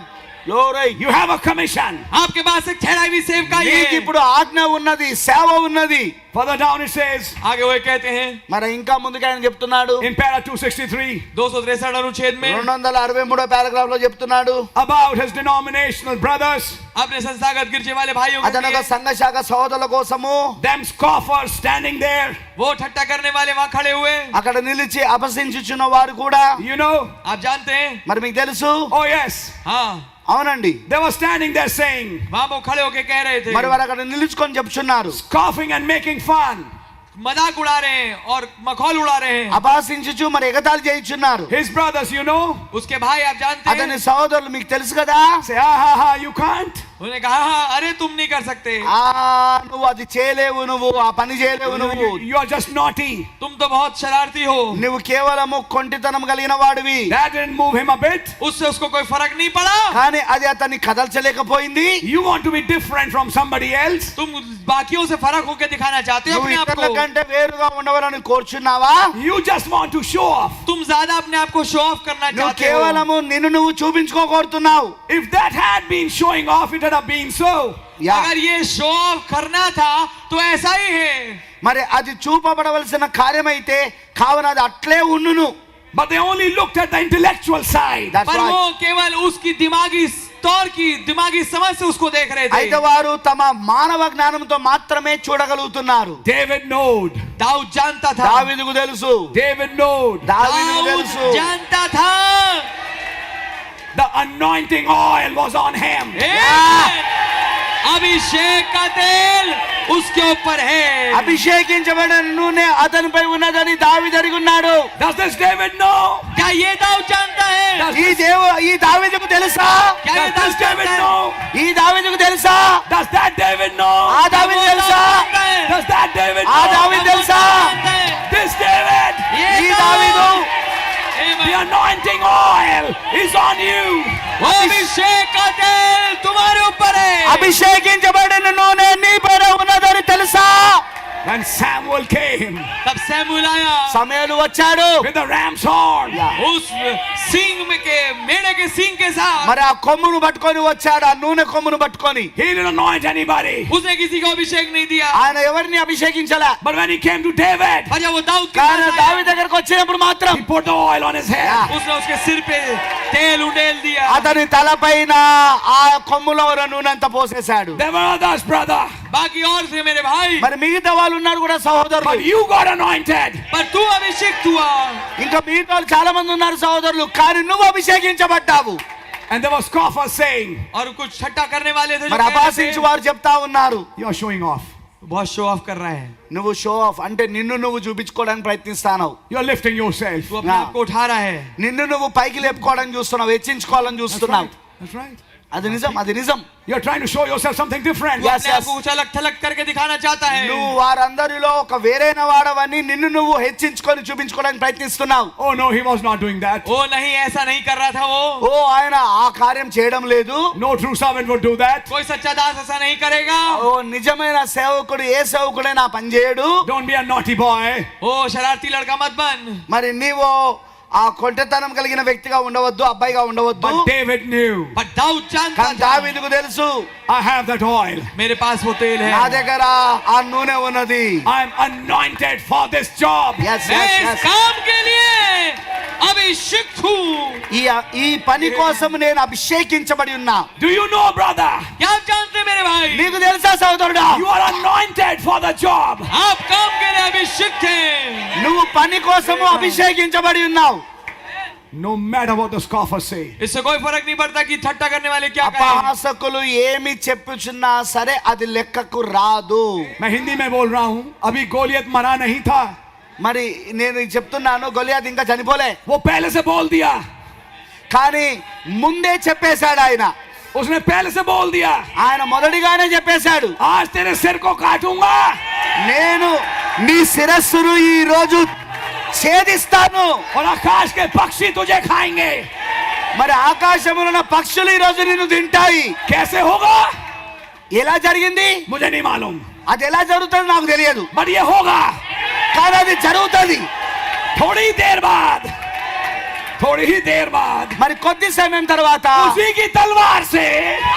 Glory. You have a commission. आपके पास एक ठहराई हुई सेवकाई నీకు है. ఇప్పుడు ఆజ్ఞ ఉన్నది, సేవ ఉన్నది. Further down it says आगे वो कहते हैं మరి ఇంకా ముందుకు ఆయన చెప్తున్నాడు in para 263 263 अनुच्छेद में 263 పారాగ్రాఫ్ లో చెప్తున్నాడు about his denominational brothers, अपने संस्थागत गिरजे वाले भाइयों के అతను ఒక लिए, సంఘ శాఖ సహోదరుల కోసము them scoffers standing there. वो ठट्टा करने वाले वहां खड़े हुए. అక్కడ నిలిచి అపహసించుచున్న వారు కూడా. You know? आप जानते हैं. మరి మీకు తెలుసు? Oh yes. हाँ, అవునండి. They were standing there saying, वहां वो खड़े होके कह रहे थे, మరి వారు అక్కడ నిలుచుకొని చెప్తున్నారు, scoffing and making fun. मजाक उड़ा रहे हैं और मखौल उड़ा रहे हैं. అపహసించుచు మరి ఎగతాళి చేయుచున్నారు. His brothers, you know? उसके भाई आप जानते అతని हैं. సహోదరులు మీకు తెలుసు కదా? Say, ha ha ha, you can't. उन्होंने कहा हाँ अरे तुम नहीं कर सकते, నువ్వు అది చేయలేవు, నువ్వు ఆ పని చేయలేవు, నువ్వు You are just naughty. तुम तो बहुत शरारती हो. నువ్వు కేవలము కొంటితనం కలిగిన వాడివి. That didn't move him a bit. उससे उसको कोई फर्क नहीं पड़ा. కానీ అది అతన్ని కదల్చలేకపోయింది. You want to be different from somebody else? तुम बाकियों से फर्क होकर दिखाना चाहते हो నువ్వు अपने आप ఇతరుల को. కంటే వేరుగా ఉండవాలని కోరుచున్నావా? You just want to show off. तुम ज्यादा अपने आप को शो ऑफ करना నువ్వు चाहते हो. కేవలము నిన్ను నువ్వు చూపించుకోగోరుతున్నావు. If that had been showing off, it had been so. अगर ये शो ऑफ करना था तो ऐसा ही है. మరి అది చూపబడవలసిన కార్యమైతే కావున అది అట్లే ఉండును. But they only looked at the intellectual side. That's पर right. वो केवल उसकी दिमागी तौर की दिमागी समझ से उसको देख रहे थे। అయితే వారు తమ మానవ జ్ఞానంతో మాత్రమే చూడగలుగుతున్నారు. David knowed. दाऊद जानता था। దావీదుకు తెలుసు. David knowed. దావీదుకు दाऊद తెలుసు. जानता था। The anointing oil was on him. अभिषेक का तेल उसके ऊपर है। అభిషేకించబడిన నూనె అతనిపై ఉన్నదని దావీదు ఎరిగి ఉన్నాడు. Does this David know? क्या ये दाऊद जानता है? ఈ దావీదుకు తెలుసా? क्या ये Does this दाऊद David जानता है? know? ఈ దావీదుకు తెలుసా? Does that David know? ఆ దావీదు తెలుసా? Does that David ఆ know? దావీదు తెలుసా? This David. ఈ దావీదు The anointing oil is on you. वो अभिषेक का तेल तुम्हारे ऊपर है। అభిషేకించబడిన నూనె నీపైన ఉన్నదని తెలుసా? When Samuel came तब सैमुएल आया సమూయేలు వచ్చాడు. with the ram's horn, उस सींग में के मेढ़े के सींग के साथ। మరి ఆ కొమ్మును పట్టుకొని వచ్చాడు. ఆ నూనె కొమ్మును పట్టుకొని. he didn't anoint anybody. उसने किसी को अभिषेक नहीं दिया। ఆయన ఎవరిని అభిషేకించలే. But when he came to David, और जब वो दाऊद के కానీ पास आया, దావీదు దగ్గరకు వచ్చినప్పుడు మాత్రం he put the oil on his head. उसने उसके सिर पे तेल उंडेल दिया। అతని తలపైన ఆ కొమ్ములో ఉన్న నూనె అంతా పోసేశాడు. There were others, brother. बाकी और थे मेरे भाई, మరి మిగతా వాళ్ళు ఉన్నారు కూడా సహోదరులు. But you got anointed. पर तू अभिषेक हुआ। ఇంకా మిగతా వాళ్ళు చాలా మంది ఉన్నారు సహోదరులు. కానీ నువ్వు అభిషేకించబడ్డావు. And there were scoffers saying, और कुछ छट्टा करने वाले थे जो మరి कह रहे అపహాసించి थे, వారు చెప్తా ఉన్నారు. you're showing off. बहुत शो ऑफ कर रहा है, నువ్వు షో ఆఫ్ అంటే నిన్ను నువ్వు చూపించుకోవడానికి ప్రయత్నిస్తావు. You're lifting yourself. तू अपने आप को उठा रहा है। నిన్ను నువ్వు పైకి లేపుకోవడానికి చూస్తున్నావు, హెచ్చించుకోవాలని That's చూస్తున్నావు. right. That's right. అది నిజం, అది నిజం. You're trying to show yourself something different. Yes. अपने आप को उछलक थलक करके दिखाना चाहता है। నువ్వు వారందరిలో ఒక వేరైన వాడవని నిన్ను నువ్వు హెచ్చించుకొని చూపించుకోవడానికి ప్రయత్నిస్తున్నావు. Oh no, he was not doing that. वो नहीं, ऐसा नहीं कर रहा था वो। ఓ ఆయన ఆ కార్యం చేయడం లేదు. No true servant would do that. कोई सच्चा दास ऐसा नहीं करेगा। ఓ నిజమైన సేవకుడు ఏ సేవకుడైనా పని చేయడు. Don't be a naughty boy. ओ शरारती लड़का मत बन। మరి నీవు ఆ కొంటెతనం కలిగిన వ్యక్తిగా ఉండవద్దు, అబ్బాయిగా ఉండవద్దు. But David knew. पर दाऊद जानता కానీ था, దావీదుకు తెలుసు, I have that oil. मेरे पास वो तेल है। నా దగ్గర ఆ నూనె ఉన్నది. I'm anointed for this job. Yes, मैं yes, इस yes. काम के लिए अभिषिक्त हूँ। ఈ పని కోసం నేను అభిషేకించబడి ఉన్నా. Do you know, brother? क्या आप जानते हैं मेरे भाई, నీకు తెలుసా సోదరుడా? You are anointed for the job. आप काम के लिए अभिषिक्त हैं। నువ్వు పని కోసము అభిషేకించబడి ఉన్నావు. No matter what the scoffers say. इससे कोई फर्क नहीं पड़ता कि ठट्टा करने वाले क्या कहें। అపహాసకులు ఏమి చెప్పుచున్నా సరే అది లెక్కకు రాదు. मैं हिंदी में बोल रहा हूँ. अभी गोलियत मरा नहीं था. మరి నేను చెప్తున్నాను, గొలియాత్ ఇంకా చనిపోలే. वो पहले से बोल दिया. కానీ ముందే చెప్పేశాడు ఆయన. उसने पहले से बोल दिया. ఆయన మొదటిగానే చెప్పేశాడు, आज तेरे सिर को काटूंगा. నేను నీ శిరస్సును ఈ రోజు ఛేదిస్తాను. और आकाश के पक्षी तुझे खाएंगे. మరి ఆకాశంలో ఉన్న పక్షులు ఈ రోజు నిన్ను తింటాయి. कैसे होगा? ఎలా జరిగింది? मुझे नहीं मालूम. అది ఎలా జరుగుతుందో నాకు తెలియదు, बट ये होगा. కానీ అది జరుగుతుంది. थोड़ी देर बाद. थोड़ी ही देर बाद మరి కొద్ది సమయం తర్వాత उसी की तलवार से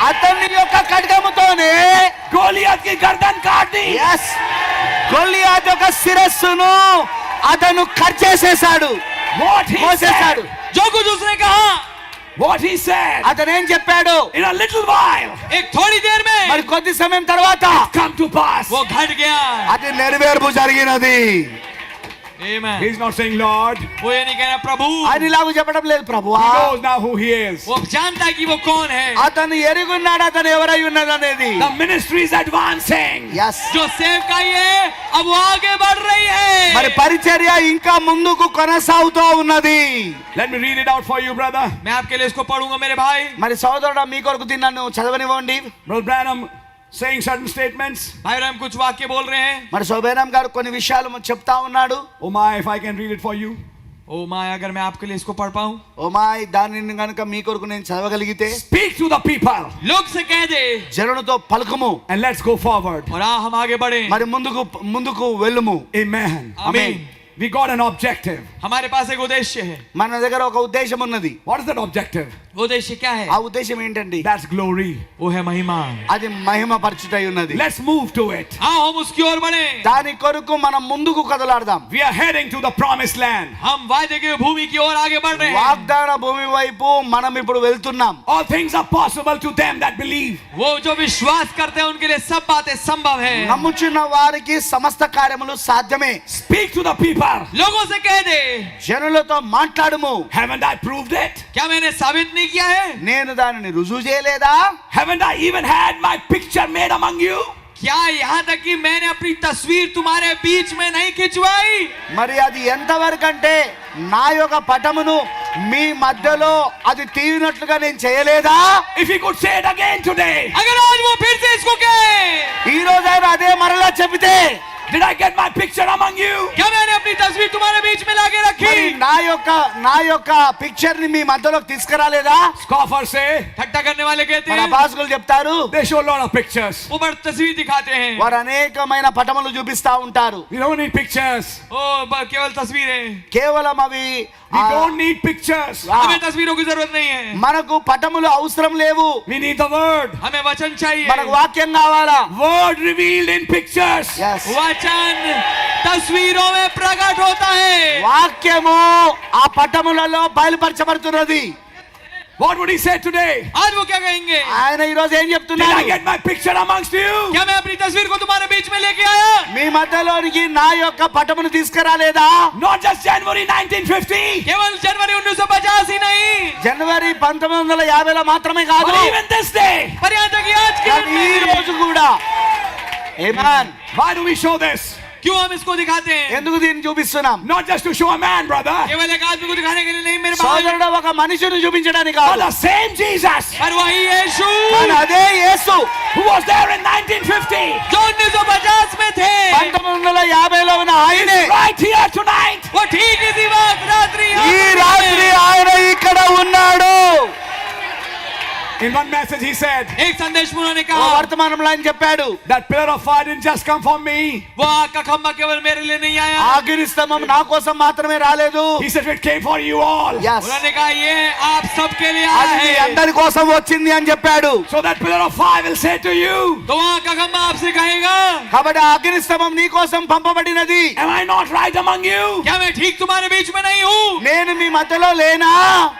అతని యొక్క ఖడ్గముతోనే गोलियत की गर्दन काट दी. గొలియాత్ యొక్క శిరస్సును అతను కట్ చేసేశాడు, What he కోసేశాడు. said. जो कुछ उसने कहा, What he said. అతను ఏం చెప్పాడు? In a little while. एक थोड़ी देर మరి में కొద్ది సమయం తర్వాత Come to pass. वो घट गया। అది నెరవేర్పు జరిగినది. Amen। He's not saying Lord. वो ये नहीं कहना प्रभु, ఆయన ఇలాగ చెప్పడం లేదు, ప్రభువా. He knows now who he is. वो जानता है कि वो कौन है। అతను ఎరుగున్నాడు అతను ఎవరై ఉన్నది అనేది. The ministry is advancing. जो सेवकाई है अब वो आगे बढ़ रही మరి है। పరిచర్య ఇంకా ముందుకు కొనసాగుతూ ఉన్నది. Let me read it out for you, brother. मैं आपके लिए इसको पढ़ूंगा मेरे भाई। మరి సోదరుడా, మీ కొరకు తిన్నాను, చదవనివ్వండి. Brother Branham saying certain statements. भाई हम कुछ वाक्य बोल रहे हैं। మరి శోభేరామ్ గారు కొన్ని విషయాలు చెప్తా ఉన్నాడు. Oh my, if I can read it for you. ओ माँ, अगर मैं आपके लिए इसको पढ़ पाऊं। ఓ మాయ్, దానిని గనుక మీ కొరకు నేను చదవగలిగితే. Speak to the people लोग से कह दे జనులతో పలుకుము, and let's go forward. और हम आगे बढ़े। మరి ముందుకు వెళ్ళుము. Amen. आमीन। We got an objective. हमारे पास एक उद्देश्य है। మన దగ్గర ఒక ఉద్దేశం ఉన్నది. What is that objective? वो उद्देश्य क्या है? ఆ ఉద్దేశం ఏంటండి? That's glory. वो है महिमा। అది మహిమ పరిచుటై ఉన్నది. Let's move to it. आओ हम उसकी ओर बढ़े। దాని కొరకు మనం ముందుకు కదలాడదాం. We are heading to the promised land. हम वायदे की भूमि की ओर आगे बढ़ रहे हैं। వాగ్దాన భూమి వైపు మనం ఇప్పుడు వెళ్తున్నాం. All things are possible to them that believe. वो जो विश्वास करते हैं उनके लिए सब बातें संभव है। నమ్ముచున్న వారికి సమస్త కార్యములు సాధ్యమే. Speak to the people. लोगों से कह दे, జనులతో మాట్లాడుము. Haven't I proved it? क्या मैंने साबित नहीं किया है? నేను దానిని రుజువు చేయలేదా? Haven't I even had my picture made among you? क्या यहाँ तक कि मैंने अपनी तस्वीर तुम्हारे बीच में नहीं खिंचवाई? మరి అది ఎంతవరకు అంటే నా యొక్క పటమును మీ మధ్యలో అది తీయనట్లుగా నేను చేయలేదా? If he could say it again today, अगर आज वो फिर से इसको कहे, ఈ రోజు ఆయన అదే మరలా చెబితే, did I get my picture among you? क्या मैंने अपनी तस्वीर तुम्हारे बीच में लाके మరి रखी? నా యొక్క పిక్చర్ ని మీ మధ్యలోకి తీసుకురాలేదా? Scoffers say, ठट्टा करने वाले कहते మన हैं, అభాసకులు చెప్తారు, they show a lot of pictures. वो बड़ तस्वीर दिखाते हैं। వారు అనేకమైన పటములు చూపిస్తా ఉంటారు. We don't need pictures. केवल तस्वीरें। కేవలం అవి We don't need pictures. हमें तस्वीरों की जरूरत नहीं है। మనకు పటములు అవసరం లేవు. We need the word. हमें वचन चाहिए। మనకు వాక్యం కావాలా? Word revealed in pictures. Yes. वचन तस्वीरों में प्रकट होता है। వాక్యము ఆ పటములలో బయలుపరచబడుతున్నది. What would he say today? आज वो क्या कहेंगे? ఆయన ఈ రోజు ఏం Did I చెప్తున్నాడు? get my picture amongst you? क्या मैं अपनी तस्वीर को तुम्हारे बीच में लेके आया? మీ మధ్యలోనికి నా యొక్క పటమును తీసుకురాలేదా? Not just January 1950, केवल जनवरी 1950 ही नहीं, జనవరి 1950లో మాత్రమే కాదు, but even this day. पर यहाँ तक कि आज के కానీ दिन ఈ में రోజు కూడా. ఆమేన్. Why do we show this? क्यों हम इसको दिखाते हैं? ఎందుకు దీన్ని చూపిస్తున్నాం? Not just to show a man, brother, केवल एक आदमी को दिखाने के लिए नहीं मेरे भाई, సోదరుడు ఒక మనిషిని చూపించడానికి but కాదు, the same Jesus पर वही यीशु కానీ అదే యేసు who was there in 1950, जो 1950 में थे, 1950లో ఉన్న ఆయనే right here tonight. वो ठीक इसी वक्त रात्रि ఈ यहाँ రాత్రి पर ఆయన ఇక్కడ ఉన్నాడు. In one message he said, है। एक संदेश में उन्होंने ఓ कहा, వర్తమానంలో ఆయన చెప్పాడు, that pillar of fire didn't just come for me. वो आग का खंभा केवल मेरे लिए नहीं आया, ఆగిరి స్తంభం నా కోసం మాత్రమే రాలేదు. He said it came for you all. Yes. उन्होंने कहा ये आप सबके लिए అది आया మీ है। అందరి కోసం వచ్చింది అని చెప్పాడు. So that pillar of fire will say to you, तो आग का खंभा आपसे कहेगा, కాబట్టి ఆ అగ్ని స్తంభం నీ కోసం పంపబడినది. am I not right among you? क्या मैं ठीक तुम्हारे बीच में नहीं हूँ? నేను మీ మధ్యలో లేనా?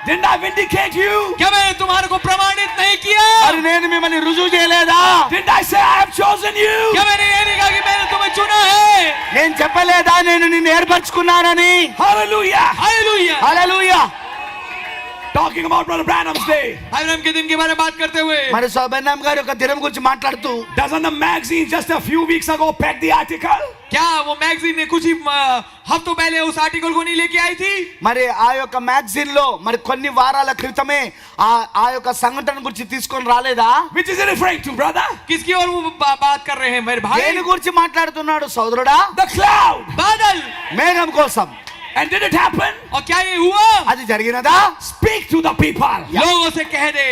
Didn't I vindicate you? क्या मैंने तुम्हारे को प्रमाणित नहीं किया? మరి నేను మిమ్మల్ని రుజువు చేయలేదా? Didn't I say I have chosen you? क्या मैंने ये नहीं कहा कि मैंने तुम्हें चुना है? నేను చెప్పలేదా నేను నిన్ను ఏర్పరచుకున్నానని? Hallelujah. Hallelujah. Hallelujah. Talking about Brother Branham's day. Abraham के दिन के बारे में बात करते हुए, మరి సోబెన్నాం గారి యొక్క దినం గురించి మాట్లాడుతూ, Doesn't the magazine just a few weeks ago peg the article? क्या वो मैगजीन ने कुछ ही हफ्तों पहले उस आर्टिकल को नहीं लेके आई थी? మరి ఆ యొక్క మ్యాగజైన్ లో మరి కొన్ని వారాల క్రితమే ఆ యొక్క సంఘటన గురించి తీసుకొని రాలేదా? Which is he referring to, brother? किसकी और वो बात कर रहे हैं मेरे भाई? దేని గురించి మాట్లాడుతున్నాడు సోదరుడా? The cloud. बादल। మేఘం కోసం. And did it happen? और क्या ये हुआ? అది జరిగినదా? Speak to the people लोगों से कह दे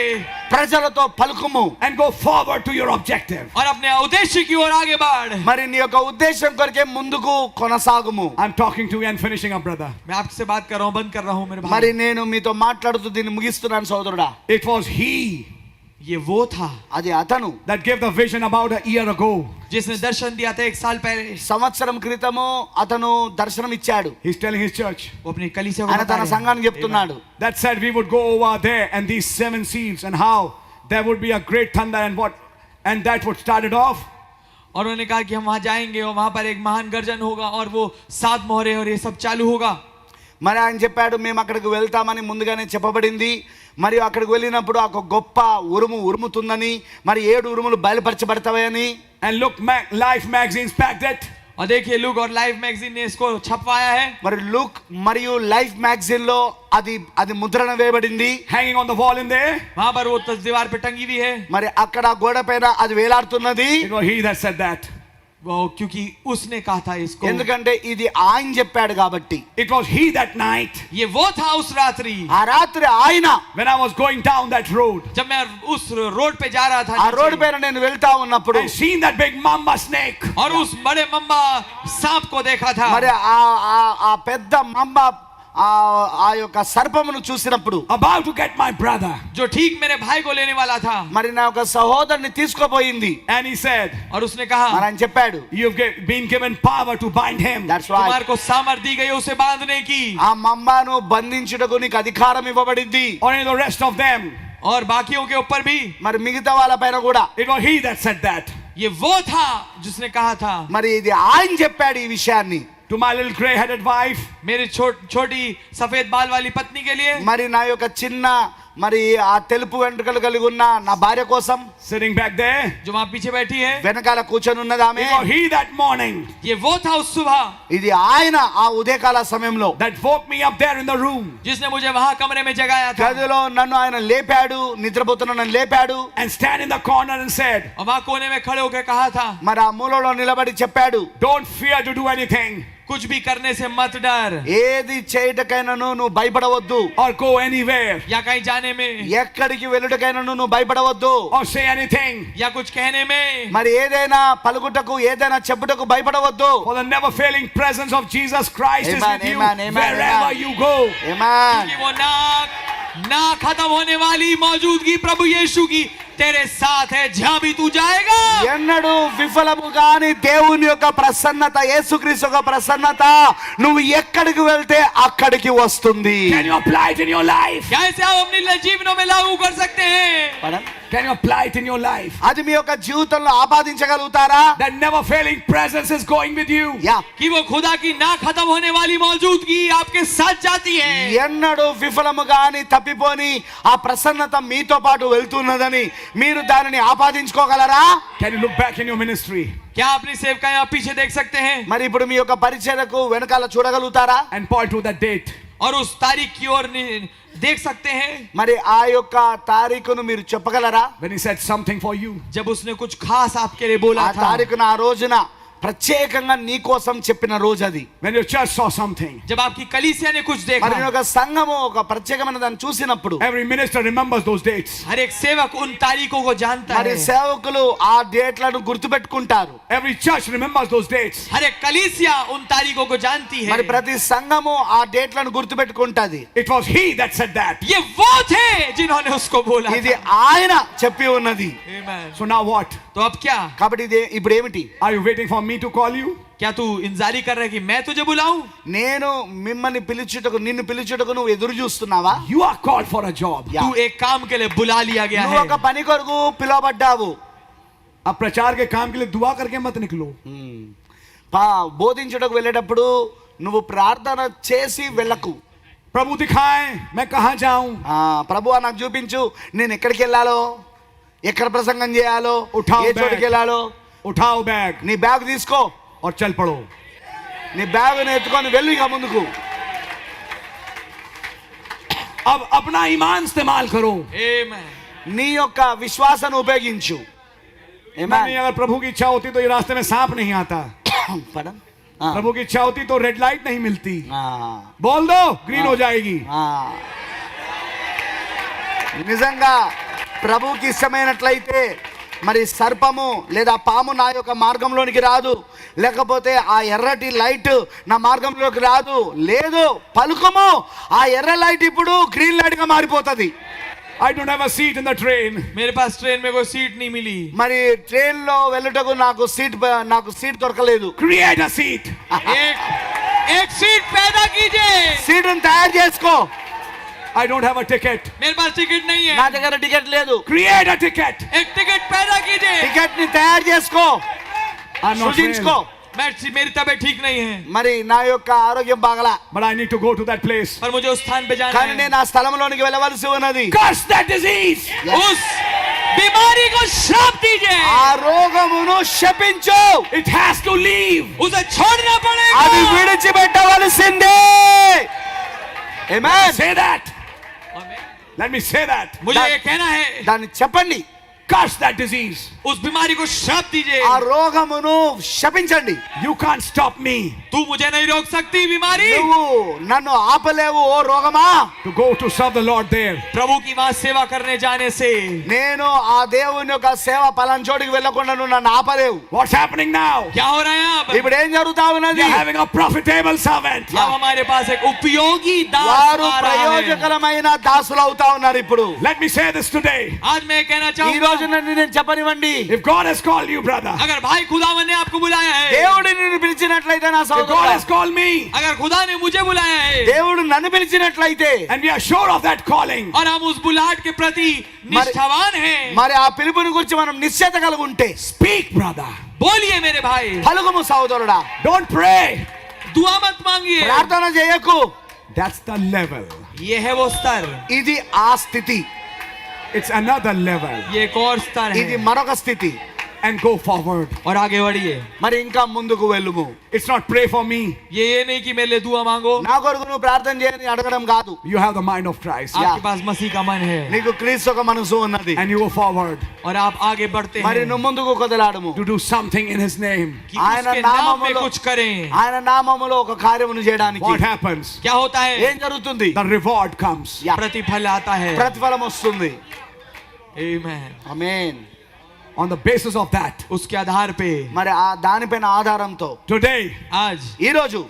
ప్రజలతో పలుకుము. and go forward to your objective. और अपने उद्देश्य की ओर आगे बढ़। మరి నీ యొక్క ఉద్దేశం కొరకే ముందుకు కొనసాగుము. I'm talking to you and finishing up, brother. मैं आपसे बात कर रहा हूँ, बंद कर रहा हूँ मेरे మరి भाई। నేను మీతో మాట్లాడుతూ దీన్ని ముగిస్తున్నాను సోదరుడా. It was he ये वो था అది అతను that gave the vision about a year ago. जिसने दर्शन दिया था 1 साल पहले। సంవత్సరం క్రితము అతను దర్శనం ఇచ్చాడు. He's telling his church वो अपनी कलीसिया को ఆయన बता తన रहे సంఘానికి हैं। చెప్తున్నాడు. that said we would go over there and these 7 seals and how there would be a great thunder and that would start it off. और उन्होंने कहा कि हम वहां जाएंगे और वहां पर एक महान गर्जन होगा और वो 7 मोहरे और ये सब चालू होगा। మరి ఆయన చెప్పాడు మేము అక్కడికి వెళ్తామని ముందుగానే చెప్పబడింది. మరియు అక్కడికి వెళ్ళినప్పుడు ఒక గొప్ప ఉరుముతుందని, మరి 7 ఉరుములు బయలుపరచబడతాయని. And look, Life magazine's packed it. और देखिए लुक और लाइफ मैगजीन ने इसको छपवाया है। మరి లుక్ మరియు లైఫ్ మ్యాగజైన్ లో అది ముద్రణ వేయబడింది. Hanging on the wall in there. वहां पर वो दीवार पे टंगी हुई है। మరి అక్కడ గోడ పైన అది వేలాడుతున్నది. It was he that said that. वो क्योंकि उसने कहा था इसको, ఎందుకంటే ఇది ఆయన చెప్పాడు కాబట్టి. It was he that night. ये वो था उस रात्रि, ఆ రాత్రి ఆయన, When I was going down that road, जब मैं उस रोड पे जा रहा था ఆ नीचे, రోడ్డు పైన నేను వెళ్తా ఉన్నప్పుడు I seen that big mamba snake. और उस बड़े मम्मा सांप को देखा था. మరి ఆ పెద్ద మంబ ఆ యొక్క సర్పమును చూసినప్పుడు, About to get my brother. जो ठीक मेरे भाई को लेने वाला था. మరి నా యొక్క సహోదరుని తీసుకోపోయింది. And he said, और उसने कहा, మరి ఆయన చెప్పాడు, you've been given power to bind him. That's why तुम्हारे को सामर्थ दी गई उसे बांधने की, ఆ మంబాను బంధించుటకు నీకు అధికారం ఇవ్వబడింది. Or in the rest of them. और बाकियों के ऊपर भी. మరి మిగతా వాళ్ళ పైన కూడా. It was he that said that. ये वो था जिसने कहा था. మరి ఇది ఆయన చెప్పాడు ఈ విషయాన్ని. To my little gray-headed wife. मेरी छोटी सफेद बाल वाली पत्नी के लिए. మరి నా యొక్క చిన్న మరి ఆ తెలుపు వెంట్రుకలు కలిగి ఉన్న నా భార్య కోసం, Sitting back there. जो वहां पीछे बैठी है. వెనకాల కూర్చొని ఉన్నది ఆమె. It was he that morning ये वो था उस सुबह ఇది ఆయన ఆ ఉదయకాల సమయంలో that woke me up there in the room जिसने मुझे वहां कमरे में जगाया था. గదిలో నన్ను ఆయన లేపాడు, నిద్రపోతున్న నన్ను లేపాడు. and stand in the corner and said, और वहां कोने में खड़े होकर कहा था, మరి ఆ మూలలో నిలబడి చెప్పాడు, don't fear to do anything कुछ भी करने से मत डर, ఏది చేయటకైనాను నువ్వు భయపడవద్దు, or go anywhere या कहीं जाने में, ఎక్కడికి వెళ్ళుటకైనాను నువ్వు భయపడవద్దు, or say anything, या कुछ कहने में. మరి ఏదైనా పలుకుటకు ఏదైనా చెప్పుటకు భయపడవద్దు. for the never failing presence of Jesus Christ is Amen, with you amen, amen, wherever amen. you go. ఆమేన్. क्योंकि वो ना खत्म होने वाली मौजूदगी प्रभु यीशु की तेरे साथ है जहां भी तू जाएगा. ఎన్నడూ విఫలము కాని దేవుని యొక్క ప్రసన్నత, యేసుక్రీస్తు యొక్క ప్రసన్నత నువ్వు ఎక్కడికి వెళ్తే అక్కడికి వస్తుంది. Can you apply it in your life? क्या इसे आप अपनी जीवनों में लागू कर सकते हैं? Can you apply it in your life? అది మీ యొక్క జీవితంలో ఆపాదించగలుగుతారా? That never failing presence is going with you. Yeah. कि वो खुदा की ना खत्म होने वाली मौजूदगी आपके साथ जाती है. ఎన్నడూ విఫలము గాని తప్పిపోని ఆ ప్రసన్నత మీతో పాటు వెళ్తున్నదని మీరు దానిని ఆపాదించుకోగలరా? Can you look back in your ministry क्या अपनी सेवकाएं आप पीछे देख सकते हैं మరి ఇప్పుడు మీ యొక్క పరిచర్యకు వెనకాల చూడగలుగుతారా? and point to that date? और उस तारीख की ओर देख सकते हैं మరి ఆ యొక్క తారీఖును మీరు చెప్పగలరా? When he said something for you. जब उसने कुछ खास आपके लिए बोला ఆ था. తారీఖున ఆ రోజున ప్రత్యేకంగా నీ కోసం చెప్పిన రోజు అది. When your church saw something. जब आपकी कलीसिया ने कुछ देखा. మరి నీ యొక్క సంఘము ఒక ప్రత్యేకమైన దాన్ని చూసినప్పుడు Every minister remembers those dates. हर एक सेवक उन तारीखों को जानता మరి है. సేవకులు ఆ డేట్లను గుర్తుపెట్టుకుంటారు. Every church remembers those dates. हर एक कलीसिया उन तारीखों को जानती है. మరి ప్రతి సంఘము ఆ డేట్లను గుర్తుపెట్టుకుంటది. It was he that said that. ये वो थे जिन्होंने उसको बोला ఇది था. ఆయన చెప్పి ఉన్నది. Amen. So now what? तो अब क्या? కాబట్టి ఇది ఇప్పుడు ఏమిటి? Are you waiting for me to call you? क्या तू इंतजारी कर रहा है कि मैं तुझे बुलाऊं? నేను మిమ్మల్ని పిలుచుటకు, నిన్ను పిలుచుటకు నువ్వు ఎదురు చూస్తున్నావా? You are called for a job. Yeah. तू एक काम के लिए बुला लिया गया నువ్వు ఒక है. పని కొరకు పిలువబడ్డావు. अब प्रचार के काम के लिए दुआ करके मत निकलो. బోధించుటకు వెళ్ళేటప్పుడు నువ్వు ప్రార్థన చేసి వెళ్ళకు. प्रभु दिखाए मैं कहाँ जाऊं. ప్రభువా నాకు చూపించు, నేను ఎక్కడికి వెళ్ళాలో, ఎక్కడ ప్రసంగం చేయాలో, ఉఠాओ ఏ बैग. చోటుకి వెళ్ళాలో. उठाओ बैग నీ బ్యాగ్ తీసుకో, और चल पड़ो. నీ బ్యాగ్ను ఎత్తుకొని వెళ్ళు ఇక ముందుకు. अब अपना ईमान इस्तेमाल करो. Amen. నీ యొక్క విశ్వాసాన్ని ఉపయోగించు. नहीं, अगर प्रभु की इच्छा होती तो ये रास्ते में सांप नहीं आता. పడం. प्रभु की इच्छा होती तो रेड लाइट नहीं मिलती. बोल दो ग्रीन हो जाएगी. నిజంగా ప్రభువుకి ఇష్టమైనట్లయితే మరి సర్పము లేదా పాము నా యొక్క మార్గంలోనికి రాదు, లేకపోతే ఆ ఎర్రటి లైట్ నా మార్గంలోకి రాదు. లేదు, పలుకము, ఆ ఎర్ర లైట్ ఇప్పుడు గ్రీన్ లైట్ గా మారిపోతుంది. I don't have a seat in the train. मेरे पास ट्रेन में कोई सीट नहीं मिली. మరి ట్రైన్ లో వెళ్ళటకు నాకు సీట్ దొరకలేదు. Create a seat. एक सीट पैदा कीजिए. సీటును తయారు చేసుకో. I don't have a ticket. मेरे पास टिकट नहीं నా है. దగ్గర టికెట్ లేదు. Create a ticket. एक टिकट पैदा कीजिए. టికెట్ ని తయారు చేసుకో, I'm not సృజించుకో. well, मेरी तबीयत ठीक नहीं है, మరి నా యొక్క ఆరోగ్యం బాగలా, but I need to go to that place. पर मुझे उस स्थान पे जाना కానీ है. నేను ఆ స్థలంలోనికి వెళ్ళవలసి ఉన్నది. Curse that disease. उस बीमारी को श्राप दीजिए. ఆ రోగమును శపించు. It has to leave. उसे छोड़ना అది पड़ेगा. విడిచిపెట్టవలసిందే. Amen. Say that. Let me say that. मुझे ये कहना है. దాన్ని చెప్పండి. curse that disease. उस बीमारी को श्राप दीजिए। ఆ రోగమును శపించండి. You can't stop me तू मुझे नहीं रोक सकती बीमारी। నువ్వు నన్ను ఆపలేవు ఓ రోగమా. to go to serve the Lord there. प्रभु की वहां सेवा करने जाने से నేను ఆ దేవుని యొక్క సేవ పలానా చోటికి వెళ్ళకుండా నువ్వు నన్ను ఆపలేవు. What's happening now? क्या हो रहा है अब? ఇప్పుడు ఏం జరుగుతా We ఉన్నది? are having a profitable servant. अब हमारे पास एक उपयोगी दास వారు आ रहा है। ప్రయోజకరమైన దాసులు అవుతా ఉన్నారు ఇప్పుడు. Let me say this today. आज मैं कहना ఈ चाहूंगा, రోజు నన్ను నేను చెప్పనివ్వండి. If God has called you, brother, अगर भाई खुदावन ने आपको बुलाया है, దేవుడు నిన్ను పిలిచినట్లయితే నా if God సోదరుడా, has called me, अगर खुदा ने मुझे बुलाया है దేవుడు నన్ను పిలిచినట్లయితే and we are sure of that calling, और हम उस बुलाहट के प्रति निष्ठावान हैं, మరి ఆ పిలుపుని గురించి మనం నిశ్చయత కలిగి ఉంటే speak, brother. बोलिए मेरे भाई, పలుకుము సోదరుడా. Don't pray. दुआ मत मांगिए। ప్రార్థన చేయకు. That's the level. ये है वो स्तर, ఇది ఆ స్థితి. It's another level. ये एक और स्तर ఇది है, మరొక స్థితి. And go forward. और आगे बढ़िए। మరి ఇంకా ముందుకు వెళ్ళుము. It's not pray for me. ये नहीं कि मेरे लिए दुआ मांगो। నా కొరకు నువ్వు ప్రార్థన చేయని అడగడం కాదు. You have the mind of Christ. आपके पास मसीह का मन है నీకు క్రీస్తు ఒక మనసు ఉన్నది. And you go forward और आप आगे बढ़ते మరి हैं నువ్వు ముందుకు కదలాడము. to do something in His name. कि ఆయన उसके नाम में నామములో कुछ करें। ఆయన నామములో ఒక కార్యమును చేయడానికి What happens? क्या होता है? ఏం జరుగుతుంది? The reward comes. యా, प्रतिफल आता है। ప్రతిఫలం వస్తుంది. आमीन। ఆమేన్. On the basis of that, उसके आधार पे మరి ఆ దానిపైన ఆధారంతో today, आज ఈ రోజు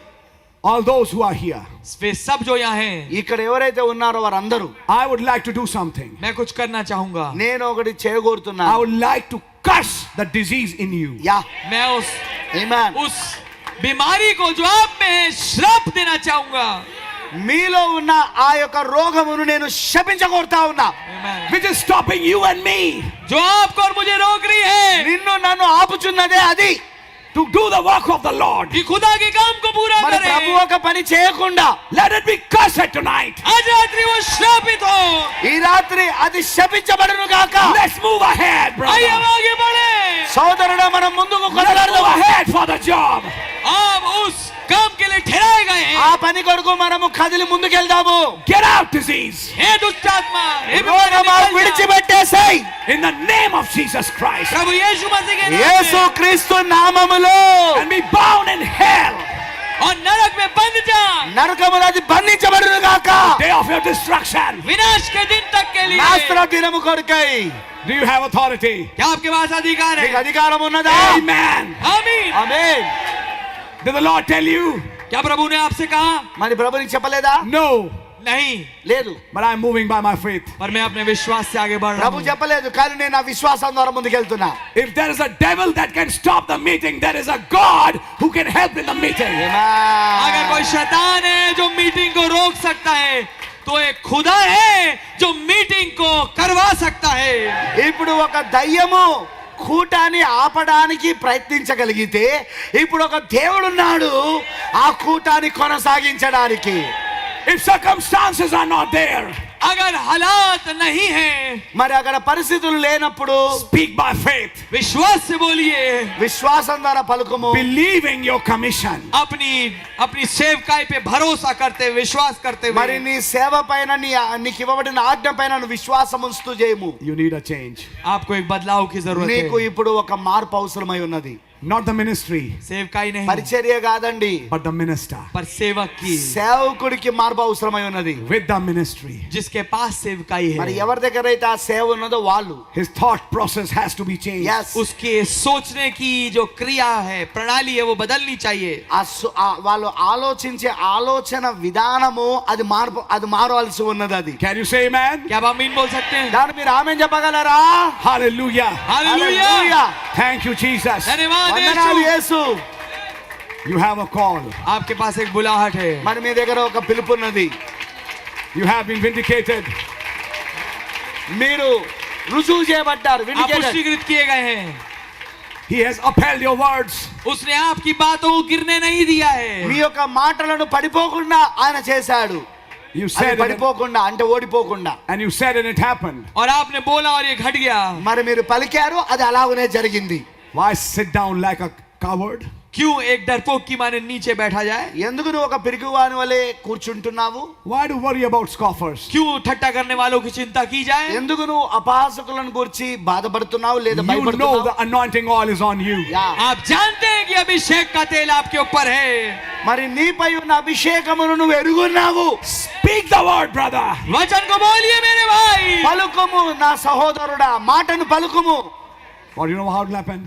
all those who are here, वे सब जो यहाँ हैं, ఇక్కడ ఎవరైతే ఉన్నారో వారందరూ I would like to do something. मैं कुछ करना चाहूंगा। నేను ఒకటి చేయగోరుతున్నా. I would like to curse the disease in you. Yeah, मैं ఆమేన్. उस बीमारी को जो आप में है श्राप देना चाहूंगा। మీలో ఉన్న ఆ యొక్క రోగమును నేను శపించగోరుతా ఉన్నా. आमीन। Which is stopping you and me जो आपको और मुझे रोक रही है నిన్ను నన్ను ఆపుచున్నదే అది. to do the work of the Lord. कि खुदा के काम को पूरा మరి ప్రభు करें। ఒక పని చేయకుండా Let it be cursed tonight. आज रात्रि वो श्रापित हो। ఈ రాత్రి అది శపించబడును గాక. Let's move ahead, आइए हम brother. आगे बढ़े। సోదరుడా, మనం ముందుకు Let's move కొనసాగుదాం. ahead for the job. आप उस काम के लिए ठहराए गए ఆ हैं। పని కొరకు మనము కదిలి ముందుకెళ్దాము. Get out, disease. हे दुष्ट आत्मा, हे రోగమా बीमारी, निकल जा। విడిచిపెట్టేసేయ్. In the name of Jesus Christ. प्रभु यीशु मसीह के नाम యేసు में క్రీస్తు నామములో And be bound in hell. और नरक में बंद जा। నరకములో అది బంధించబడును గాక. Day of your destruction. विनाश के दिन तक के लिए। నాస్త్ర దినము కొరకై. Do you have authority? क्या आपके पास अधिकार है? నీకు అధికారం ఉన్నదా? Amen. आमीन। ఆమేన్. Did the Lord tell you? क्या प्रभु ने आपसे कहा? మరి ప్రభు నీకు చెప్పలేదా? No. नहीं, లేదు. But I'm moving by my faith. पर मैं अपने विश्वास से आगे बढ़ रहा ప్రభు हूँ। చెప్పలేదు, కానీ నేను నా విశ్వాసం ద్వారా ముందుకెళ్తున్నా. If there is a devil that can stop the meeting, there is a God who can help in the meeting. अगर कोई शैतान है जो मीटिंग को रोक सकता है, तो एक खुदा है जो मीटिंग को करवा सकता है। ఇప్పుడు ఒక దయ్యము కూటాన్ని ఆపడానికి ప్రయత్నించగలిగితే, ఇప్పుడు ఒక దేవుడున్నాడు ఆ కూటాన్ని కొనసాగించడానికి. If circumstances are not there, अगर हालात नहीं है, మరి అక్కడ పరిస్థితులు లేనప్పుడు speak by faith, विश्वास से बोलिए। విశ్వాసం ద్వారా పలుకుము. believing your commission. अपनी सेवकाई पे भरोसा करते हुए, विश्वास करते మరి हुए। నీ సేవ పైన నీకు ఇవ్వబడిన ఆజ్ఞ పైన నువ్వు విశ్వాసం ఉంచుతూ చేయము. You need a change. आपको एक बदलाव की जरूरत నీకు है। ఇప్పుడు ఒక మార్పు అవసరమై ఉన్నది. Not the ministry, सेवकाई नहीं, పరిచర్య కాదండి, but the minister. पर सेवक की, సేవకుడికి మార్పు అవసరమై ఉన్నది. With the ministry, जिसके पास सेवकाई మరి है, ఎవరి దగ్గర అయితే ఆ సేవ ఉన్నదో వాళ్ళు his thought process has to be changed. yes, उसके सोचने की जो क्रिया है, प्रणाली है, वो बदलनी चाहिए। వాళ్ళు ఆలోచించే ఆలోచన విధానము అది మారవలసి ఉన్నది. అది Can you say amen? क्या आप आमीन बोल सकते हैं? దాన్ని మీరు ఆమేన్ చెప్పగలరా? Hallelujah. Hallelujah. Hallelujah. Thank you, Jesus. धन्यवाद వందనాలు यीशु। యేసు. You have a call. आपके पास एक बुलाहट है। మరి మీ దగ్గర ఒక పిలుపు ఉన్నది. You have been vindicated. మీరు రుజువు చేయబడ్డారు. आप vindicated. पुष्टिकृत किए गए हैं। He has upheld your words. उसने आपकी बातों को गिरने नहीं दिया है। మీ యొక్క మాటలను పడిపోకుండా ఆయన చేశాడు. You అది said it, పడిపోకుండా అంటే ఓడిపోకుండా. and you said and it happened. और आपने बोला और ये घट गया। మరి మీరు పలికారు, అది అలాగనే జరిగింది. Why sit down like a coward? क्यों एक डरपोक की माने नीचे बैठा जाए? ఎందుకు నువ్వు ఒక పిరికివాని వలె కూర్చుంటున్నావు? Why do you worry about scoffers? क्यों ठट्टा करने वालों की चिंता की जाए? ఎందుకు నువ్వు అపహాసకులను గురించి బాధపడుతున్నావు లేదా You know భయపడుతున్నావు? the anointing oil is on you. Yeah. आप जानते हैं कि अभिषेक का तेल आपके ऊपर है। మరి నీపై ఉన్న అభిషేకమును నువ్వు ఎరుగున్నావు. Speak the word, brother. वचन को बोलिए मेरे भाई। పలుకుము నా సహోదరుడా, మాటను పలుకుము. Or you know how it will happen?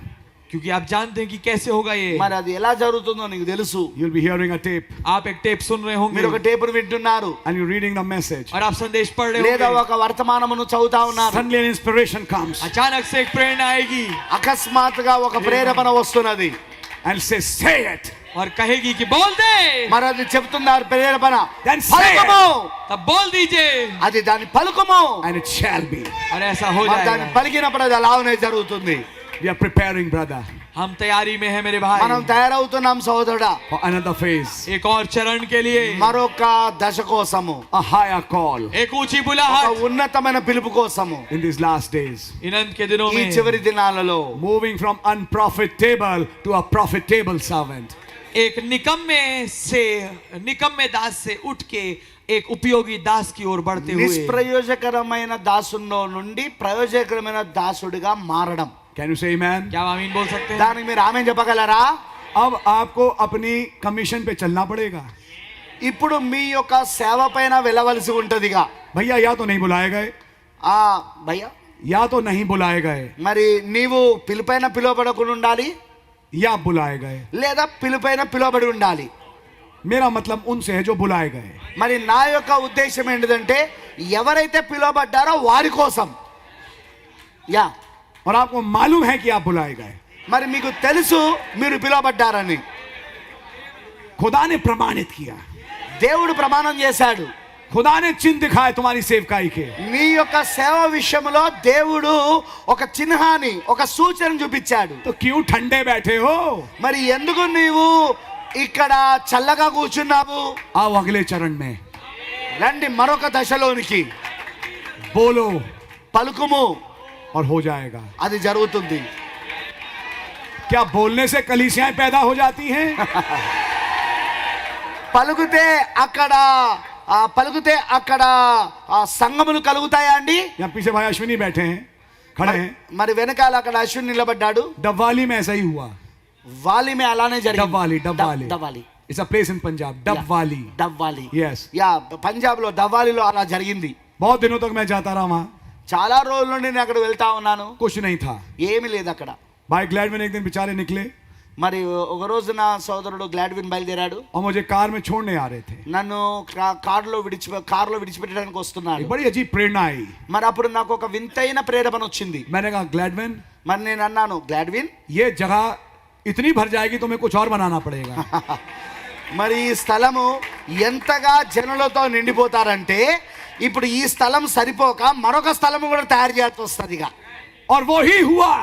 क्योंकि आप जानते हैं कि कैसे होगा ये। మరి అది ఎలా జరుగుతుందో నీకు తెలుసు. You'll be hearing a tape आप एक टेप सुन रहे మీరు ఒక होंगे టేపును వింటున్నారు and you're reading the message. और आप संदेश पढ़ रहे లేదా होंगे। ఒక వర్తమానమును చదువుతా ఉన్నారు. Suddenly an inspiration comes अचानक से एक प्रेरणा आएगी అకస్మాత్తుగా ఒక ప్రేరేపణ వస్తున్నది. and says, say it. और कहेगी कि बोल दे। మరి అది చెప్తున్నారు ప్రేరేపణ. Then say పలుకుము. तब बोल दीजिए అది దాని పలుకుము. And it shall be. और ऐसा हो మరి దాన్ని जाएगा। పలికినప్పుడు అది అలానే జరుగుతుంది. We are preparing, brother, हम तैयारी में है मेरे भाई, మనం తయారవుతున్నాం సహోదరుడా for another phase, एक और चरण के लिए, మరొక దశ కోసము, a higher call एक ऊंची ఒక बुलाहट ఉన్నతమైన పిలుపు కోసము. in these last days. इन अंत के दिनों ఈ में। చివరి దినాలలో Moving from unprofitable to a profitable servant. एक निकम्मे दास से उठ के एक उपयोगी दास की ओर बढ़ते हुए। నిష్ప్రయోజకరమైన దాసుల్లో నుండి ప్రయోజకరమైన దాసుడిగా మారడం. Can you say amen? क्या आप आमीन बोल सकते हैं? దానికి మీరు ఆమేన్ చెప్పగలరా? अब आपको अपनी कमीशन पे चलना पड़ेगा. ఇప్పుడు మీ యొక్క సేవ పైన వెళ్ళవలసి ఉంటదిగా. भैया या तो नहीं बुलाए गए, భయ్యా, या तो नहीं बुलाए गए, మరి నీవు పిలుపైన పిలువబడకుండా ఉండాలి, या बुलाए गए. లేదా పిలుపైన పిలువబడి ఉండాలి. मेरा मतलब उनसे है जो बुलाए गए. మరి నా యొక్క ఉద్దేశం ఏంటిదంటే ఎవరైతే పిలువబడ్డారో వారి కోసం. యా. और आपको मालूम है कि आप बुलाए गए. మరి మీకు తెలుసు మీరు పిలువబడ్డారని. खुदा ने प्रमाणित किया, దేవుడు ప్రమాణం చేశాడు. खुदा ने चिन्ह दिखाए तुम्हारी सेवकाई के. నీ యొక్క సేవ విషయంలో దేవుడు ఒక చిహ్నాన్ని, ఒక సూచన చూపించాడు. तो क्यों ठंडे बैठे हो? మరి ఎందుకు నీవు ఇక్కడ చల్లగా కూర్చున్నావు? आओ अगले चरण में రండి మరొక దశలోనికి. बोलो పలుకుము, और हो जाएगा. అది జరుగుతుంది. क्या बोलने से कलीसियाएं पैदा हो जाती हैं? పలుకుతే అక్కడ సంఘములు కలుగుతాయా అండి? यहाँ पीछे भाई अश्विनी बैठे हैं, खड़े हैं. మరి వెనకాల అక్కడ అశ్విన్ నిలబడ్డాడు. डबवाली में ऐसा ही हुआ. వాలిమే అలానే జరిగింది. Dabwali. Dabwali. It's a place in Punjab. Dabwali. Dabwali. Yes. Yeah, Punjab లో డవ్వాలిలో అలా జరిగింది. बहुत दिनों तक मैं जाता रहा वहां. చాలా రోజుల నుండి నేను అక్కడ వెళ్తా ఉన్నాను. कुछ नहीं था. ఏమీ లేదు అక్కడ. भाई ग्लैडविन एक दिन बेचारे निकले మరి ఒక రోజు నా సోదరుడు గ్లాడ్విన్ బయలుదేరాడు. और मुझे कार में छोड़ने आ रहे थे. నన్ను కారులో విడిచిపెట్టడానికి వస్తున్నాడు. एक बड़ी अजीब प्रेरणा आई. మరి అప్పుడు నాకు ఒక వింతైన ప్రేరేపణ వచ్చింది. मैंने कहा ग्लैडविन, మరి నేను అన్నాను, గ్లాడ్విన్, ये जगह इतनी भर जाएगी तुम्हें कुछ और बनाना पड़ेगा. మరి ఈ స్థలము ఎంతగా జనులతో నిండిపోతారంటే ఇప్పుడు ఈ స్థలం సరిపోక మరొక స్థలము కూడా తయారు చేయాల్సి వస్తుంది ఇక. और वो ही हुआ.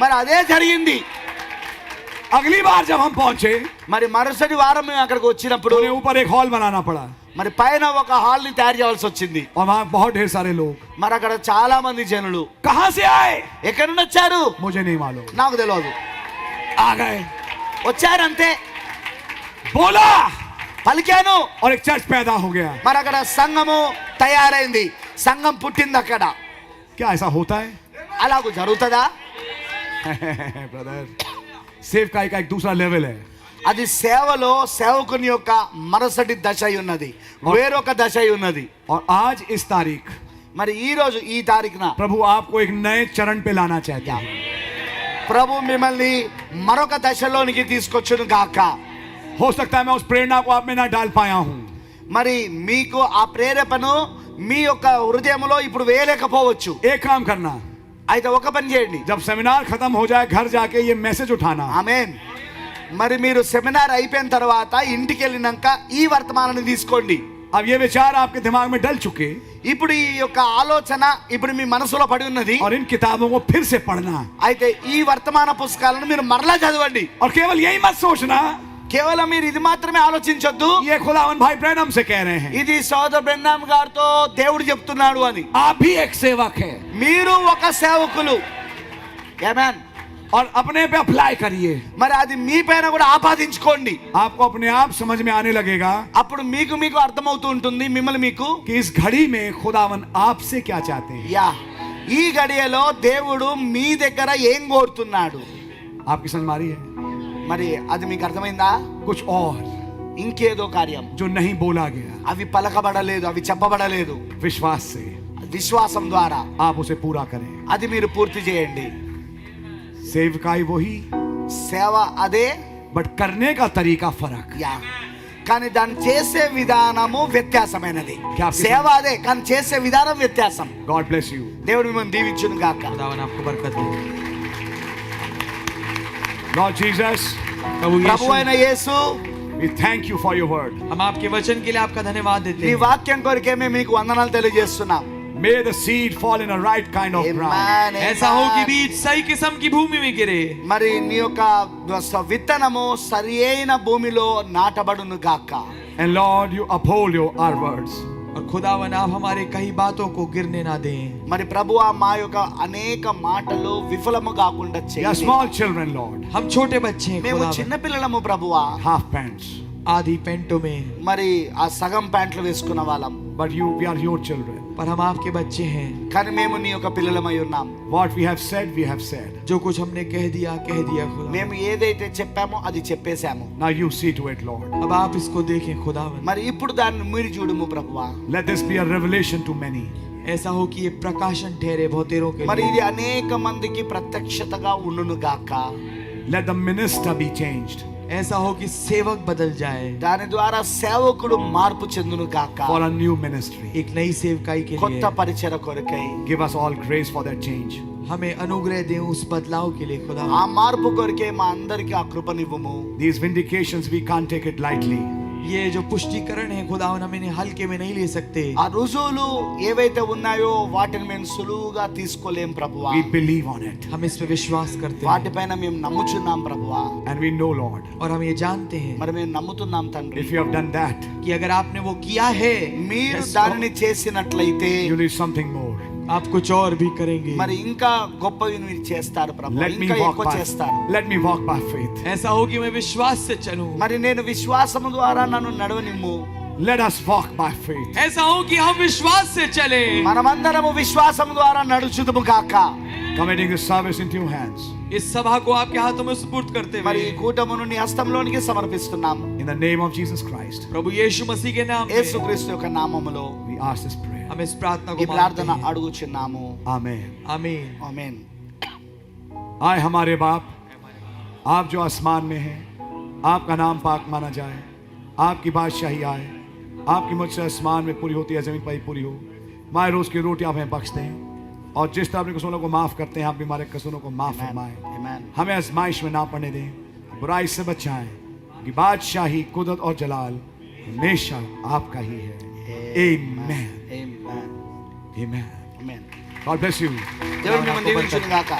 మరి అదే జరిగింది. अगली बार जब हम पहुंचे మరి మరుసటి వారం మేము అక్కడికి వచ్చినప్పుడు तो उन्हें ऊपर एक हॉल बनाना पड़ा మరి పైన ఒక హాల్ ని తయారు చేయాల్సి వచ్చింది. और वहां बहुत ढेर सारे लोग. మరి అక్కడ చాలా మంది జనులు. कहां से आए ఎక్కడి నుండి వచ్చారు मुझे नहीं मालूम. నాకు తెలియదు. आ गए, వచ్చారంతే, बोला పలికాను. और एक चर्च पैदा हो गया. మరి అక్కడ సంఘము తయారైంది, సంఘం పుట్టింది అక్కడ. क्या ऐसा होता है? అలాగూ జరుగుతుందా? ब्रदर, सेवकाई का एक दूसरा लेवल है. అది సేవలో సేవకుని యొక్క మరుసటి దశ అయి ఉన్నది, వేరొక దశ అయి ఉన్నది. और आज इस तारीख మరి ఈ రోజు ఈ తారీఖున प्रभु आपको एक नए चरण पे लाना चाहते हैं. ప్రభు మిమ్మల్ని మరొక దశలోనికి తీసుకొచ్చును గాక. हो सकता है मैं उस प्रेरणा को आप में ना डाल पाया हूं. మరి మీకు ఆ ప్రేరేపణను మీ యొక్క హృదయంలో ఇప్పుడు వేయలేకపోవచ్చు. एक काम करना, అయితే ఒక పని చేయండి. जब सेमिनार खत्म हो जाए घर जाके ये मैसेज उठाना. ఆమేన్. మరి మీరు సెమినార్ అయిపోయిన తర్వాత ఇంటికి వెళ్ళినాక ఈ వర్తమానాన్ని తీసుకోండి. अब ये विचार आपके दिमाग में डल चुके ఇప్పుడు ఈ యొక్క ఆలోచన ఇప్పుడు మీ మనసులో పడి ఉన్నది. और इन किताबों को फिर से पढ़ना. అయితే ఈ వర్తమాన పుస్తకాలను మీరు మరలా చదవండి. और केवल यही मत सोचना కేవలం మీరు ఇది మాత్రమే ఆలోచించొద్దు. ये खुदावन भाई ब्रैनम से कह रहे हैं. ఇది సోదర్ బ్రెన్నాం గారితో దేవుడు చెప్తున్నాడు అని. आप भी एक सेवक है. మీరు ఒక సేవకులు. ఆమేన్. और अपने पे अप्लाई करिए। మరి అది మీ పైన కూడా ఆపాదించుకోండి. आपको अपने आप समझ में आने लगेगा అప్పుడు మీకు అర్థమవుతూ ఉంటుంది మిమ్మల్ని మీకు कि इस घड़ी में खुदावन आपसे क्या चाहते हैं। యా ఈ గడియలో దేవుడు మీ దగ్గర ఏం కోరుతున్నాడు आपकी समझ में आ रही है? మరి అది మీకు అర్థమైందా? कुछ और ఇంకేదో కార్యం जो नहीं बोला गया, అవి పలకబడలేదు, అవి చెప్పబడలేదు. विश्वास से విశ్వాసం ద్వారా आप उसे पूरा करें। అది మీరు పూర్తి చేయండి. सेवकाई वही, సేవ అదే, बट करने का तरीका फर्क। యా కానీ దాన్ని చేసే విధానము వ్యత్యాసమైనది. సేవ అదే కానీ చేసే విధానం వ్యత్యాసం. God bless you. దేవుడు మిమ్మల్ని దీవించును గాక. खुदावन आपको बरकत दे। लॉर्ड जीसस, ప్రభు అయిన యేసు, we thank you for your word. हम आपके वचन के लिए आपका धन्यवाद देते నీ हैं। వాక్యం కొరకే మేము మీకు వందనాలు తెలియజేస్తున్నాం. May the seed fall in a right kind of ground. Amen, ऐसा हो कि amen. बीज सही किस्म की भूमि में गिरे మరి నీ యొక్క విత్తనము సరి అయిన భూమిలో నాటబడును గాక. And Lord, you uphold our words. और खुदावन आप हमारे कई बातों को गिरने ना दें। మరి ప్రభువా మా యొక్క అనేక మాటలు విఫలము కాకుండా We are చేయండి. small children, Lord. हम छोटे बच्चे हैं మేము खुदावन, చిన్న పిల్లలము ప్రభువా, Half pants. आधी पेंटों में, మరి ఆ సగం ప్యాంట్లు వేసుకున్న వాళ్ళం. But we are your children. पर हम आपके बच्चे हैं। కానీ మేము నీ యొక్క పిల్లలమై ఉన్నాం. What we have said, we have said. जो कुछ हमने कह दिया खुदा। మేము ఏదైతే చెప్పామో అది చెప్పేశాము. Now you see to it, Lord. अब आप इसको देखें खुदावन। మరి ఇప్పుడు దాన్ని మీరు చూడుము ప్రభువా. Let this be a revelation to many. ऐसा हो कि ये प्रकाशन ठहरे बहुतेरों के మరి लिए। ఇది అనేక మందికి ప్రత్యక్షతగా ఉండును గాక. Let the minister be changed ऐसा हो कि सेवक बदल जाए దాని ద్వారా సేవకుడు మార్పు చెందును గాక. for a new ministry. एक नई सेवकाई के కొత్త लिए। పరిచయ కొరకై Give us all grace for that change. हमें अनुग्रह दे उस बदलाव के लिए खुदा। ఆ మార్పు కొరకే మా అందరికి ఆ కృపనివ్వము. These vindications, we can't take it lightly. ये जो पुष्टिकरण है खुदावन हम इन्हें हल्के में नहीं ले सकते। ఆ రుజువులు ఏవైతే ఉన్నాయో వాటిని మేము సులువుగా తీసుకోలేం ప్రభువా. We believe on it. हम इस पे विश्वास करते हैं వాటిపైన మేము నమ్ముచున్నాం ప్రభువా. And we know, Lord, और हम ये जानते हैं మరి మేము నమ్ముతున్నాం తండ్రి. if you have done that, कि अगर आपने वो किया है మీరు yes, దానిని చేసినట్లయితే you need something more. आप कुछ और भी करेंगे। మరి ఇంకా గొప్పవి మీరు చేస్తారు ప్రభు. Let me ఇంకా walk ఎక్కువ చేస్తారు. by. Let me walk by faith. ऐसा हो कि मैं विश्वास से चलूं। మరి నేను విశ్వాసము ద్వారా నన్ను నడవనిమ్ము. Let us walk by faith. ऐसा हो कि हम विश्वास से चले। మనమందరము విశ్వాసము ద్వారా నడుచుదుము గాక. Committing this service into your hands. इस सभा को आपके हाथों में सुपुर्द करते మరి हुए ఈ కూటమును నీ హస్తంలోనికి సమర్పిస్తున్నాం. In the name of Jesus Christ, प्रभु यीशु मसीह के नाम में యేసుక్రీస్తు యొక్క నామములో we ask this prayer. हम इस प्रार्थना ఈ को ప్రార్థన मांगते हैं। అడుగుచున్నాము. Amen. आमीन। ఆమేన్. आए हमारे बाप, आप जो आसमान में हैं, आपका नाम पाक माना जाए, आपकी बादशाही आए, आपकी मुझसे आसमान में पूरी होती है, जमीन पर ही पूरी हो। हमारे रोज की रोटी आप हमें बख्श दें, और जिस तरह अपने कसूरों को माफ करते हैं, आप भी हमारे कसूरों को माफ फरमाएं। आमेन. हमें आजमाइश में ना पड़ने दें, बुराई से बचाएं, कि बादशाही, कुदरत और जलाल हमेशा आपका ही है। Amen. Amen. Amen. Amen. God bless you. దేవుడు మిమ్మల్ని దీవించును గాక.